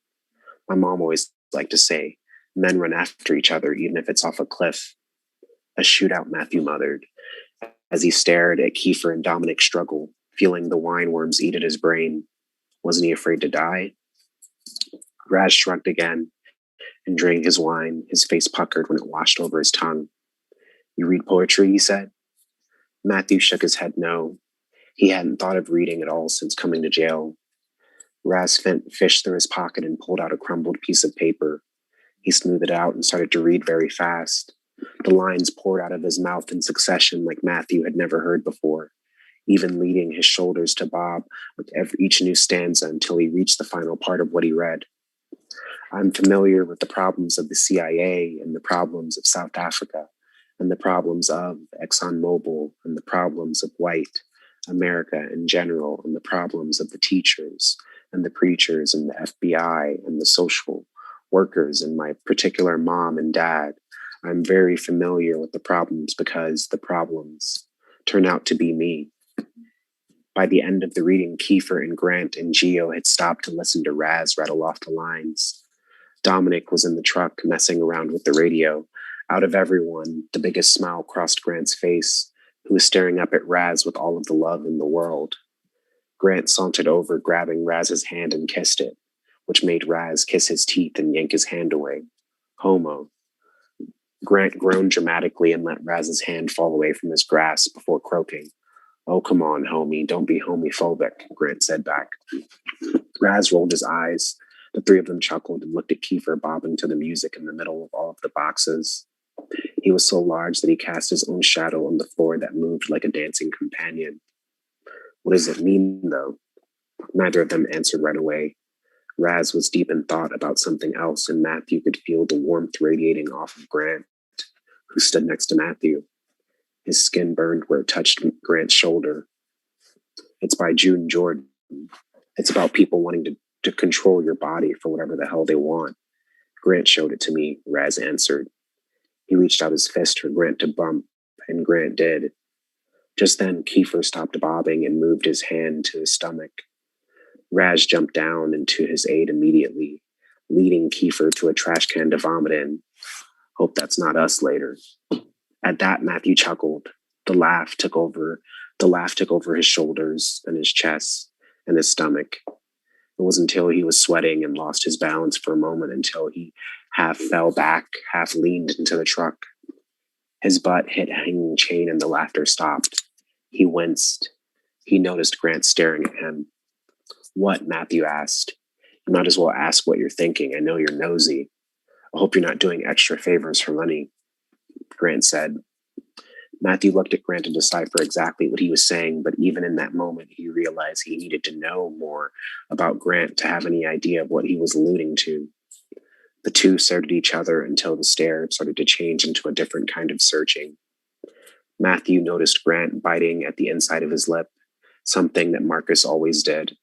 Speaker 18: My mom always liked to say, men run after each other, even if it's off a cliff. A shootout, Matthew muttered, as he stared at Kiefer and Dominic's struggle, feeling the wine worms eat at his brain. Wasn't he afraid to die? Raz shrugged again and drank his wine, his face puckered when it washed over his tongue. You read poetry, he said. Matthew shook his head no. He hadn't thought of reading at all since coming to jail. Raz fished through his pocket and pulled out a crumbled piece of paper. He smoothed it out and started to read very fast. The lines poured out of his mouth in succession like Matthew had never heard before, even leading his shoulders to bob with each new stanza until he reached the final part of what he read. I'm familiar with the problems of the CIA and the problems of South Africa and the problems of ExxonMobil and the problems of white America in general and the problems of the teachers and the preachers and the FBI and the social workers and my particular mom and dad. I'm very familiar with the problems because the problems turn out to be me. By the end of the reading, Kiefer and Grant and Gio had stopped to listen to Raz rattle off the lines. Dominic was in the truck messing around with the radio. Out of everyone, the biggest smile crossed Grant's face, who was staring up at Raz with all of the love in the world. Grant sauntered over, grabbing Raz's hand and kissed it, which made Raz kiss his teeth and yank his hand away. Homo. Grant groaned dramatically and let Raz's hand fall away from his grasp before croaking. Oh, come on, homie, don't be homophobic, Grant said back. Raz rolled his eyes. The three of them chuckled and looked at Kiefer bobbing to the music in the middle of all of the boxes. He was so large that he cast his own shadow on the floor that moved like a dancing companion. What does it mean, though? Neither of them answered right away. Raz was deep in thought about something else, and Matthew could feel the warmth radiating off of Grant, who stood next to Matthew. His skin burned where it touched Grant's shoulder. It's by June Jordan. It's about people wanting to control your body for whatever the hell they want. Grant showed it to me, Raz answered. He reached out his fist for Grant to bump, and Grant did. Just then, Kiefer stopped bobbing and moved his hand to his stomach. Raz jumped down and to his aid immediately, leading Kiefer to a trash can to vomit in. Hope that's not us later. At that, Matthew chuckled. The laugh took over his shoulders and his chest and his stomach. It was until he was sweating and lost his balance for a moment until he half fell back, half leaned into the truck. His butt hit a hanging chain and the laughter stopped. He winced. He noticed Grant staring at him. What? Matthew asked. You might as well ask what you're thinking. I know you're nosy. I hope you're not doing extra favors for money, Grant said. Matthew looked at Grant to decipher exactly what he was saying, but even in that moment, he realized he needed to know more about Grant to have any idea of what he was alluding to. The two stared at each other until the stare started to change into a different kind of searching. Matthew noticed Grant biting at the inside of his lip, something that Marcus always did.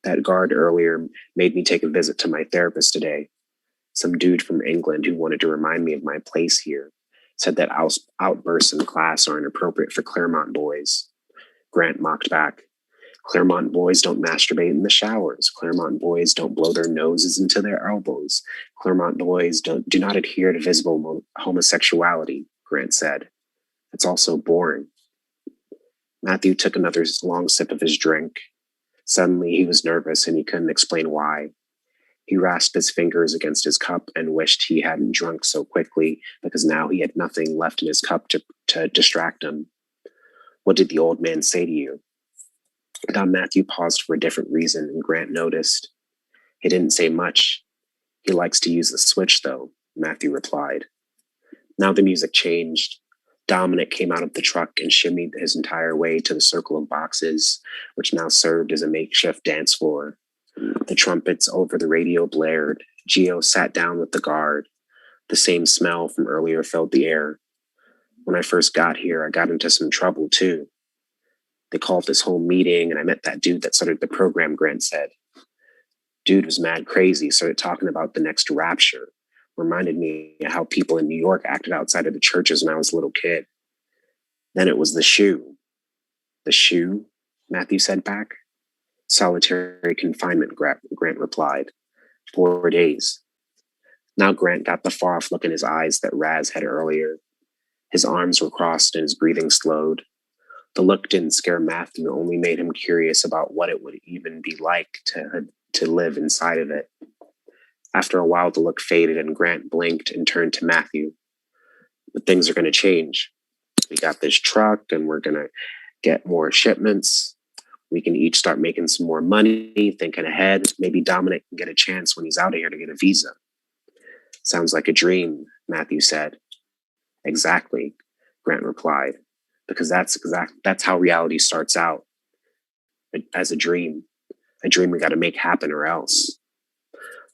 Speaker 18: That guard earlier made me take a visit to my therapist today. Some dude from England who wanted to remind me of my place here said that outbursts in class are inappropriate for Claremont boys. Grant mocked back. Claremont boys don't masturbate in the showers. Claremont boys don't blow their noses into their elbows. Claremont boys do not adhere to visible homosexuality, Grant said. It's also boring. Matthew took another long sip of his drink. Suddenly he was nervous and he couldn't explain why. He rasped his fingers against his cup and wished he hadn't drunk so quickly because now he had nothing left in his cup to distract him. What did the old man say to you? Now Matthew paused for a different reason and Grant noticed. He didn't say much. He likes to use the switch though, Matthew replied. Now the music changed. Dominic came out of the truck and shimmied his entire way to the circle of boxes, which now served as a makeshift dance floor. The trumpets over the radio blared. Gio sat down with the guard. The same smell from earlier filled the air. When I first got here, I got into some trouble too. They called this whole meeting and I met that dude that started the program, Grant said. Dude was mad crazy, started talking about the next rapture. Reminded me of how people in New York acted outside of the churches when I was a little kid. Then it was the shoe. The shoe? Matthew said back. Solitary confinement, Grant replied. 4 days. Now Grant got the far-off look in his eyes that Raz had earlier. His arms were crossed and his breathing slowed. The look didn't scare Matthew, only made him curious about what it would even be like to live inside of it. After a while, the look faded and Grant blinked and turned to Matthew. But things are going to change. We got this truck and we're going to get more shipments. We can each start making some more money, thinking ahead. Maybe Dominic can get a chance when he's out of here to get a visa. Sounds like a dream, Matthew said. Exactly, Grant replied, because that's how reality starts out. As a dream we got to make happen or else.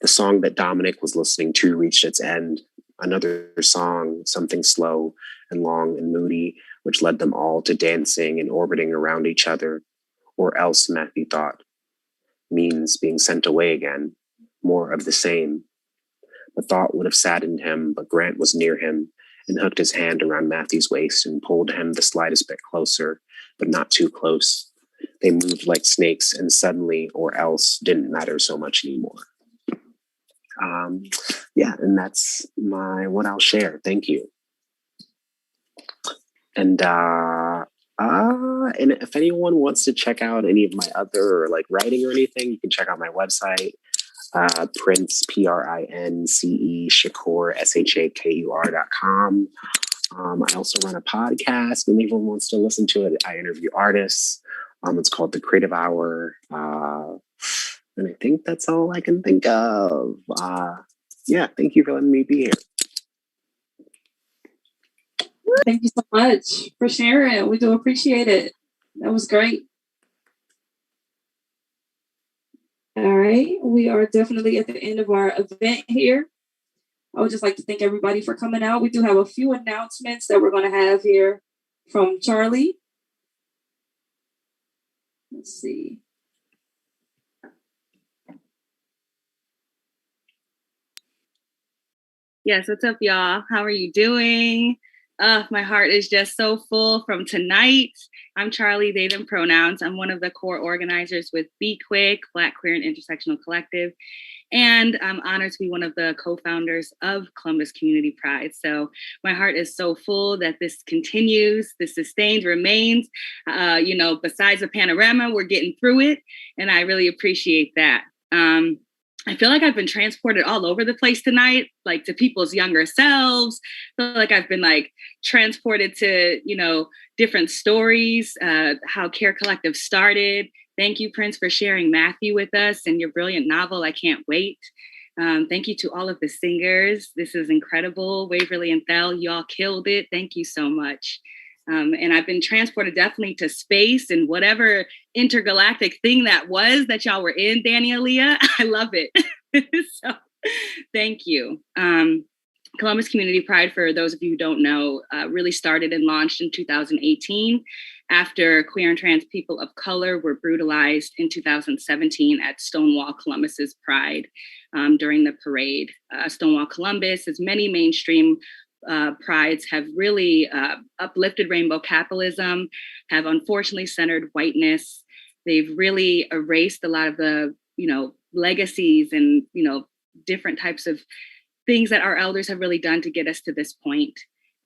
Speaker 18: The song that Dominic was listening to reached its end. Another song, something slow and long and moody, which led them all to dancing and orbiting around each other. Or else, Matthew thought, means being sent away again, more of the same. The thought would have saddened him, but Grant was near him and hooked his hand around Matthew's waist and pulled him the slightest bit closer, but not too close. They moved like snakes and suddenly, or else, didn't matter so much anymore. And that's what I'll share. Thank you. And if anyone wants to check out any of my other writing or anything, you can check out my website, Prince, PRINCE, Shakur, SHAKUR.com. I also run a podcast, and if anyone wants to listen to it, I interview artists. It's called The Creative Hour. And I think that's all I can think of. Thank you for letting me be here.
Speaker 15: Thank you so much for sharing. We do appreciate it. That was great. All right. We are definitely at the end of our event here. I would just like to thank everybody for coming out. We do have a few announcements that we're going to have here from Charlie. Let's see.
Speaker 9: Yes, what's up, y'all? How are you doing? My heart is just so full from tonight. I'm Charlie, they, them pronouns. I'm one of the core organizers with Be Quick, Black, Queer, and Intersectional Collective. And I'm honored to be one of the co-founders of Columbus Community Pride. So my heart is so full that this continues, this sustains, remains. Besides the panorama, we're getting through it. And I really appreciate that. I feel like I've been transported all over the place tonight, to people's younger selves. I feel like I've been transported to, different stories, how Care Collective started. Thank you, Prince, for sharing Matthew with us and your brilliant novel. I can't wait. Thank you to all of the singers. This is incredible. Waverly and THEL, y'all killed it. Thank you so much. And I've been transported definitely to space and whatever intergalactic thing that was that y'all were in, Danny, Alia. I love it. So thank you. Columbus Community Pride, for those of you who don't know, really started and launched in 2018 after queer and trans people of color were brutalized in 2017 at Stonewall Columbus's Pride during the parade. Stonewall Columbus, as many mainstream prides, have really uplifted rainbow capitalism, have unfortunately centered whiteness. They've really erased a lot of the, legacies and, different types of things that our elders have really done to get us to this point.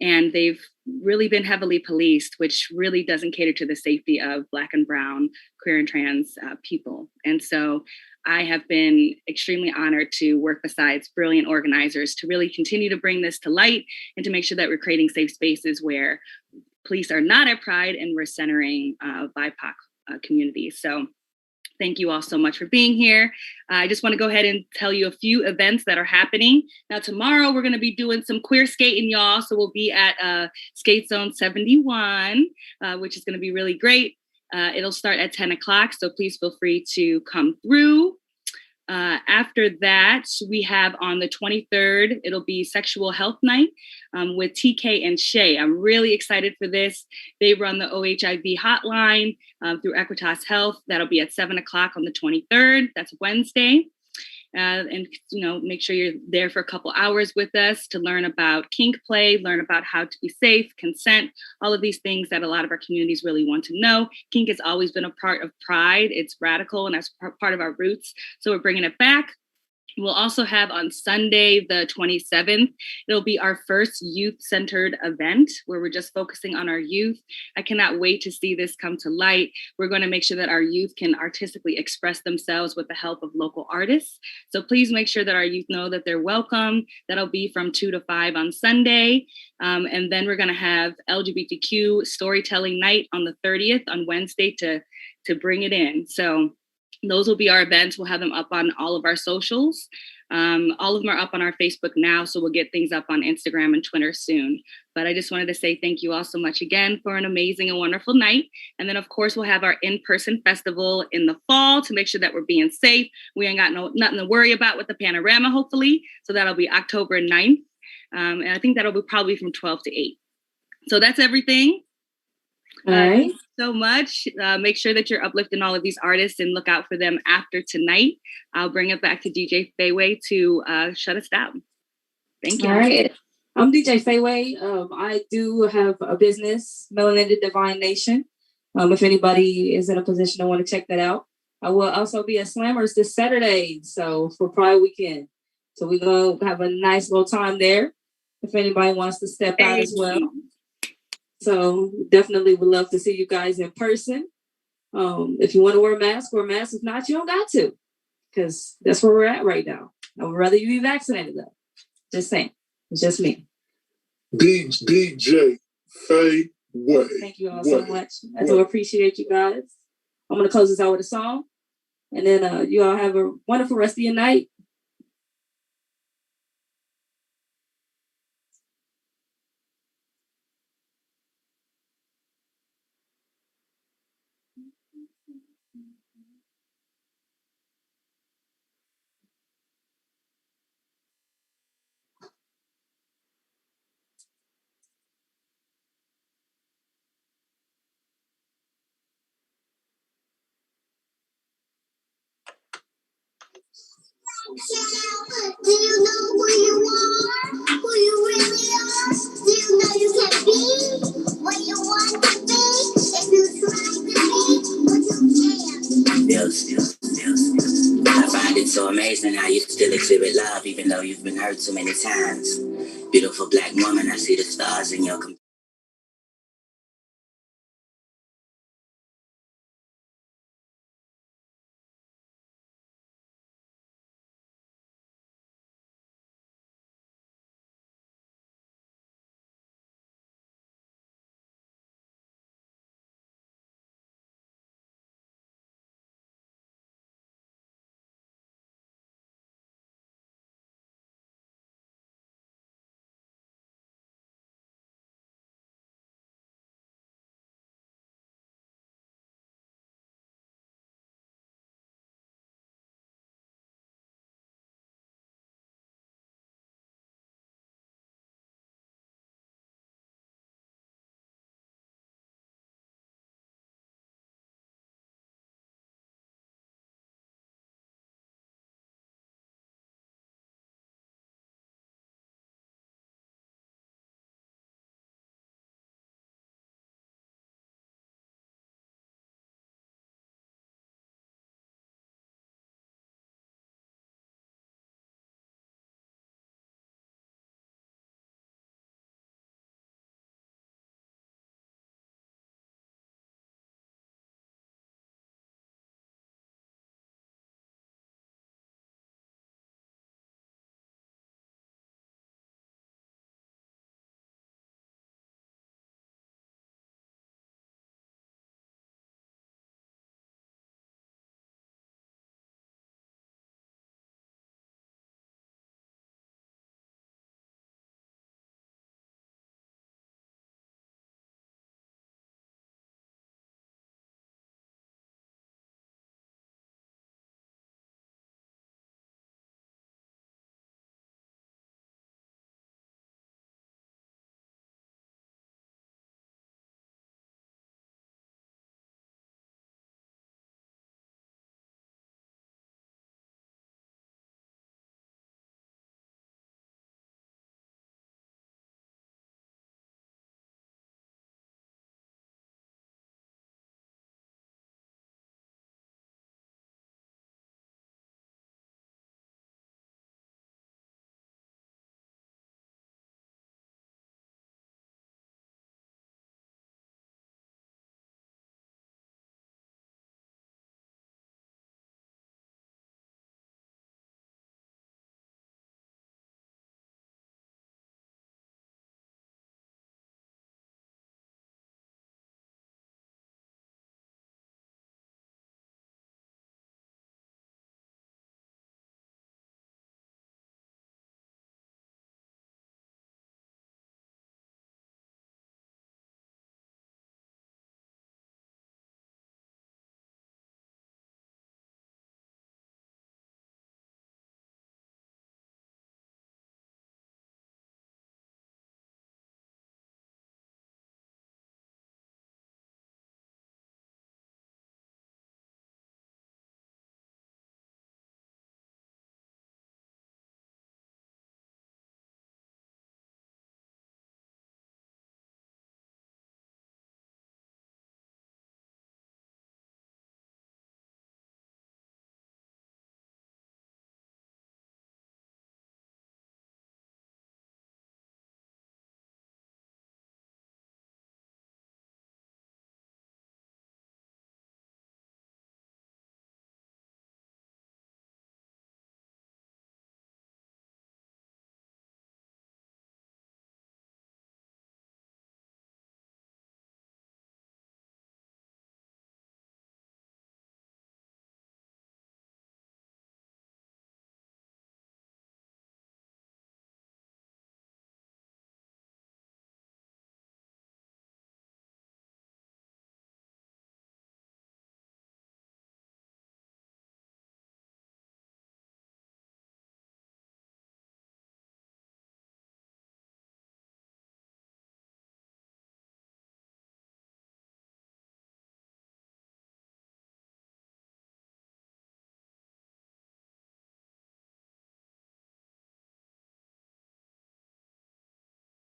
Speaker 9: And they've really been heavily policed, which really doesn't cater to the safety of Black and brown, queer and trans people. And so I have been extremely honored to work beside brilliant organizers to really continue to bring this to light and to make sure that we're creating safe spaces where police are not at Pride and we're centering BIPOC communities. So thank you all so much for being here. I just want to go ahead and tell you a few events that are happening. Now, tomorrow we're going to be doing some queer skating, y'all. So we'll be at Skate Zone 71, which is going to be really great. It'll start at 10 o'clock, so please feel free to come through. After that, we have on the 23rd, it'll be Sexual Health Night with TK and Shay. I'm really excited for this. They run the OHIV hotline through Equitas Health. That'll be at 7 o'clock on the 23rd. That's Wednesday. And make sure you're there for a couple hours with us to learn about kink play, learn about how to be safe, consent, all of these things that a lot of our communities really want to know. Kink has always been a part of Pride. It's radical and that's part of our roots. So we're bringing it back. We'll also have on Sunday, the 27th, it'll be our first youth-centered event where we're just focusing on our youth. I cannot wait to see this come to light. We're going to make sure that our youth can artistically express themselves with the help of local artists. So please make sure that our youth know that they're welcome. That'll be from 2 to 5 on Sunday. And then we're going to have LGBTQ storytelling night on the 30th on Wednesday to bring it in. So those will be our events. We'll have them up on all of our socials. All of them are up on our Facebook now, so we'll get things up on Instagram and Twitter soon. But I just wanted to say thank you all so much again for an amazing and wonderful night. And then, of course, we'll have our in-person festival in the fall to make sure that we're being safe. We ain't got nothing to worry about with the panorama, hopefully. So that'll be October 9th. And I think that'll be probably from 12 to 8. So that's everything.
Speaker 15: All right.
Speaker 9: Thank you so much. Make sure that you're uplifting all of these artists and look out for them after tonight. I'll bring it back to DJ Faye Waye to shut us down. Thank you.
Speaker 15: All right. I'm DJ Faye Waye. I do have a business, Melanated Divine Nation. If anybody is in a position to want to check that out. I will also be at Slammers this Saturday, so for Pride Weekend. So we're going to have a nice little time there if anybody wants to step out as well. So definitely would love to see you guys in person. If you want to wear a mask, wear a mask. If not, you don't got to, because that's where we're at right now. I would rather you be vaccinated, though. Just saying. It's just me.
Speaker 2: DJ Faye Waye.
Speaker 15: Thank you all so much. I do appreciate you guys. I'm going to close this out with a song. And then you all have a wonderful rest of your night.
Speaker 1: Do you know who you are? Who you really are? Do you know you can be what you want to be? If you try to be what you can. Still. I find it so amazing how you still exhibit love even though you've been hurt so many times. Beautiful black woman, I see the stars in your